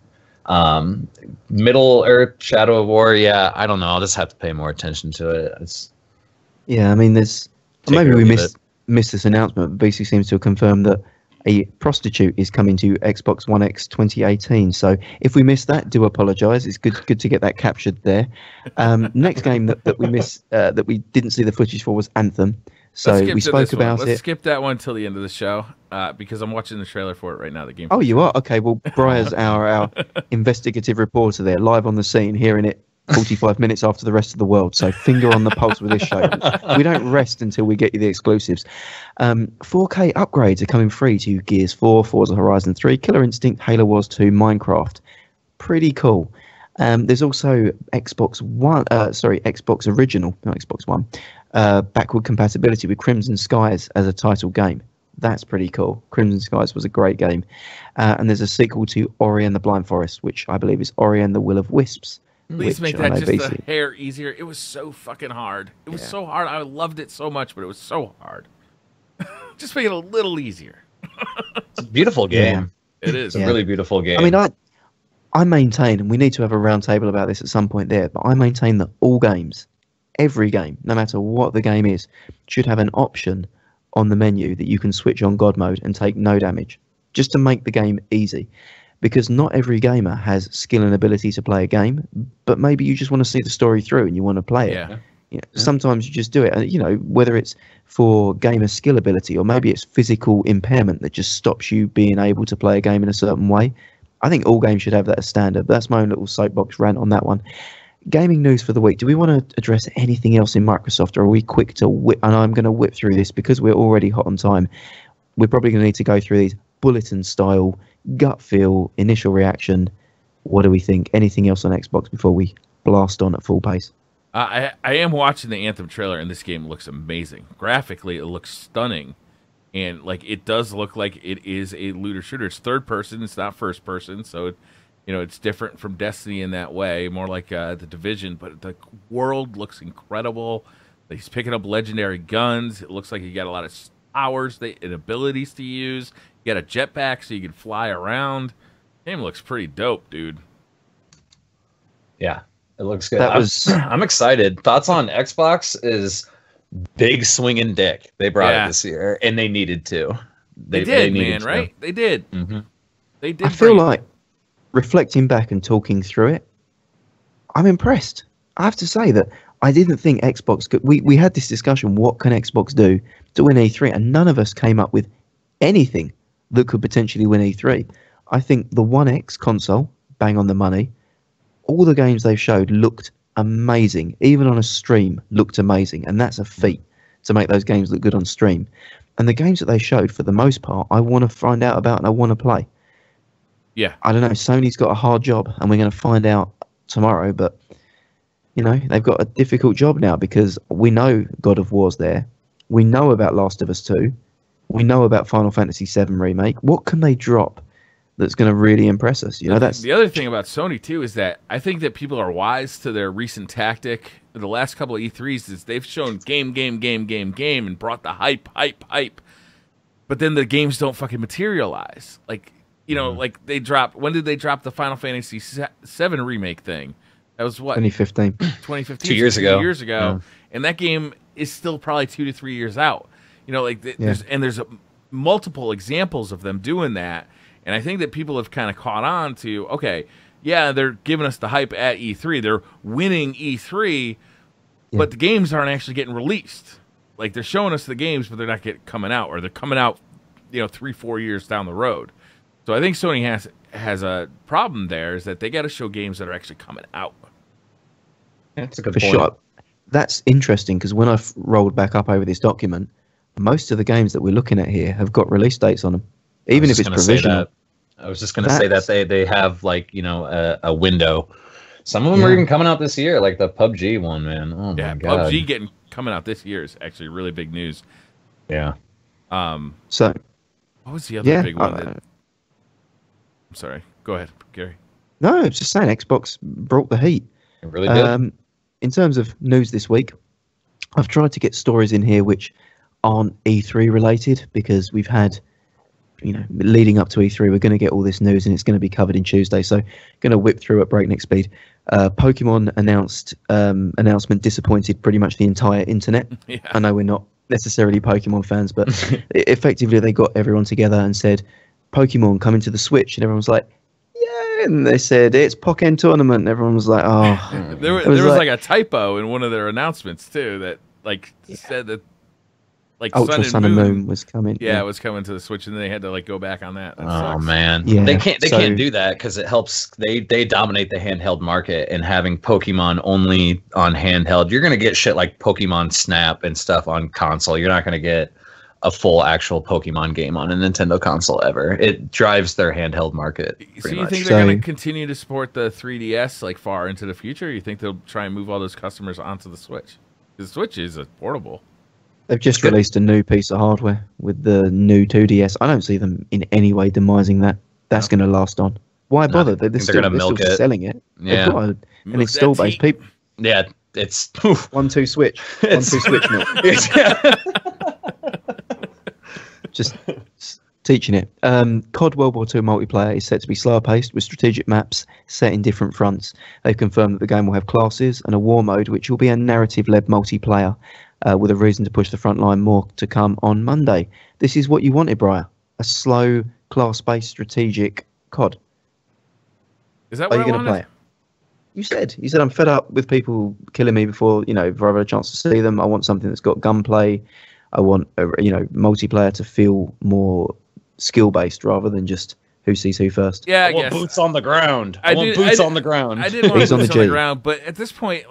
[SPEAKER 1] Middle Earth: Shadow of War, I don't know. I'll just have to pay more attention to it.
[SPEAKER 2] I mean, there's maybe we missed this announcement, but BC seems to have confirmed that a prostitute is coming to Xbox One X 2018. So if we missed that, do apologise. It's good to get that captured there. Next game that we missed, that we didn't see the footage for, was Anthem. So we spoke about it.
[SPEAKER 3] Let's skip that one till the end of the show because I'm watching the trailer for it right now. The game.
[SPEAKER 2] Oh, you are? Okay. Well, Briar's our investigative reporter there, live on the scene, hearing it 45 minutes after the rest of the world. So finger on the pulse with this show. We don't rest until we get you the exclusives. 4K upgrades are coming free to Gears 4, Forza Horizon 3, Killer Instinct, Halo Wars 2, Minecraft. Pretty cool. There's also Xbox Original, not Xbox One, backward compatibility with Crimson Skies as a title game. That's pretty cool. Crimson Skies was a great game. And there's a sequel to Ori and the Blind Forest, which I believe is Ori and the Will of Wisps.
[SPEAKER 3] Please make that just a hair easier. It was so fucking hard. It was so hard. I loved it so much, but it was so hard. Just make it a little easier.
[SPEAKER 1] It's a beautiful game.
[SPEAKER 3] Yeah. It is.
[SPEAKER 1] It's a really beautiful game.
[SPEAKER 2] I mean, I maintain, and we need to have a round table about this at some point there, but I maintain that all games, every game, no matter what the game is, should have an option on the menu that you can switch on God mode and take no damage, just to make the game easy. Because not every gamer has skill and ability to play a game, but maybe you just want to see the story through and you want to play it. Sometimes you just do it, whether it's for gamer skill ability or maybe it's physical impairment that just stops you being able to play a game in a certain way. I think all games should have that as standard. That's my own little soapbox rant on that one. Gaming news for the week. Do we want to address anything else in Microsoft, or are we quick to whip? And I'm going to whip through this because we're already hot on time. We're probably going to need to go through these bulletin style, gut feel, initial reaction. What do we think? Anything else on Xbox before we blast on at full pace?
[SPEAKER 3] I am watching the Anthem trailer, and this game looks amazing. Graphically, it looks stunning. And like it does look like it is a looter shooter. It's third person, it's not first person, so it's different from Destiny in that way, more like the Division. But the world looks incredible. He's picking up legendary guns. It looks like you got a lot of powers and abilities to use. You got a jetpack so you can fly around. Game looks pretty dope, dude.
[SPEAKER 1] Yeah, it looks good. I'm excited. Thoughts on Xbox is big swinging dick. They brought it this year, and they needed to.
[SPEAKER 3] They did, man, right? They did.
[SPEAKER 1] Mm-hmm.
[SPEAKER 3] They did.
[SPEAKER 2] I feel like, reflecting back and talking through it, I'm impressed. I have to say that I didn't think Xbox could. We had this discussion, what can Xbox do to win E3, and none of us came up with anything that could potentially win E3. I think the One X console, bang on the money. All the games they've showed looked amazing. Even on a stream, looked amazing. And that's a feat, to make those games look good on stream. And the games that they showed, for the most part, I want to find out about and I want to play.
[SPEAKER 3] Yeah.
[SPEAKER 2] I don't know. Sony's got a hard job, and we're going to find out tomorrow. But, they've got a difficult job now, because we know God of War's there. We know about Last of Us 2. We know about Final Fantasy VII Remake. What can they drop that's going to really impress us? That's
[SPEAKER 3] the other thing about Sony too, is that I think that people are wise to their recent tactic. The last couple of E3s is they've shown game, and brought the hype. But then the games don't fucking materialize. Like, like they dropped. When did they drop the Final Fantasy VII Remake thing? That was what?
[SPEAKER 2] 2015.
[SPEAKER 3] 2015.
[SPEAKER 1] 2 years ago.
[SPEAKER 3] 2 years ago. Yeah. And that game is still probably 2 to 3 years out. You know, like there's multiple examples of them doing that, and I think that people have kind of caught on to, okay, yeah, they're giving us the hype at E3, they're winning E3, but the games aren't actually getting released. Like, they're showing us the games, but they're not coming out, or they're coming out, 3-4 years down the road. So I think Sony has a problem there, is that they got to show games that are actually coming out.
[SPEAKER 1] That's a good
[SPEAKER 2] For
[SPEAKER 1] point.
[SPEAKER 2] sure. That's interesting, because when I've rolled back up over this document, most of the games that we're looking at here have got release dates on them, even if it's provisional.
[SPEAKER 1] I was just going to say that they have, like, a window. Some of them are even coming out this year, like the PUBG one, man. Oh my god.
[SPEAKER 3] PUBG coming out this year is actually really big news.
[SPEAKER 1] Yeah.
[SPEAKER 2] So
[SPEAKER 3] what was the other big one? I'm sorry. Go ahead, Gary.
[SPEAKER 2] No, I was just saying Xbox brought the heat.
[SPEAKER 1] It really did.
[SPEAKER 2] In terms of news this week, I've tried to get stories in here which aren't E3 related, because we've had, leading up to E3, we're going to get all this news and it's going to be covered in Tuesday. So going to whip through at breakneck speed. Pokemon announcement disappointed pretty much the entire internet.
[SPEAKER 3] Yeah.
[SPEAKER 2] I know we're not necessarily Pokemon fans, but effectively they got everyone together and said, Pokemon coming to the Switch, and everyone was like, yeah, and they said it's Pokken Tournament, and everyone was like, oh.
[SPEAKER 3] There was like a typo in one of their announcements too, that said that
[SPEAKER 2] Ultra Sun and Moon was coming.
[SPEAKER 3] Yeah, it was coming to the Switch, and then they had to go back on that. That
[SPEAKER 1] oh
[SPEAKER 3] sucks.
[SPEAKER 1] man, they can't do that, because it helps. They dominate the handheld market, and having Pokemon only on handheld, you're gonna get shit like Pokemon Snap and stuff on console. You're not gonna get a full actual Pokemon game on a Nintendo console ever. It drives their handheld market.
[SPEAKER 3] So you think they're going to continue to support the 3DS far into the future? Or you think they'll try and move all those customers onto the Switch? The Switch is a portable.
[SPEAKER 2] They've just released a new piece of hardware with the new 2DS. I don't see them in any way demising that. That's going to last on. Why bother? They're still selling it.
[SPEAKER 1] Yeah.
[SPEAKER 2] They've got an install base. People.
[SPEAKER 1] Yeah, it's
[SPEAKER 2] 1-2 switch. 1-2 switch milk. Just teaching it. COD World War II multiplayer is set to be slower paced with strategic maps set in different fronts. They've confirmed that the game will have classes and a war mode, which will be a narrative-led multiplayer with a reason to push the front line. More to come on Monday. This is what you wanted, Briar. A slow, class-based strategic COD.
[SPEAKER 3] Is that what
[SPEAKER 2] Are you going to play it? You said I'm fed up with people killing me before I've had a chance to see them. I want something that's got gunplay. I want multiplayer to feel more skill based rather than just who sees who first.
[SPEAKER 3] Yeah,
[SPEAKER 1] I want boots on the ground. I want boots on the ground.
[SPEAKER 3] I did want boots on the ground, but at this point,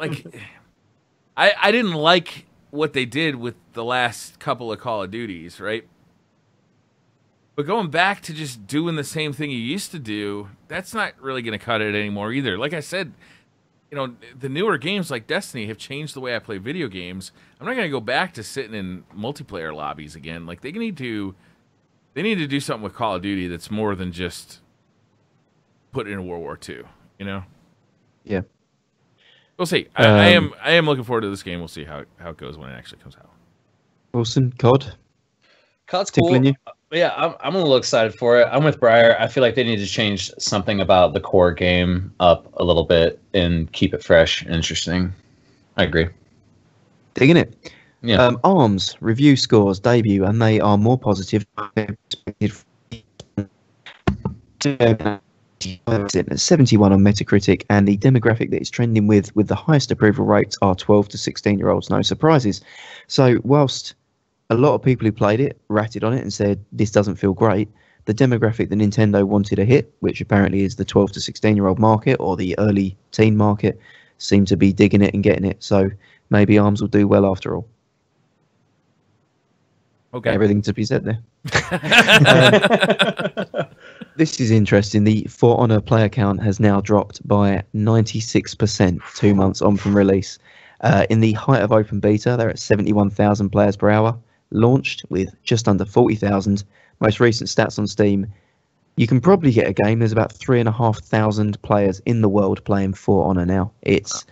[SPEAKER 3] I didn't like what they did with the last couple of Call of Duties, right? But going back to just doing the same thing you used to do, that's not really going to cut it anymore either. Like I said, the newer games like Destiny have changed the way I play video games. I'm not going to go back to sitting in multiplayer lobbies again. Like, they need to do something with Call of Duty that's more than just put it in World War II,
[SPEAKER 2] Yeah.
[SPEAKER 3] We'll see. I am looking forward to this game. We'll see how it goes when it actually comes out.
[SPEAKER 2] Wilson, COD's
[SPEAKER 1] cool. You? Yeah, I'm a little excited for it. I'm with Briar. I feel like they need to change something about the core game up a little bit and keep it fresh and interesting. I agree.
[SPEAKER 2] Digging it.
[SPEAKER 1] Yeah.
[SPEAKER 2] ARMS review scores debut, and they are more positive. 71 on Metacritic, and the demographic that it's trending with the highest approval rates are 12 to 16-year-olds. No surprises. So whilst a lot of people who played it ratted on it and said this doesn't feel great, the demographic that Nintendo wanted to hit, which apparently is the 12 to 16-year-old market or the early teen market, seem to be digging it and getting it. So maybe ARMS will do well after all.
[SPEAKER 3] Okay.
[SPEAKER 2] Everything to be said there. This is interesting. The For Honor player count has now dropped by 96% 2 months on from release. In the height of open beta, they're at 71,000 players per hour. Launched with just under 40,000. Most recent stats on Steam, you can probably get a game. There's about 3,500 players in the world playing For Honor now. It's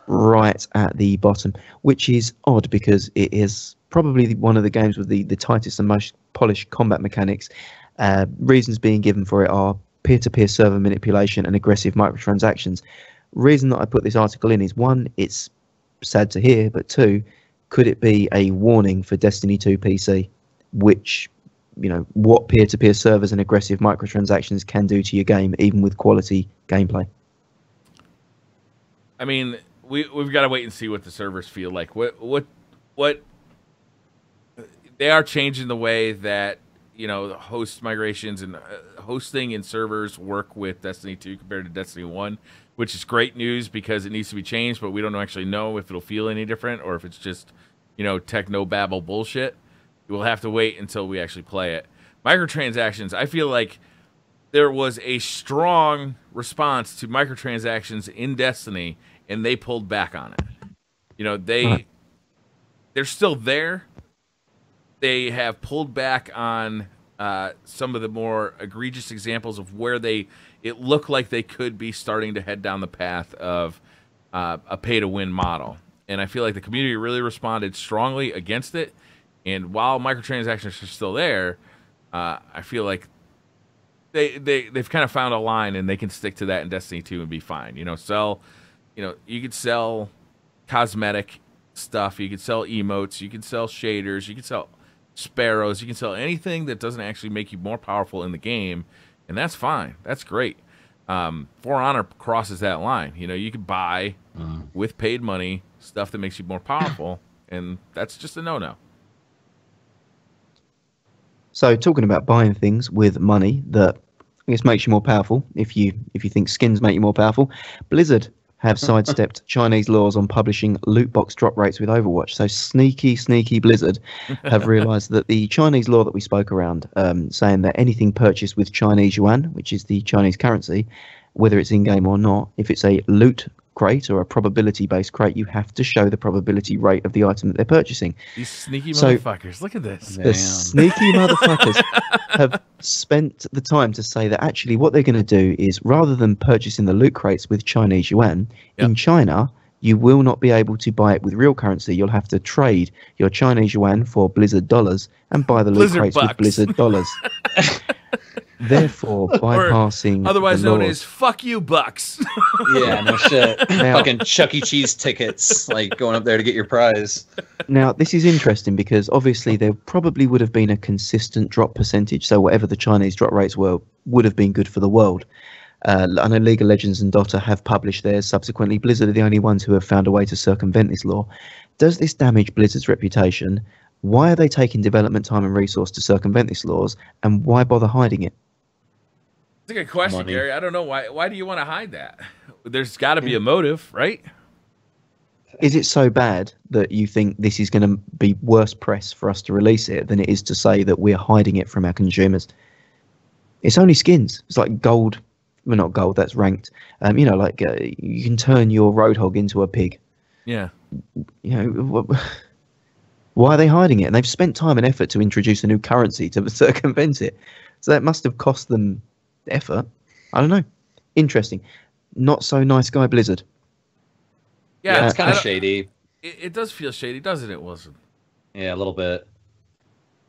[SPEAKER 2] right at the bottom, which is odd because it is probably one of the games with the tightest and most polished combat mechanics. Reasons being given for it are peer-to-peer server manipulation and aggressive microtransactions. Reason that I put this article in is, one, it's sad to hear, but two, could it be a warning for Destiny 2 PC, which, what peer-to-peer servers and aggressive microtransactions can do to your game, even with quality gameplay?
[SPEAKER 3] I mean, we've got to wait and see what the servers feel like. What they are changing the way that the host migrations and hosting and servers work with Destiny 2 compared to Destiny 1, which is great news because it needs to be changed, but we don't actually know if it'll feel any different or if it's just techno-babble bullshit. We'll have to wait until we actually play it. Microtransactions, I feel like there was a strong response to microtransactions in Destiny, and they pulled back on it. They're still there. They have pulled back on some of the more egregious examples of where it looked like they could be starting to head down the path of a pay-to-win model. And I feel like the community really responded strongly against it. And while microtransactions are still there, I feel like they've kind of found a line, and they can stick to that in Destiny 2 and be fine. You could sell cosmetic stuff, you could sell emotes, you could sell shaders, you could sell sparrows, you can sell anything that doesn't actually make you more powerful in the game, and that's fine. That's great. For Honor crosses that line. You could buy with paid money stuff that makes you more powerful, and that's just a no-no.
[SPEAKER 2] So talking about buying things with money that I guess makes you more powerful, if you think skins make you more powerful, Blizzard have sidestepped Chinese laws on publishing loot box drop rates with Overwatch. So sneaky Blizzard have realized that the Chinese law that we spoke around, saying that anything purchased with Chinese yuan, which is the Chinese currency, whether it's in-game or not, if it's a loot crate or a probability-based crate, you have to show the probability rate of the item that they're purchasing.
[SPEAKER 3] These sneaky motherfuckers, look at this.
[SPEAKER 2] The sneaky motherfuckers have spent the time to say that actually what they're going to do is, rather than purchasing the loot crates with Chinese yuan, in China, you will not be able to buy it with real currency. You'll have to trade your Chinese yuan for Blizzard dollars and buy the loot crates with Blizzard dollars. Therefore, bypassing
[SPEAKER 3] otherwise
[SPEAKER 2] the
[SPEAKER 3] known
[SPEAKER 2] laws.
[SPEAKER 3] as "fuck you, bucks."
[SPEAKER 1] Yeah, no shit. Fucking Chuck E. Cheese tickets, like going up there to get your prize.
[SPEAKER 2] Now, this is interesting because obviously there probably would have been a consistent drop percentage. So whatever the Chinese drop rates were would have been good for the world. I know League of Legends and Dota have published theirs. Subsequently, Blizzard are the only ones who have found a way to circumvent this law. Does this damage Blizzard's reputation? Why are they taking development time and resource to circumvent these laws? And why bother hiding it?
[SPEAKER 3] It's a good question, Gary. I don't know why do you want to hide that? There's got to be a motive, right?
[SPEAKER 2] Is it so bad that you think this is going to be worse press for us to release it than it is to say that we're hiding it from our consumers? It's only skins. It's like gold. Well, not gold. That's ranked. You can turn your roadhog into a pig.
[SPEAKER 3] Yeah.
[SPEAKER 2] Why are they hiding it? And they've spent time and effort to introduce a new currency to circumvent it. So that must have cost them effort. I don't know. Interesting. Not so nice guy Blizzard.
[SPEAKER 1] Yeah, it's kind of shady.
[SPEAKER 3] It does feel shady, doesn't it, Wilson?
[SPEAKER 1] Yeah, a little bit.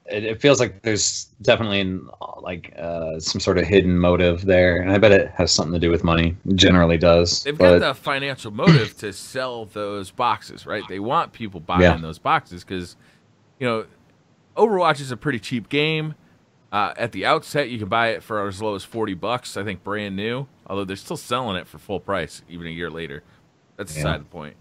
[SPEAKER 1] It feels like there's definitely some sort of hidden motive there, and I bet it has something to do with money. It generally does.
[SPEAKER 3] They've got the financial motive to sell those boxes, right? They want people buying those boxes because, Overwatch is a pretty cheap game. At the outset, you can buy it for as low as $40, I think, brand new. Although they're still selling it for full price even a year later. That's beside the point.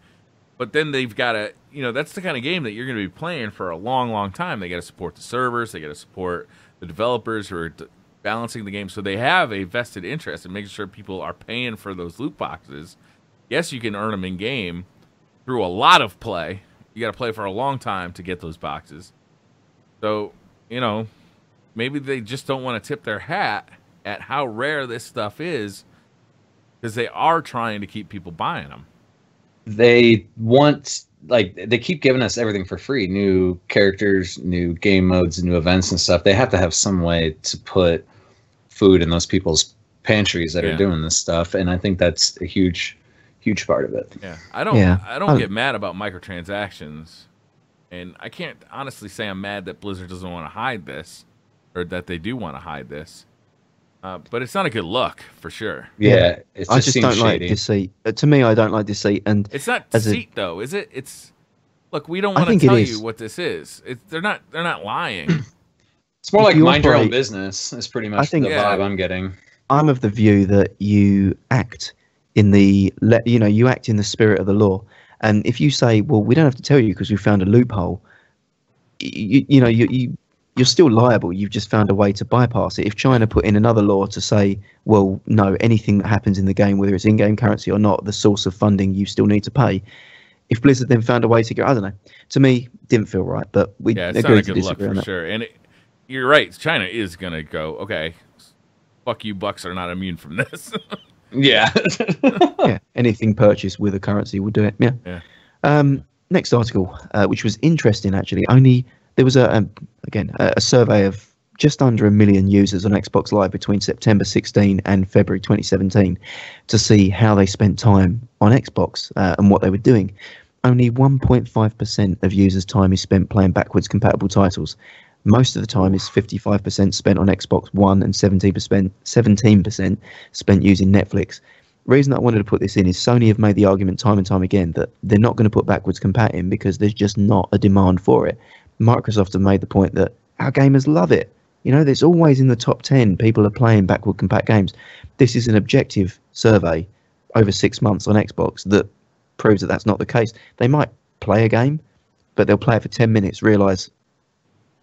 [SPEAKER 3] But then they've got to, that's the kind of game that you're going to be playing for a long, long time. They got to support the servers. They got to support the developers who are balancing the game. So they have a vested interest in making sure people are paying for those loot boxes. Yes, you can earn them in game through a lot of play. You got to play for a long time to get those boxes. So, maybe they just don't want to tip their hat at how rare this stuff is because they are trying to keep people buying them.
[SPEAKER 1] They want, they keep giving us everything for free. New characters, new game modes, new events and stuff. They have to have some way to put food in those people's pantries that are doing this stuff. And I think that's a huge part of it.
[SPEAKER 3] Yeah. I don't get mad about microtransactions. And I can't honestly say I'm mad that Blizzard doesn't want to hide this. Or that they do want to hide this. But it's not a good look, for sure.
[SPEAKER 1] Yeah,
[SPEAKER 2] I just don't like deceit. To me, I don't like deceit. And
[SPEAKER 3] it's not deceit, though, is it? look, we don't want to tell you what this is. They're not lying.
[SPEAKER 1] It's more like mind your own business. Is pretty much the vibe I'm getting.
[SPEAKER 2] I'm of the view that you act in the spirit of the law. And if you say, well, we don't have to tell you because we found a loophole, you're still liable. You've just found a way to bypass it. If China put in another law to say, well, no, anything that happens in the game, whether it's in-game currency or not, the source of funding you still need to pay. If Blizzard then found a way to go, I don't know. To me, didn't feel right, but we agreed to disagree on that.
[SPEAKER 3] Sure. And you're right. China is going to go, okay, fuck you, bucks are not immune from this.
[SPEAKER 1] Yeah.
[SPEAKER 2] Yeah. Anything purchased with a currency will do it. Yeah. Next article, which was interesting actually. There was a survey of just under 1 million users on Xbox Live between September 16 and February 2017 to see how they spent time on Xbox and what they were doing. Only 1.5% of users' time is spent playing backwards compatible titles. Most of the time is 55% spent on Xbox One and 17% spent using Netflix. The reason I wanted to put this in is Sony have made the argument time and time again that they're not going to put backwards compat in because there's just not a demand for it. Microsoft have made the point that our gamers love it. There's always in the top 10 people are playing backward compat games. This is an objective survey over 6 months on Xbox that proves that that's not the case. They might play a game, but they'll play it for 10 minutes, realise,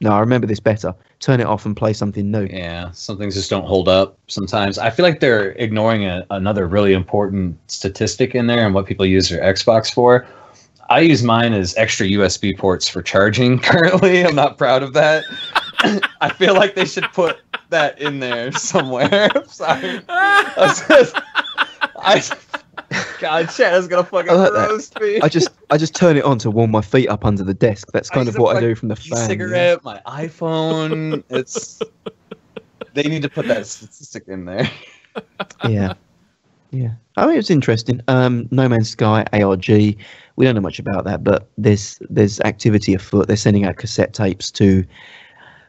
[SPEAKER 2] no, I remember this better. Turn it off and play something new.
[SPEAKER 1] Yeah, some things just don't hold up sometimes. I feel like they're ignoring another really important statistic in there and what people use their Xbox for. I use mine as extra USB ports for charging currently. I'm not proud of that. I feel like they should put that in there somewhere. I'm sorry. God, Chad is gonna fucking roast me.
[SPEAKER 2] I just turn it on to warm my feet up under the desk. That's kind of what I do from the fan.
[SPEAKER 1] Cigarette, my iPhone. They need to put that statistic in there.
[SPEAKER 2] Yeah. I mean, it's interesting. No Man's Sky, ARG. We don't know much about that, but there's activity afoot. They're sending out cassette tapes to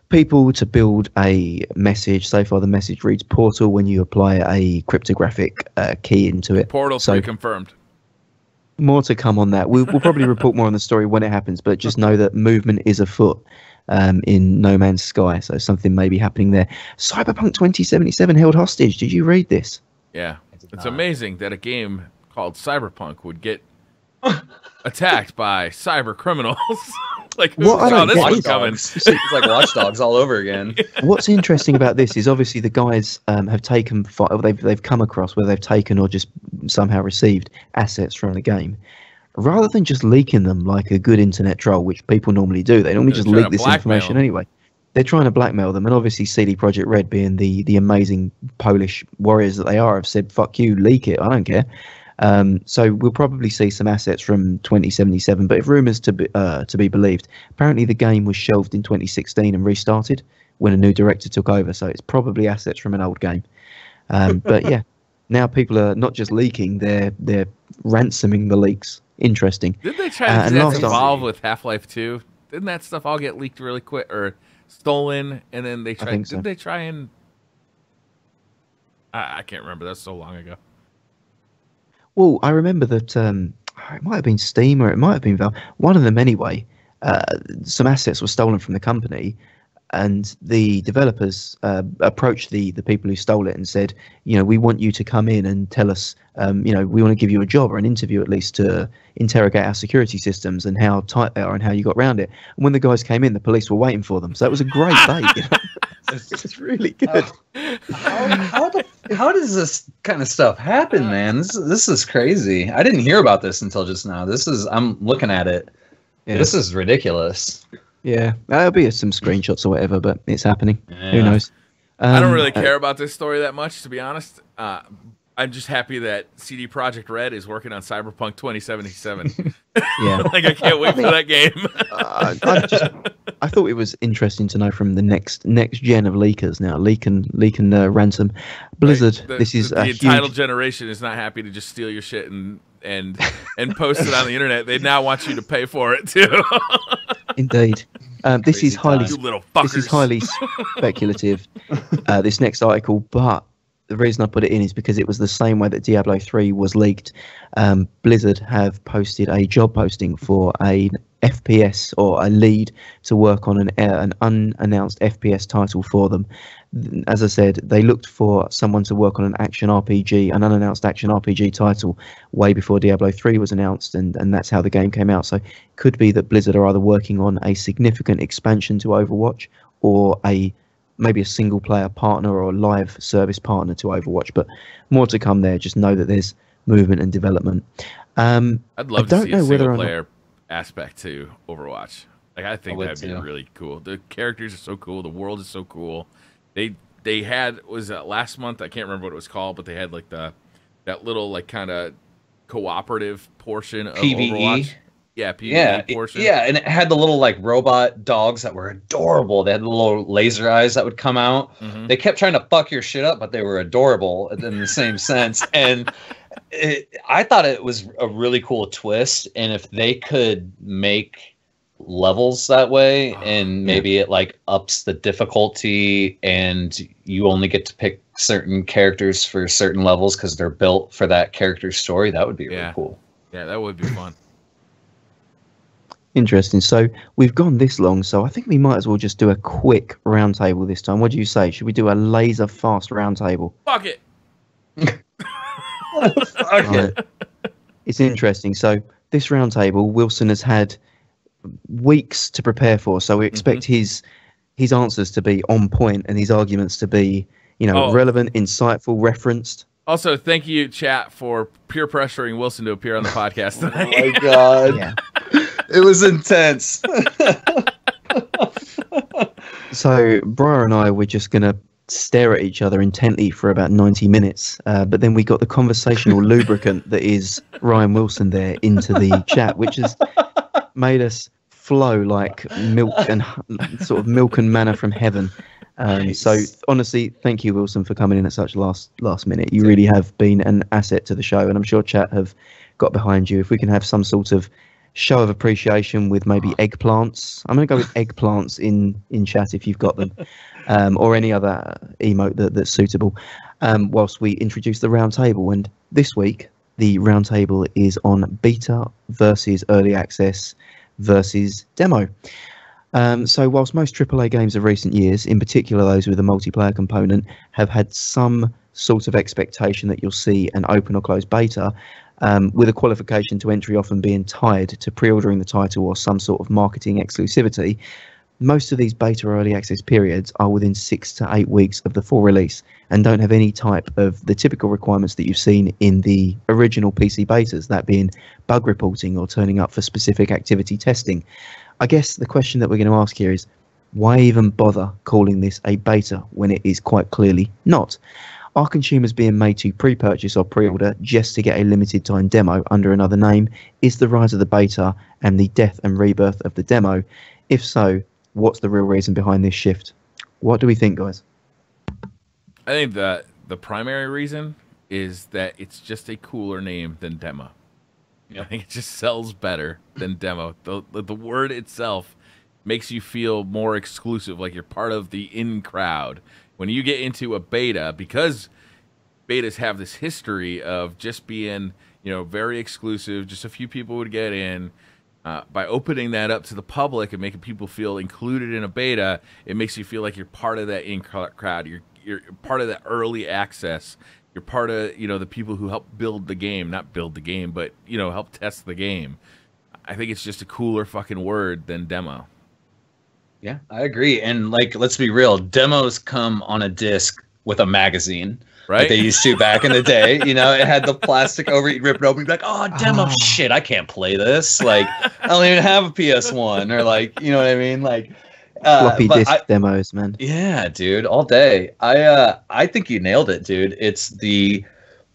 [SPEAKER 2] people to build a message. So far, the message reads Portal when you apply a cryptographic key into it.
[SPEAKER 3] Portal 3 confirmed.
[SPEAKER 2] More to come on that. We'll probably report more on the story when it happens, but just know that movement is afoot in No Man's Sky. So something may be happening there. Cyberpunk 2077 held hostage. Did you read this?
[SPEAKER 3] Yeah. It's amazing that a game called Cyberpunk would get attacked by cyber criminals. Like, who saw this one coming?
[SPEAKER 1] It's like Watch Dogs all over again.
[SPEAKER 2] What's interesting about this is obviously the guys have taken, they've come across where they've taken or just somehow received assets from the game. Rather than just leaking them like a good internet troll, which people normally do, they normally just leak this information anyway. They're trying to blackmail them, and obviously CD Projekt Red, being the amazing Polish warriors that they are, have said, fuck you, leak it, I don't care. So we'll probably see some assets from 2077, but if rumours to be believed, apparently the game was shelved in 2016 and restarted when a new director took over, so it's probably assets from an old game. But yeah, now people are not just leaking, they're ransoming the leaks. Interesting.
[SPEAKER 3] Didn't they try to evolve with Half-Life 2? Didn't that stuff all get leaked really quick or stolen, and then they tried? Did they try and? I can't remember. That's so long ago.
[SPEAKER 2] Well, I remember that it might have been Steam or it might have been Valve. One of them, anyway. Some assets were stolen from the company, and the developers approached the people who stole it and said, we want you to come in and tell us, we want to give you a job or an interview at least to interrogate our security systems and how tight they are and how you got around it. And when the guys came in, the police were waiting for them. So it was a great bait. It's really good.
[SPEAKER 1] How does this kind of stuff happen, man? This is crazy. I didn't hear about this until just now. I'm looking at it. Yeah. This is ridiculous.
[SPEAKER 2] Yeah, there'll be some screenshots or whatever, but it's happening. Yeah. Who knows?
[SPEAKER 3] I don't really care about this story that much, to be honest. I'm just happy that CD Projekt Red is working on Cyberpunk 2077.
[SPEAKER 2] Yeah,
[SPEAKER 3] like I can't wait for that game.
[SPEAKER 2] I thought it was interesting to know from the next gen of leakers now, leak and ransom. Blizzard.
[SPEAKER 3] Right.
[SPEAKER 2] This is
[SPEAKER 3] the entitled generation is not happy to just steal your shit and post it on the internet. They now want you to pay for it too.
[SPEAKER 2] Indeed. This is highly
[SPEAKER 3] you little fuckers.
[SPEAKER 2] This is highly speculative. This next article, but the reason I put it in is because it was the same way that Diablo 3 was leaked. Blizzard have posted a job posting for a FPS or a lead to work on an unannounced FPS title for them. As I said, they looked for someone to work on an an unannounced action RPG title way before Diablo 3 was announced, and that's how the game came out. So it could be that Blizzard are either working on a significant expansion to Overwatch or maybe a single player partner or a live service partner to Overwatch, but more to come there. Just know that there's movement and development.
[SPEAKER 3] I'd love to see a single player aspect to Overwatch. Like, I think that'd be really cool. The characters are so cool. The world is so cool. They had, was that last month? I can't remember what it was called, but they had like that little like kind of cooperative portion of Overwatch. Yeah, PvE portion.
[SPEAKER 1] Yeah, and it had the little like robot dogs that were adorable. They had the little laser eyes that would come out. Mm-hmm. They kept trying to fuck your shit up, but they were adorable in the same sense. And I thought it was a really cool twist. And if they could make levels that way, and maybe it like ups the difficulty, and you only get to pick certain characters for certain levels because they're built for that character's story, that would be really cool.
[SPEAKER 3] Yeah, that would be fun.
[SPEAKER 2] Interesting. So we've gone this long, so I think we might as well just do a quick roundtable this time. What do you say? Should we do a laser fast roundtable?
[SPEAKER 3] Fuck it.
[SPEAKER 1] Fuck it.
[SPEAKER 2] It's interesting. So this roundtable, Wilson has had weeks to prepare for, so we expect his answers to be on point and his arguments to be, relevant, insightful, referenced.
[SPEAKER 3] Also, thank you, chat, for peer pressuring Wilson to appear on the podcast tonight.
[SPEAKER 1] Oh my god. Yeah. It was intense.
[SPEAKER 2] So Briar and I were just going to stare at each other intently for about 90 minutes. But then we got the conversational lubricant that is Ryan Wilson there into the chat, which has made us flow like milk and manna from heaven.
[SPEAKER 1] Nice.
[SPEAKER 2] So honestly, thank you, Wilson, for coming in at such last minute. You really have been an asset to the show, and I'm sure chat have got behind you. If we can have some sort of show of appreciation with maybe eggplants. I'm going to go with eggplants in chat if you've got them, or any other emote that's suitable, whilst we introduce the round table. And this week, the round table is on beta versus early access versus demo. So whilst most AAA games of recent years, in particular those with a multiplayer component, have had some sort of expectation that you'll see an open or closed beta, with a qualification to entry often being tied to pre-ordering the title or some sort of marketing exclusivity, most of these beta or early access periods are within 6 to 8 weeks of the full release and don't have any type of the typical requirements that you've seen in the original PC betas, that being bug reporting or turning up for specific activity testing. I guess the question that we're going to ask here is, why even bother calling this a beta when it is quite clearly not? Are consumers being made to pre-purchase or pre-order just to get a limited time demo under another name? Is the rise of the beta and the death and rebirth of the demo? If so, what's the real reason behind this shift? What do we think, guys?
[SPEAKER 3] I think that the primary reason is that it's just a cooler name than demo. I think it just sells better than demo. The word itself makes you feel more exclusive, like you're part of the in crowd. When you get into a beta, because betas have this history of just being, very exclusive, just a few people would get in. By opening that up to the public and making people feel included in a beta, it makes you feel like you're part of that in crowd. You're part of that early access. You're part of, the people who help build the game, not build the game, but, help test the game. I think it's just a cooler fucking word than demo.
[SPEAKER 1] Yeah, I agree. And let's be real, demos come on a disc with a magazine, right? Like they used to back in the day. It had the plastic over it, you rip it open, you'd be like, oh, demo shit, I can't play this. I don't even have a PS1, or you know what I mean?
[SPEAKER 2] Floppy disk demos, man.
[SPEAKER 1] Yeah, dude, all day. I think you nailed it, dude. It's the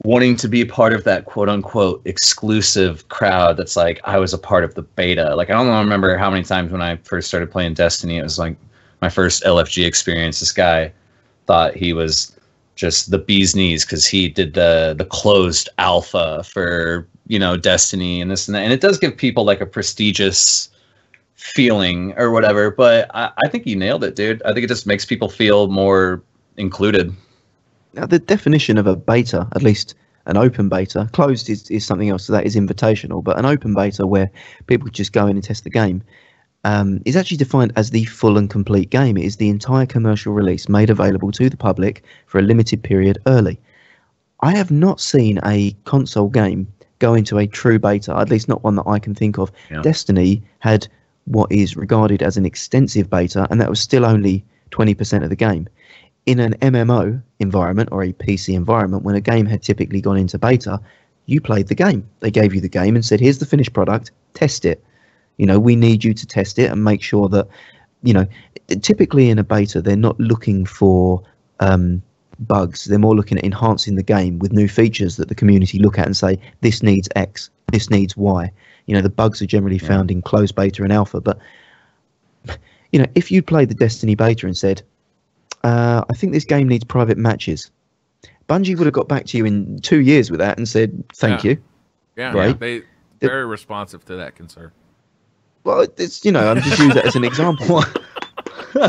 [SPEAKER 1] wanting to be part of that quote unquote exclusive crowd that's I was a part of the beta. I don't remember how many times when I first started playing Destiny, it was my first LFG experience. This guy thought he was just the bee's knees because he did the closed alpha for Destiny and this and that. And it does give people a prestigious feeling or whatever, but I think you nailed it, dude. I think it just makes people feel more included.
[SPEAKER 2] Now, the definition of a beta, at least an open beta, closed is something else, so that is invitational, but an open beta where people just go in and test the game is actually defined as the full and complete game. It is the entire commercial release made available to the public for a limited period early. I have not seen a console game go into a true beta, at least not one that I can think of. Yeah. Destiny had what is regarded as an extensive beta, and that was still only 20% of the game. In an MMO environment or a PC environment, when a game had typically gone into beta, you played the game. They gave you the game and said, here's the finished product, test it. You know, we need you to test it and make sure that, you know, typically in a beta, they're not looking for bugs. They're more looking at enhancing the game with new features that the community look at and say, this needs X, this needs Y. You know, the bugs are generally found in closed beta and alpha. But, you know, if you played the Destiny beta and said, I think this game needs private matches, Bungie would have got back to you in 2 years with that and said, thank you.
[SPEAKER 3] Yeah, right? They're very responsive to that concern.
[SPEAKER 2] Well, it's, you know, I'm just using that as an example.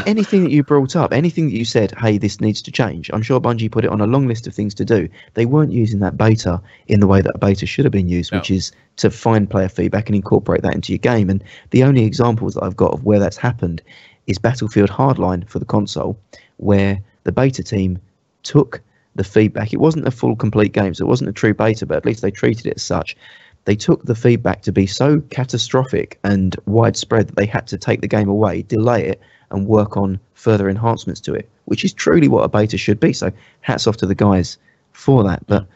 [SPEAKER 2] Anything that you brought up, anything that you said, hey, this needs to change, I'm sure Bungie put it on a long list of things to do. They weren't using that beta in the way that a beta should have been used, which is to find player feedback and incorporate that into your game. And the only examples that I've got of where that's happened is Battlefield Hardline for the console, where the beta team took the feedback. It wasn't a full, complete game, so it wasn't a true beta, but at least they treated it as such. They took the feedback to be so catastrophic and widespread that they had to take the game away, delay it, and work on further enhancements to it, which is truly what a beta should be. So hats off to the guys for that. But,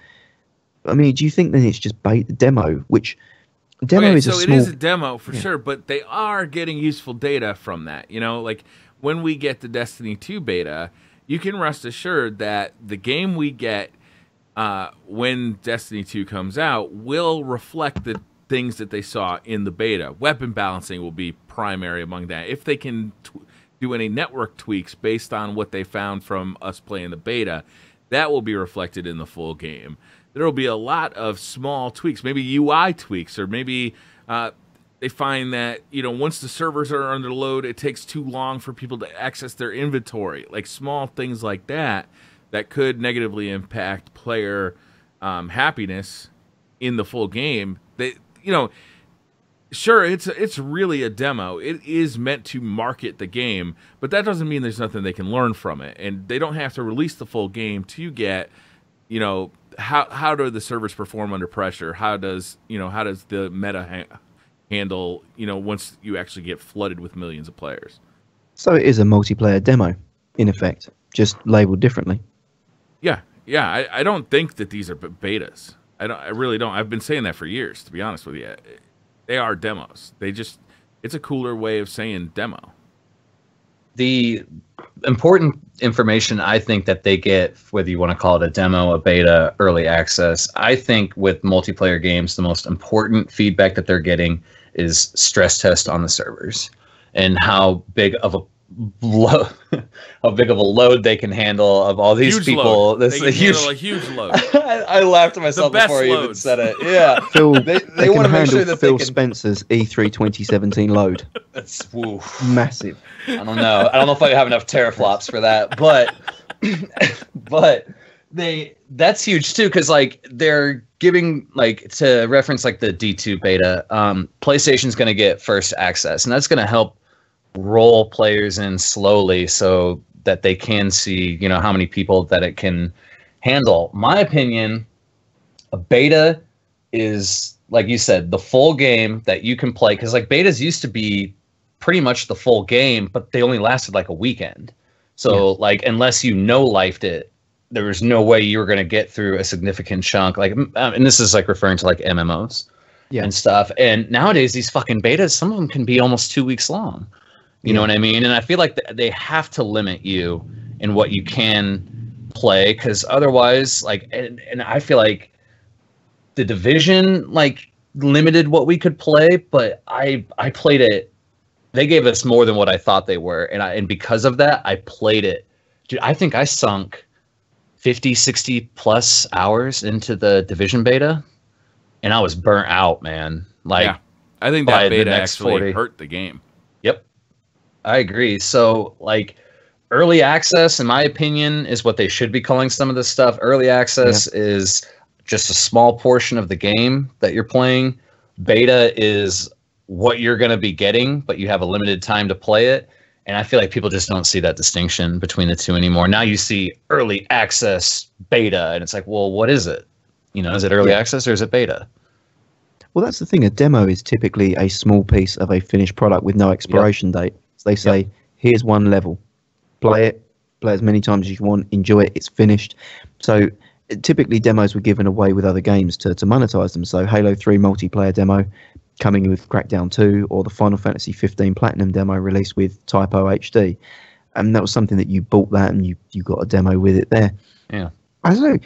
[SPEAKER 2] I mean, do you think then it's just demo, which... Demo is a small...
[SPEAKER 3] it is a demo for sure, but they are getting useful data from that. You know, like when we get the Destiny 2 beta, you can rest assured that the game we get when Destiny 2 comes out will reflect the things that they saw in the beta. Weapon balancing will be primary among that. If they can do any network tweaks based on what they found from us playing the beta, that will be reflected in the full game. There will be a lot of small tweaks, maybe UI tweaks, or maybe they find that, you know, once the servers are under load, it takes too long for people to access their inventory. Like small things like that that could negatively impact player happiness in the full game. They, you know, sure, it's really a demo. It is meant to market the game, but that doesn't mean there's nothing they can learn from it. And they don't have to release the full game to get, you know, how do the servers perform under pressure? How does the meta handle, you know, once you actually get flooded with millions of players?
[SPEAKER 2] So it is a multiplayer demo, in effect, just labeled differently.
[SPEAKER 3] Yeah. I don't think that these are betas. I really don't. I've been saying that for years, to be honest with you. They are demos. It's a cooler way of saying demo.
[SPEAKER 1] The important information I think that they get, whether you want to call it a demo, a beta, early access, I think with multiplayer games, the most important feedback that they're getting is stress test on the servers and how big of a load they can handle of all these people.
[SPEAKER 3] They can handle a huge load.
[SPEAKER 1] I laughed at myself before you even said it. Yeah,
[SPEAKER 2] Phil, they want to make sure that Phil Spencer's E3 2017 load.
[SPEAKER 1] That's
[SPEAKER 2] massive.
[SPEAKER 1] I don't know. I don't know if I have enough teraflops for that, but that's huge too, because like they're giving, like, to reference like the D2 beta, PlayStation's going to get first access, and that's going to help roll players in slowly so that they can see, you know, how many people that it can handle. My opinion, a beta is, like you said, the full game that you can play, because like betas used to be pretty much the full game, but they only lasted like a weekend. So like, unless you no-lifed it, there was no way you were going to get through a significant chunk. Like, and this is like referring to like MMOs and stuff. And nowadays, these fucking betas, some of them can be almost 2 weeks long. You know what I mean? And I feel like they have to limit you in what you can play, because otherwise, like, and I feel like the Division like limited what we could play, but I played it. They gave us more than what I thought they were, and because of that, I played it. Dude, I think I sunk 50, 60 plus hours into the Division beta, and I was burnt out, man. Like,
[SPEAKER 3] I think that beta actually hurt the game.
[SPEAKER 1] Yep. I agree. So, like, early access, in my opinion, is what they should be calling some of this stuff. Early access is just a small portion of the game that you're playing. Beta is what you're going to be getting, but you have a limited time to play it. And I feel like people just don't see that distinction between the two anymore. Now you see early access, beta, and it's like, well, what is it? You know, is it early access or is it beta?
[SPEAKER 2] Well, that's the thing. A demo is typically a small piece of a finished product with no expiration date. So they say, here's one level. Play it. Play as many times as you want. Enjoy it. It's finished. So typically demos were given away with other games to monetize them. So Halo 3 multiplayer demo coming with Crackdown 2, or the Final Fantasy 15 Platinum demo released with Typo HD. And that was something that you bought that and you got a demo with it there.
[SPEAKER 1] Yeah.
[SPEAKER 2] I don't know.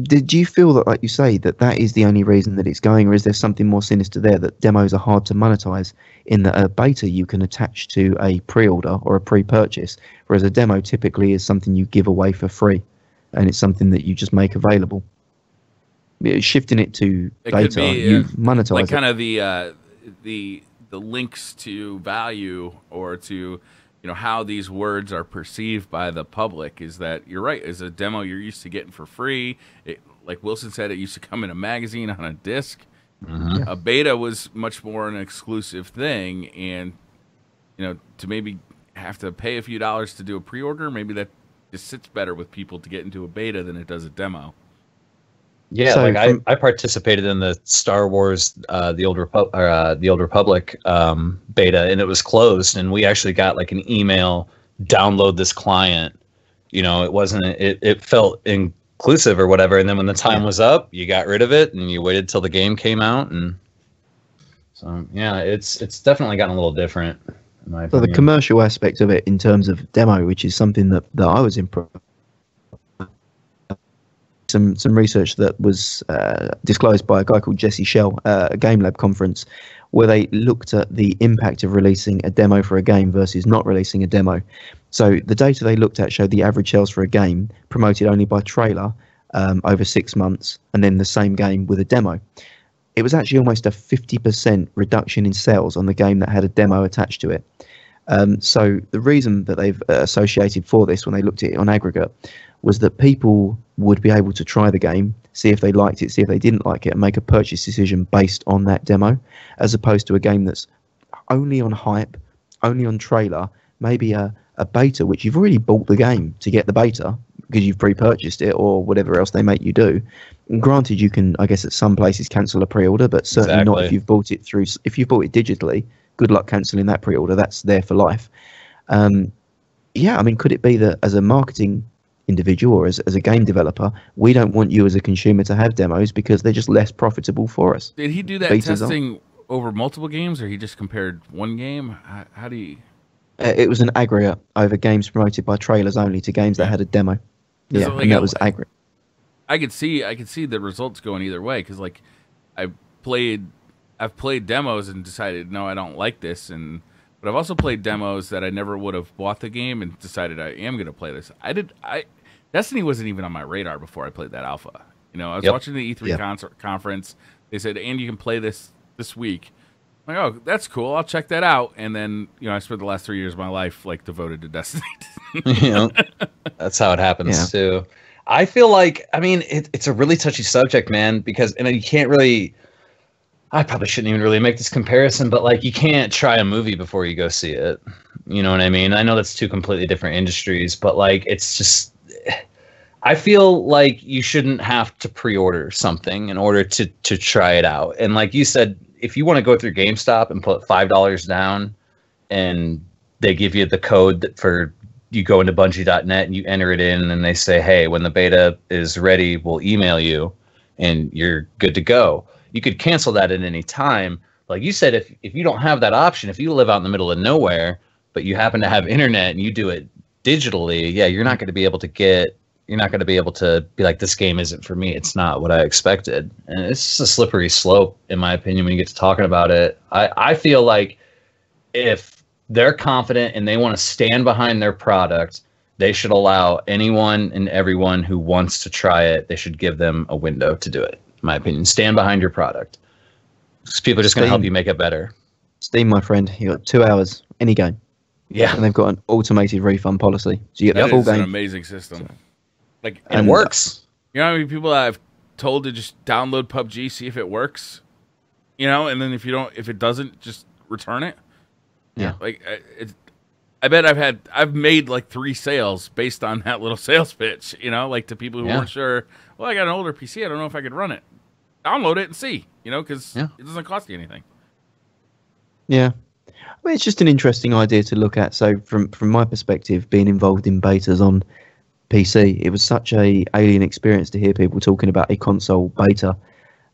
[SPEAKER 2] Did you feel that, like you say, that is the only reason that it's going, or is there something more sinister there, that demos are hard to monetize in that a beta you can attach to a pre-order or a pre-purchase, whereas a demo typically is something you give away for free and it's something that you just make available? Shifting it to beta, you monetize
[SPEAKER 3] like
[SPEAKER 2] it.
[SPEAKER 3] kind of the links to value, or to how these words are perceived by the public. Is that you're right? Is a demo you're used to getting for free. Like Wilson said, it used to come in a magazine on a disc. A beta was much more an exclusive thing, and to maybe have to pay a few dollars to do a pre-order, maybe that just sits better with people to get into a beta than it does a demo.
[SPEAKER 1] Yeah,
[SPEAKER 2] So
[SPEAKER 1] like I participated in the Star Wars, the Old Republic beta, and it was closed, and we actually got like an email, download this client. It wasn't, it felt inclusive or whatever, and then when the time was up, you got rid of it and you waited till the game came out, and so yeah, it's definitely gotten a little different in my opinion.
[SPEAKER 2] So the commercial aspect of it in terms of demo, which is something that I was impressed. Some research that was disclosed by a guy called Jesse Shell at a Game Lab conference, where they looked at the impact of releasing a demo for a game versus not releasing a demo. So the data they looked at showed the average sales for a game promoted only by trailer over 6 months, and then the same game with a demo. It was actually almost a 50% reduction in sales on the game that had a demo attached to it. So the reason that they've associated for this, when they looked at it on aggregate, was that people would be able to try the game, see if they liked it, see if they didn't like it, and make a purchase decision based on that demo, as opposed to a game that's only on hype, only on trailer, maybe a beta, which you've already bought the game to get the beta because you've pre-purchased it or whatever else they make you do. And granted, you can, I guess, at some places cancel a pre-order, but certainly not if you've bought it digitally. Good luck cancelling that pre-order. That's there for life. Yeah, I mean, could it be that as a marketing individual or as a game developer, we don't want you as a consumer to have demos because they're just less profitable for us?
[SPEAKER 3] Did he do that testing over multiple games, or he just compared one game? How do you...
[SPEAKER 2] It was an aggregate over games promoted by trailers only to games that had a demo. Yeah,
[SPEAKER 3] like,
[SPEAKER 2] and that was aggregate.
[SPEAKER 3] I could see the results going either way, because like I've played demos and decided, no, I don't like this, but I've also played demos that I never would have bought the game and decided I am going to play this. Destiny wasn't even on my radar before I played that alpha. I was watching the E3 conference. They said, and you can play this week. I'm like, oh, that's cool. I'll check that out. And then, I spent the last 3 years of my life like devoted to Destiny.
[SPEAKER 1] That's how it happens too. I feel like, I mean, it's a really touchy subject, man, because you can't really, I probably shouldn't even really make this comparison, but like you can't try a movie before you go see it. You know what I mean? I know that's two completely different industries, but like it's just, I feel like you shouldn't have to pre-order something in order to try it out. And like you said, if you want to go through GameStop and put $5 down and they give you the code for, you go into Bungie.net and you enter it in and they say, hey, when the beta is ready, we'll email you and you're good to go. You could cancel that at any time. Like you said, if you don't have that option, if you live out in the middle of nowhere, but you happen to have internet and you do it digitally, you're not going to be able to be like, this game isn't for me. It's not what I expected. And it's just a slippery slope, in my opinion, when you get to talking about it. I feel like if they're confident and they want to stand behind their product, they should allow anyone and everyone who wants to try it, they should give them a window to do it, in my opinion. Stand behind your product. Because people are just going to help you make it better.
[SPEAKER 2] Steam, my friend, you got 2 hours, any game.
[SPEAKER 1] Yeah.
[SPEAKER 2] And they've got an automated refund policy. So you get the
[SPEAKER 3] That
[SPEAKER 2] full
[SPEAKER 3] is an
[SPEAKER 2] game.
[SPEAKER 3] amazing system. Like,
[SPEAKER 1] And it works.
[SPEAKER 3] You know how many people I've told to just download PUBG, see if it works, and then if it doesn't, just return it.
[SPEAKER 1] Yeah.
[SPEAKER 3] Like, I bet I've made like 3 sales based on that little sales pitch, like to people who weren't sure. Well, I got an older PC, I don't know if I could run it. Download it and see, because it doesn't cost you anything.
[SPEAKER 2] Yeah. I mean, it's just an interesting idea to look at. So from my perspective, being involved in betas on PC, it was such a alien experience to hear people talking about a console beta.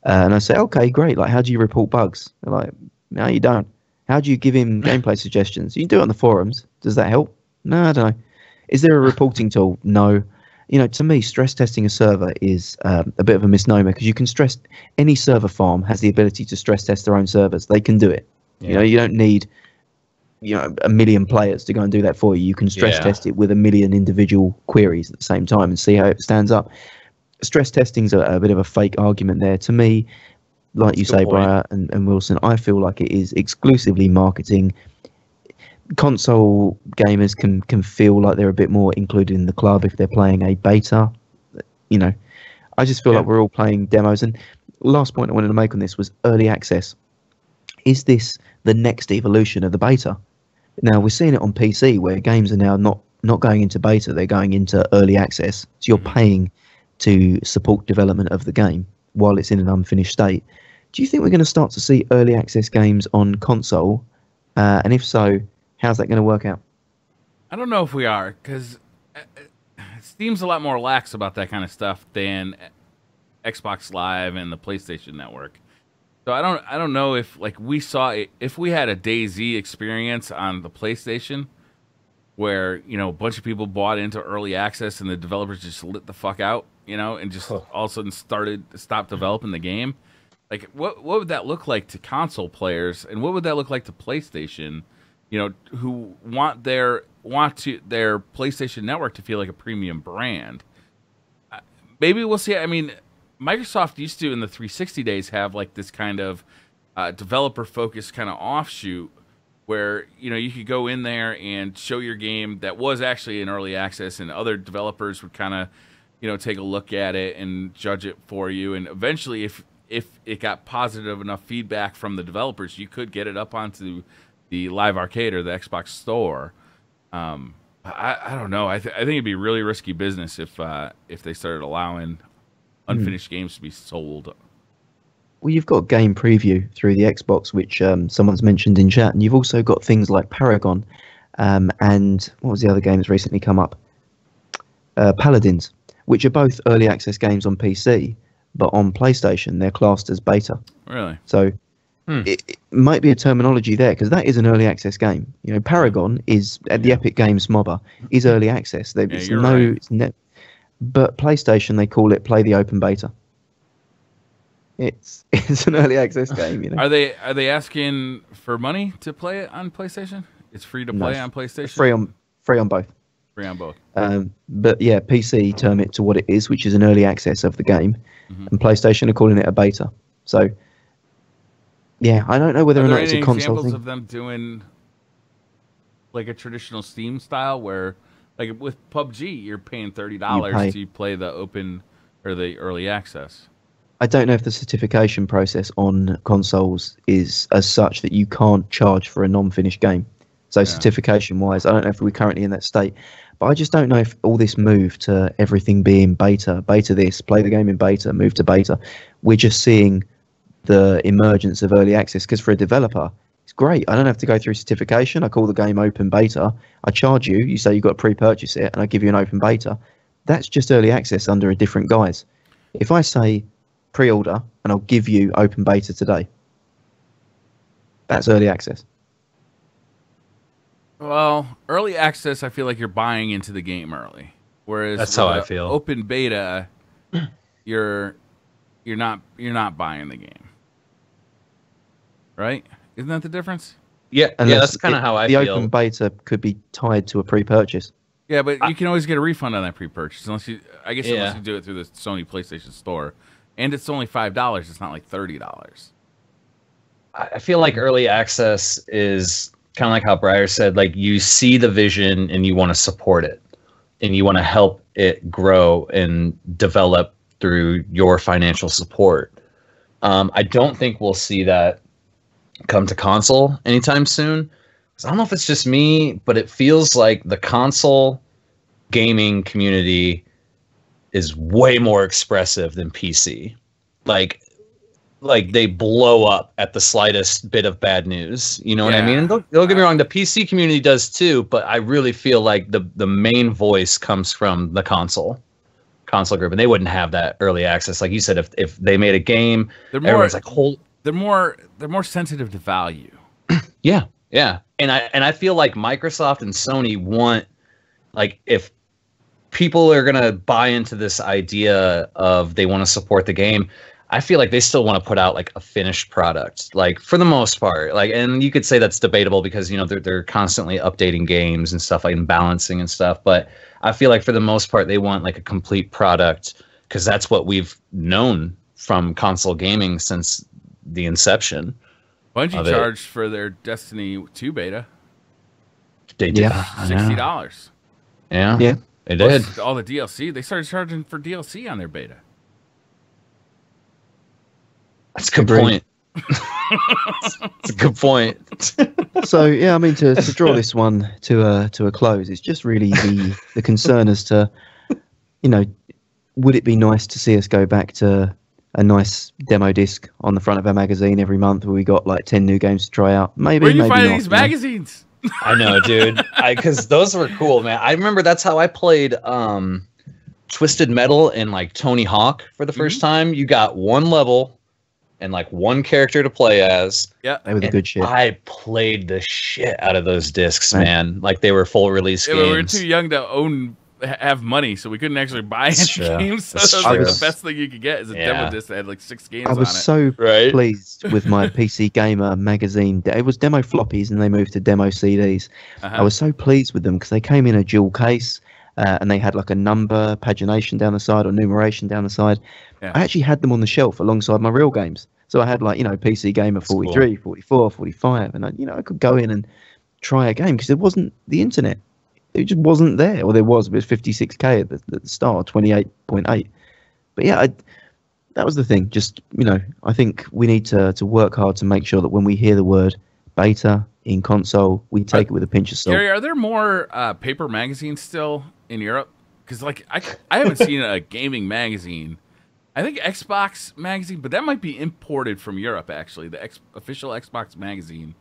[SPEAKER 2] And I say, okay, great. Like, how do you report bugs? They're like, no, you don't. How do you give him gameplay suggestions? You can do it on the forums. Does that help? No, I don't know. Is there a reporting tool? No. To me, stress testing a server is a bit of a misnomer, because you can stress, any server farm has the ability to stress test their own servers. They can do it.
[SPEAKER 1] Yeah.
[SPEAKER 2] You don't need a million players to go and do that for you. You can stress test it with a million individual queries at the same time and see how it stands up. Stress testing's a bit of a fake argument there. To me, like you say, Briar and Wilson, I feel like it is exclusively marketing. Console gamers can feel like they're a bit more included in the club if they're playing a beta. I just feel like we're all playing demos. And last point I wanted to make on this was early access. Is this the next evolution of the beta? Now, we're seeing it on PC, where games are now not going into beta, they're going into early access. So you're paying to support development of the game while it's in an unfinished state. Do you think we're going to start to see early access games on console? And if so, how's that going to work out?
[SPEAKER 3] I don't know if we are, because Steam's a lot more lax about that kind of stuff than Xbox Live and the PlayStation Network. So I don't know if, like, if we had a DayZ experience on the PlayStation where, a bunch of people bought into early access and the developers just lit the fuck out, and just all of a sudden stopped developing the game. Like, what would that look like to console players, and what would that look like to PlayStation, who want their PlayStation Network to feel like a premium brand? Maybe we'll see. I mean, Microsoft used to, in the 360 days, have like this kind of developer-focused kind of offshoot where, you could go in there and show your game that was actually in early access, and other developers would kind of, take a look at it and judge it for you. And eventually, if it got positive enough feedback from the developers, you could get it up onto the Live Arcade or the Xbox Store. I don't know. I think it'd be really risky business if they started allowing unfinished games to be sold.
[SPEAKER 2] Well, you've got game preview through the Xbox, which someone's mentioned in chat, and you've also got things like Paragon, and what was the other game that's recently come up? Paladins, which are both early access games on PC, but on PlayStation they're classed as beta.
[SPEAKER 3] Really?
[SPEAKER 2] So it might be a terminology there, because that is an early access game. Paragon is at the Epic Games MOBA is early access. But PlayStation, they call it play the open beta. It's an early access game.
[SPEAKER 3] Are they asking for money to play it on PlayStation? It's free to play on PlayStation.
[SPEAKER 2] Free on both.
[SPEAKER 3] Free on both.
[SPEAKER 2] But yeah, PC term it to what it is, which is an early access of the game, and PlayStation are calling it a beta. So yeah, I don't know whether or not it's a console thing.
[SPEAKER 3] Examples of them doing like a traditional Steam style, where like with PUBG, you're paying $30 to play the open or the early access.
[SPEAKER 2] I don't know if the certification process on consoles is as such that you can't charge for a non-finished game. So certification-wise, I don't know if we're currently in that state. But I just don't know if all this move to everything being beta this, play the game in beta, move to beta, we're just seeing the emergence of early access. Because for a developer, it's great. I don't have to go through certification. I call the game open beta. I charge you. You say you've got to pre-purchase it, and I give you an open beta. That's just early access under a different guise. If I say pre-order and I'll give you open beta today, that's early access.
[SPEAKER 3] Well, early access, I feel like you're buying into the game early. Whereas
[SPEAKER 1] that's how I feel.
[SPEAKER 3] Open beta, you're not buying the game. Right? Isn't that the difference?
[SPEAKER 1] Yeah, that's kind of how I feel.
[SPEAKER 2] The open beta could be tied to a pre-purchase.
[SPEAKER 3] Yeah, but you can always get a refund on that pre-purchase, unless you do it through the Sony PlayStation Store, and it's only $5. It's not like $30.
[SPEAKER 1] I feel like early access is kind of like how Briar said, like you see the vision and you want to support it and you want to help it grow and develop through your financial support. I don't think we'll see that come to console anytime soon. I don't know if it's just me, but it feels like the console gaming community is way more expressive than PC. Like they blow up at the slightest bit of bad news. You know what I mean? And don't get me wrong, the PC community does too, but I really feel like the main voice comes from the console group, and they wouldn't have that early access. Like you said, if they made a game, everyone's like,
[SPEAKER 3] they're more sensitive to value.
[SPEAKER 1] Yeah. And I feel like Microsoft and Sony want, like, if people are gonna buy into this idea of they want to support the game, I feel like they still want to put out like a finished product, like for the most part. Like, and you could say that's debatable because they're constantly updating games and stuff, like, and balancing and stuff. But I feel like for the most part they want like a complete product because that's what we've known from console gaming since the inception.
[SPEAKER 3] Bungie charged for their Destiny 2 beta.
[SPEAKER 1] They did.
[SPEAKER 3] $60.
[SPEAKER 1] Yeah. They did.
[SPEAKER 3] Plus all the DLC. They started charging for DLC on their beta.
[SPEAKER 1] That's a good point. That's a good point.
[SPEAKER 2] So yeah, I mean, to draw this one to a close, it's just really the concern as to, would it be nice to see us go back to a nice demo disc on the front of our magazine every month where we got like 10 new games to try out? Maybe.
[SPEAKER 3] Where are you
[SPEAKER 2] maybe
[SPEAKER 3] finding
[SPEAKER 2] not,
[SPEAKER 3] these magazines?
[SPEAKER 1] I know, dude. Because those were cool, man. I remember that's how I played Twisted Metal and like Tony Hawk for the first time. You got one level and like one character to play as.
[SPEAKER 3] Yeah,
[SPEAKER 2] they were the good shit.
[SPEAKER 1] I played the shit out of those discs, man. Like they were full release games.
[SPEAKER 3] We were too young to have money, so we couldn't actually buy any games. So that was like the best thing you could get is a demo disc that had like 6 games on it.
[SPEAKER 2] I was so pleased with my PC Gamer magazine. It was demo floppies and they moved to demo CDs. I was so pleased with them because they came in a dual case and they had like a number pagination down the side or numeration down the side. I actually had them on the shelf alongside my real games. So I had like, PC Gamer 43, 44, 45, and I could go in and try a game because it wasn't the internet. It just wasn't there. Well, there was, but it was 56K at the start, 28.8. But yeah, that was the thing. Just, I think we need to work hard to make sure that when we hear the word beta in console, we take it with a pinch of salt.
[SPEAKER 3] Gary, are there more paper magazines still in Europe? Because like I haven't seen a gaming magazine. I think Xbox magazine, but that might be imported from Europe, actually. The official Xbox magazine.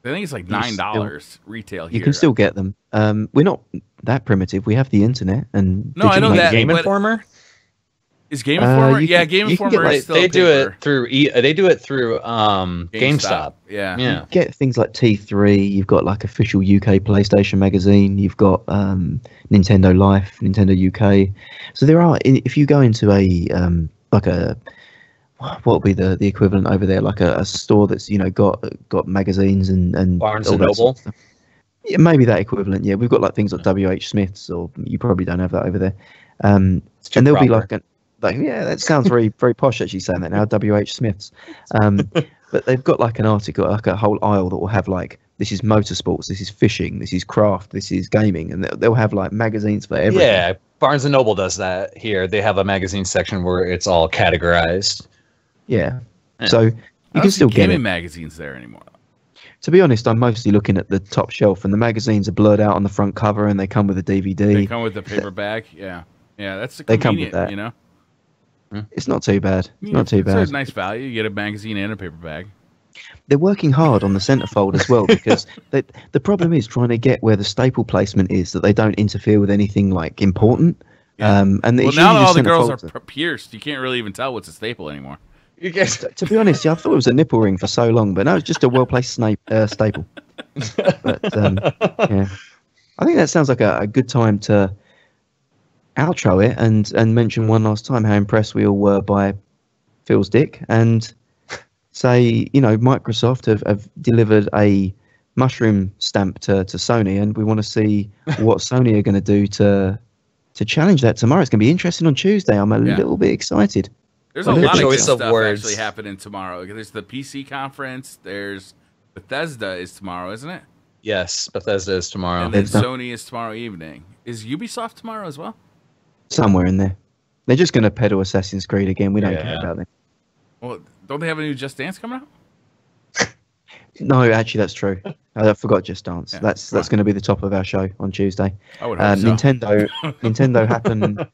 [SPEAKER 3] I think it's like $9 retail here.
[SPEAKER 2] You can still get them. We're not that primitive. We have the internet and
[SPEAKER 3] I know that.
[SPEAKER 1] Game Informer
[SPEAKER 3] is Game Informer. Game Informer is still
[SPEAKER 1] they do it through GameStop.
[SPEAKER 2] Yeah. You get things like T3. You've got like official UK PlayStation magazine. You've got Nintendo Life, Nintendo UK. So there are. If you go into what would be the equivalent over there, like a store that's got magazines and
[SPEAKER 1] Barnes and Noble.
[SPEAKER 2] Yeah, maybe that equivalent. Yeah, we've got like things like WH Smith's, or you probably don't have that over there. And there'll be like that sounds very very posh actually saying that now, WH Smith's. But they've got like an article, like a whole aisle that will have like, this is motorsports, this is fishing, this is craft, this is gaming, and they'll have like magazines for everything.
[SPEAKER 1] Yeah, Barnes and Noble does that here. They have a magazine section where it's all categorized.
[SPEAKER 2] Yeah. So you can still get
[SPEAKER 3] gaming magazines there anymore.
[SPEAKER 2] To be honest, I'm mostly looking at the top shelf, and the magazines are blurred out on the front cover, and they come with a DVD.
[SPEAKER 3] They come with the paper bag. Yeah, that's convenient. They come with that.
[SPEAKER 2] It's not too bad. It's not too bad.
[SPEAKER 3] It's a nice value. You get a magazine and a paper bag.
[SPEAKER 2] They're working hard on the centerfold as well because the problem is trying to get where the staple placement is, that they don't interfere with anything like important.
[SPEAKER 3] Yeah. And now all the girls are pierced. You can't really even tell what's a staple anymore.
[SPEAKER 2] To be honest, I thought it was a nipple ring for so long, but no, it's just a well-placed staple. But yeah, I think that sounds like a good time to outro it and mention one last time how impressed we all were by Phil's dick, and say, Microsoft have delivered a mushroom stamp to Sony, and we want to see what Sony are going to do to challenge that tomorrow. It's going to be interesting on Tuesday. I'm a little bit excited.
[SPEAKER 3] There's a lot of good stuff actually happening tomorrow. There's the PC conference. There's Bethesda is tomorrow, isn't it?
[SPEAKER 1] Yes, Bethesda is tomorrow.
[SPEAKER 3] And then Sony is tomorrow evening. Is Ubisoft tomorrow as well?
[SPEAKER 2] Somewhere in there. They're just going to peddle Assassin's Creed again. We don't care about them.
[SPEAKER 3] Well, don't they have a new Just Dance coming out?
[SPEAKER 2] No, actually, that's true. I forgot Just Dance. Yeah, that's going to be the top of our show on Tuesday.
[SPEAKER 3] I would hope so.
[SPEAKER 2] Nintendo happened,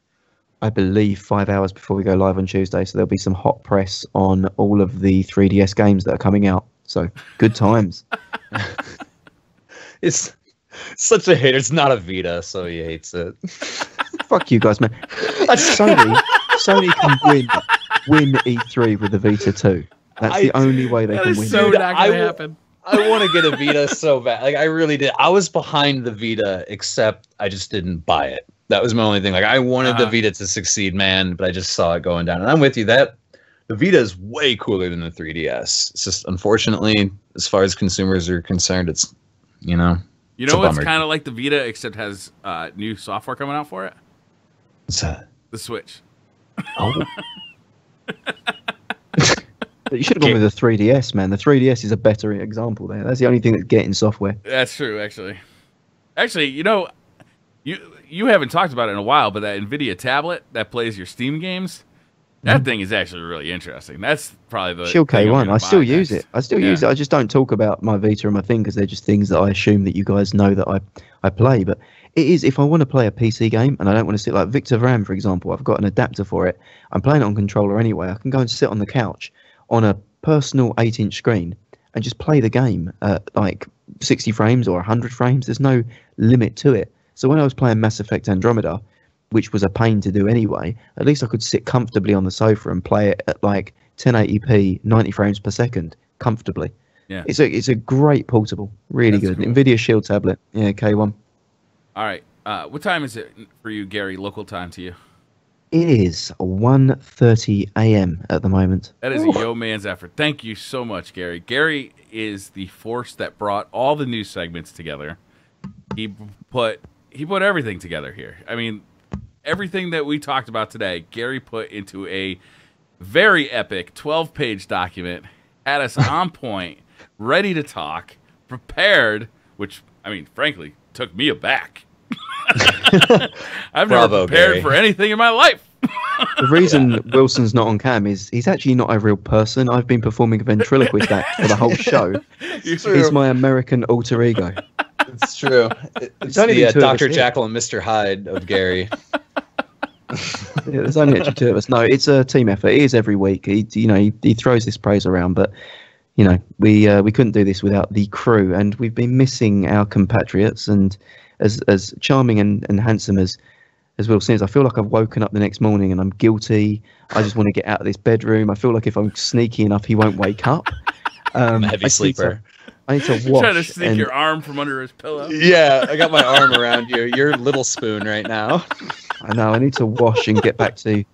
[SPEAKER 2] I believe, 5 hours before we go live on Tuesday. So there'll be some hot press on all of the 3DS games that are coming out. So good times.
[SPEAKER 1] It's such a hate. It's not a Vita, so he hates it.
[SPEAKER 2] Fuck you guys, man. Sony can win E3 with the Vita 2. That's the only way they can win.
[SPEAKER 3] So not gonna happen.
[SPEAKER 1] I want to get a Vita so bad. Like, I really did. I was behind the Vita, except I just didn't buy it. That was my only thing. Like, I wanted the Vita to succeed, man, but I just saw it going down. And I'm with you. That the Vita is way cooler than the 3DS. It's just, unfortunately, as far as consumers are concerned, it's,
[SPEAKER 3] You know what's kind of like the Vita, except has new software coming out for it?
[SPEAKER 1] What's that?
[SPEAKER 3] The Switch.
[SPEAKER 1] Oh.
[SPEAKER 2] You should have gone with the 3DS, man. The 3DS is a better example there. That's the only thing that's getting software.
[SPEAKER 3] That's true, actually. Actually, you haven't talked about it in a while, but that NVIDIA tablet that plays your Steam games, that thing is actually really interesting. That's probably the
[SPEAKER 2] Shield K1. I still use it. I just don't talk about my Vita and my thing because they're just things that I assume that you guys know that I play. But it is, if I want to play a PC game and I don't want to sit like Victor Vran, for example, I've got an adapter for it. I'm playing it on controller anyway. I can go and sit on the couch on a personal 8-inch screen and just play the game at like 60 frames or 100 frames. There's no limit to it. So when I was playing Mass Effect Andromeda, which was a pain to do anyway, at least I could sit comfortably on the sofa and play it at like 1080p, 90 frames per second, comfortably.
[SPEAKER 3] Yeah,
[SPEAKER 2] it's a great portable, really good. Cool. NVIDIA Shield tablet, yeah, K1.
[SPEAKER 3] All right, what time is it for you, Gary? Local time to you?
[SPEAKER 2] It is 1:30 a.m. at the moment.
[SPEAKER 3] That is a yo man's effort. Thank you so much, Gary. Gary is the force that brought all the news segments together. He put everything together here. I mean, everything that we talked about today, Gary put into a very epic 12-page document, had us on point, ready to talk, prepared, which, I mean, frankly, took me aback. I've never prepared for anything in my life.
[SPEAKER 2] The reason Wilson's not on cam is he's actually not a real person. I've been performing a ventriloquist act for the whole show. He's my American alter ego.
[SPEAKER 1] It's true. It's the Dr. Jekyll and Mr. Hyde of Gary.
[SPEAKER 2] Yeah, there's only actually two of us. No, it's a team effort. It is every week. He throws this praise around, but we couldn't do this without the crew, and we've been missing our compatriots. And as charming and handsome as Will says, I feel like I've woken up the next morning and I'm guilty. I just want to get out of this bedroom. I feel like if I'm sneaky enough, he won't wake up.
[SPEAKER 1] I'm a heavy sleeper.
[SPEAKER 2] I need to wash.
[SPEAKER 3] Trying to sneak your arm from under his pillow.
[SPEAKER 1] Yeah, I got my arm around you. You're little spoon right now.
[SPEAKER 2] I know. I need to wash and get back to,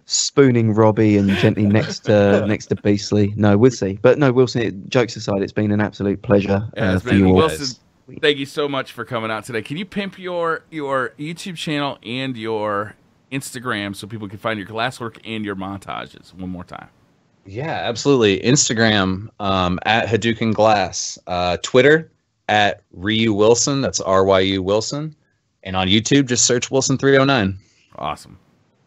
[SPEAKER 2] spooning Robbie and gently next to Beastly. No, we'll see. But no, Wilson. Jokes aside, it's been an absolute pleasure for you all.
[SPEAKER 3] Wilson, thank you so much for coming out today. Can you pimp your YouTube channel and your Instagram so people can find your classwork and your montages one more time?
[SPEAKER 1] Yeah, absolutely. Instagram at Hadouken Glass, Twitter at Ryu Wilson. That's RYU Wilson, and on YouTube just search Wilson309.
[SPEAKER 3] Awesome.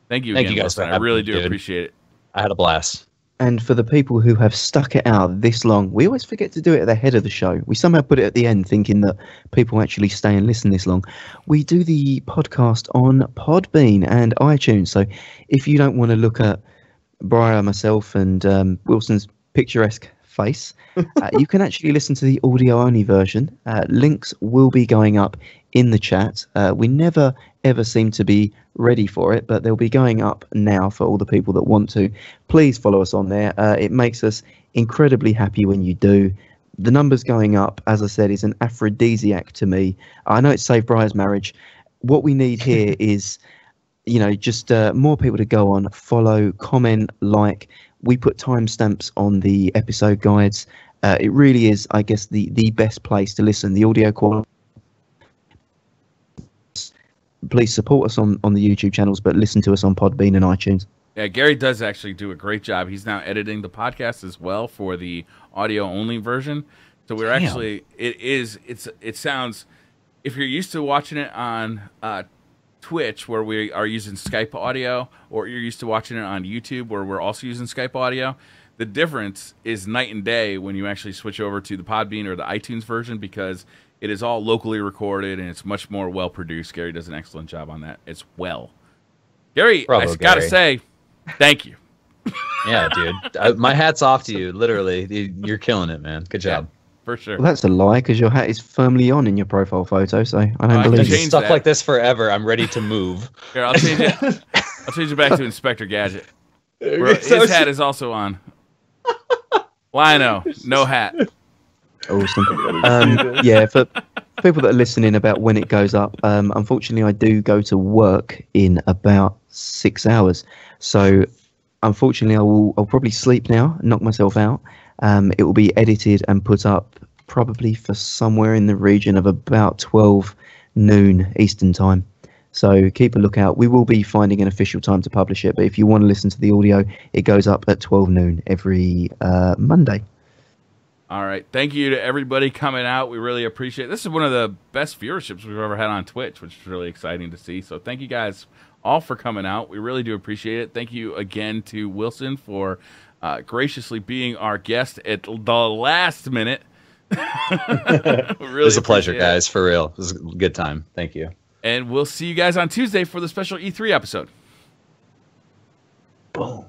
[SPEAKER 3] Thank you again, guys. I really do appreciate it.
[SPEAKER 1] I had a blast.
[SPEAKER 2] And for the people who have stuck it out this long, we always forget to do it at the head of the show. We somehow put it at the end thinking that people actually stay and listen this long. We do the podcast on Podbean and iTunes. So if you don't want to look at Briar, myself, and Wilson's picturesque face, you can actually listen to the audio-only version. Links will be going up in the chat. We never, ever seem to be ready for it, but they'll be going up now for all the people that want to. Please follow us on there. It makes us incredibly happy when you do. The numbers going up, as I said, is an aphrodisiac to me. I know it saved Briar's marriage. What we need here is just more people to go on, follow, comment, like. We put timestamps on the episode guides. It really is, I guess, the best place to listen. The audio quality. Please support us on the YouTube channels, but listen to us on Podbean and iTunes.
[SPEAKER 3] Yeah, Gary does actually do a great job. He's now editing the podcast as well for the audio-only version. So we're actually, it sounds, if you're used to watching it on Twitch, where we are using Skype audio, or you're used to watching it on YouTube, where we're also using Skype audio, the difference is night and day when you actually switch over to the Podbean or the iTunes version, because it is all locally recorded and it's much more well produced. Gary does an excellent job on that as well. Gary,
[SPEAKER 1] Bravo,
[SPEAKER 3] I gotta
[SPEAKER 1] Gary.
[SPEAKER 3] say, thank you.
[SPEAKER 1] Yeah, dude. My hat's off to you. Literally, you're killing it, man. Good job.
[SPEAKER 3] For sure.
[SPEAKER 2] Well, that's a lie because your hat is firmly on in your profile photo, so I don't
[SPEAKER 3] I can
[SPEAKER 2] believe
[SPEAKER 3] change
[SPEAKER 2] it.
[SPEAKER 1] Stuff
[SPEAKER 3] that.
[SPEAKER 1] like this forever. I'm ready to move.
[SPEAKER 3] Here, I'll change it. I'll change it back to Inspector Gadget. Where his hat is also on. Lino, no hat.
[SPEAKER 2] Awesome. Yeah, for people that are listening about when it goes up, unfortunately, I do go to work in about 6 hours. So, unfortunately, I'll probably sleep now, knock myself out. It will be edited and put up probably for somewhere in the region of about 12 noon Eastern time. So keep a lookout. We will be finding an official time to publish it, but if you want to listen to the audio, it goes up at 12 noon every Monday.
[SPEAKER 3] All right. Thank you to everybody coming out. We really appreciate it. This is one of the best viewerships we've ever had on Twitch, which is really exciting to see. So thank you guys all for coming out. We really do appreciate it. Thank you again to Wilson for graciously being our guest at the last minute.
[SPEAKER 1] It was a pleasure, guys, for real. It was a good time. Thank you.
[SPEAKER 3] And we'll see you guys on Tuesday for the special E3 episode.
[SPEAKER 1] Boom.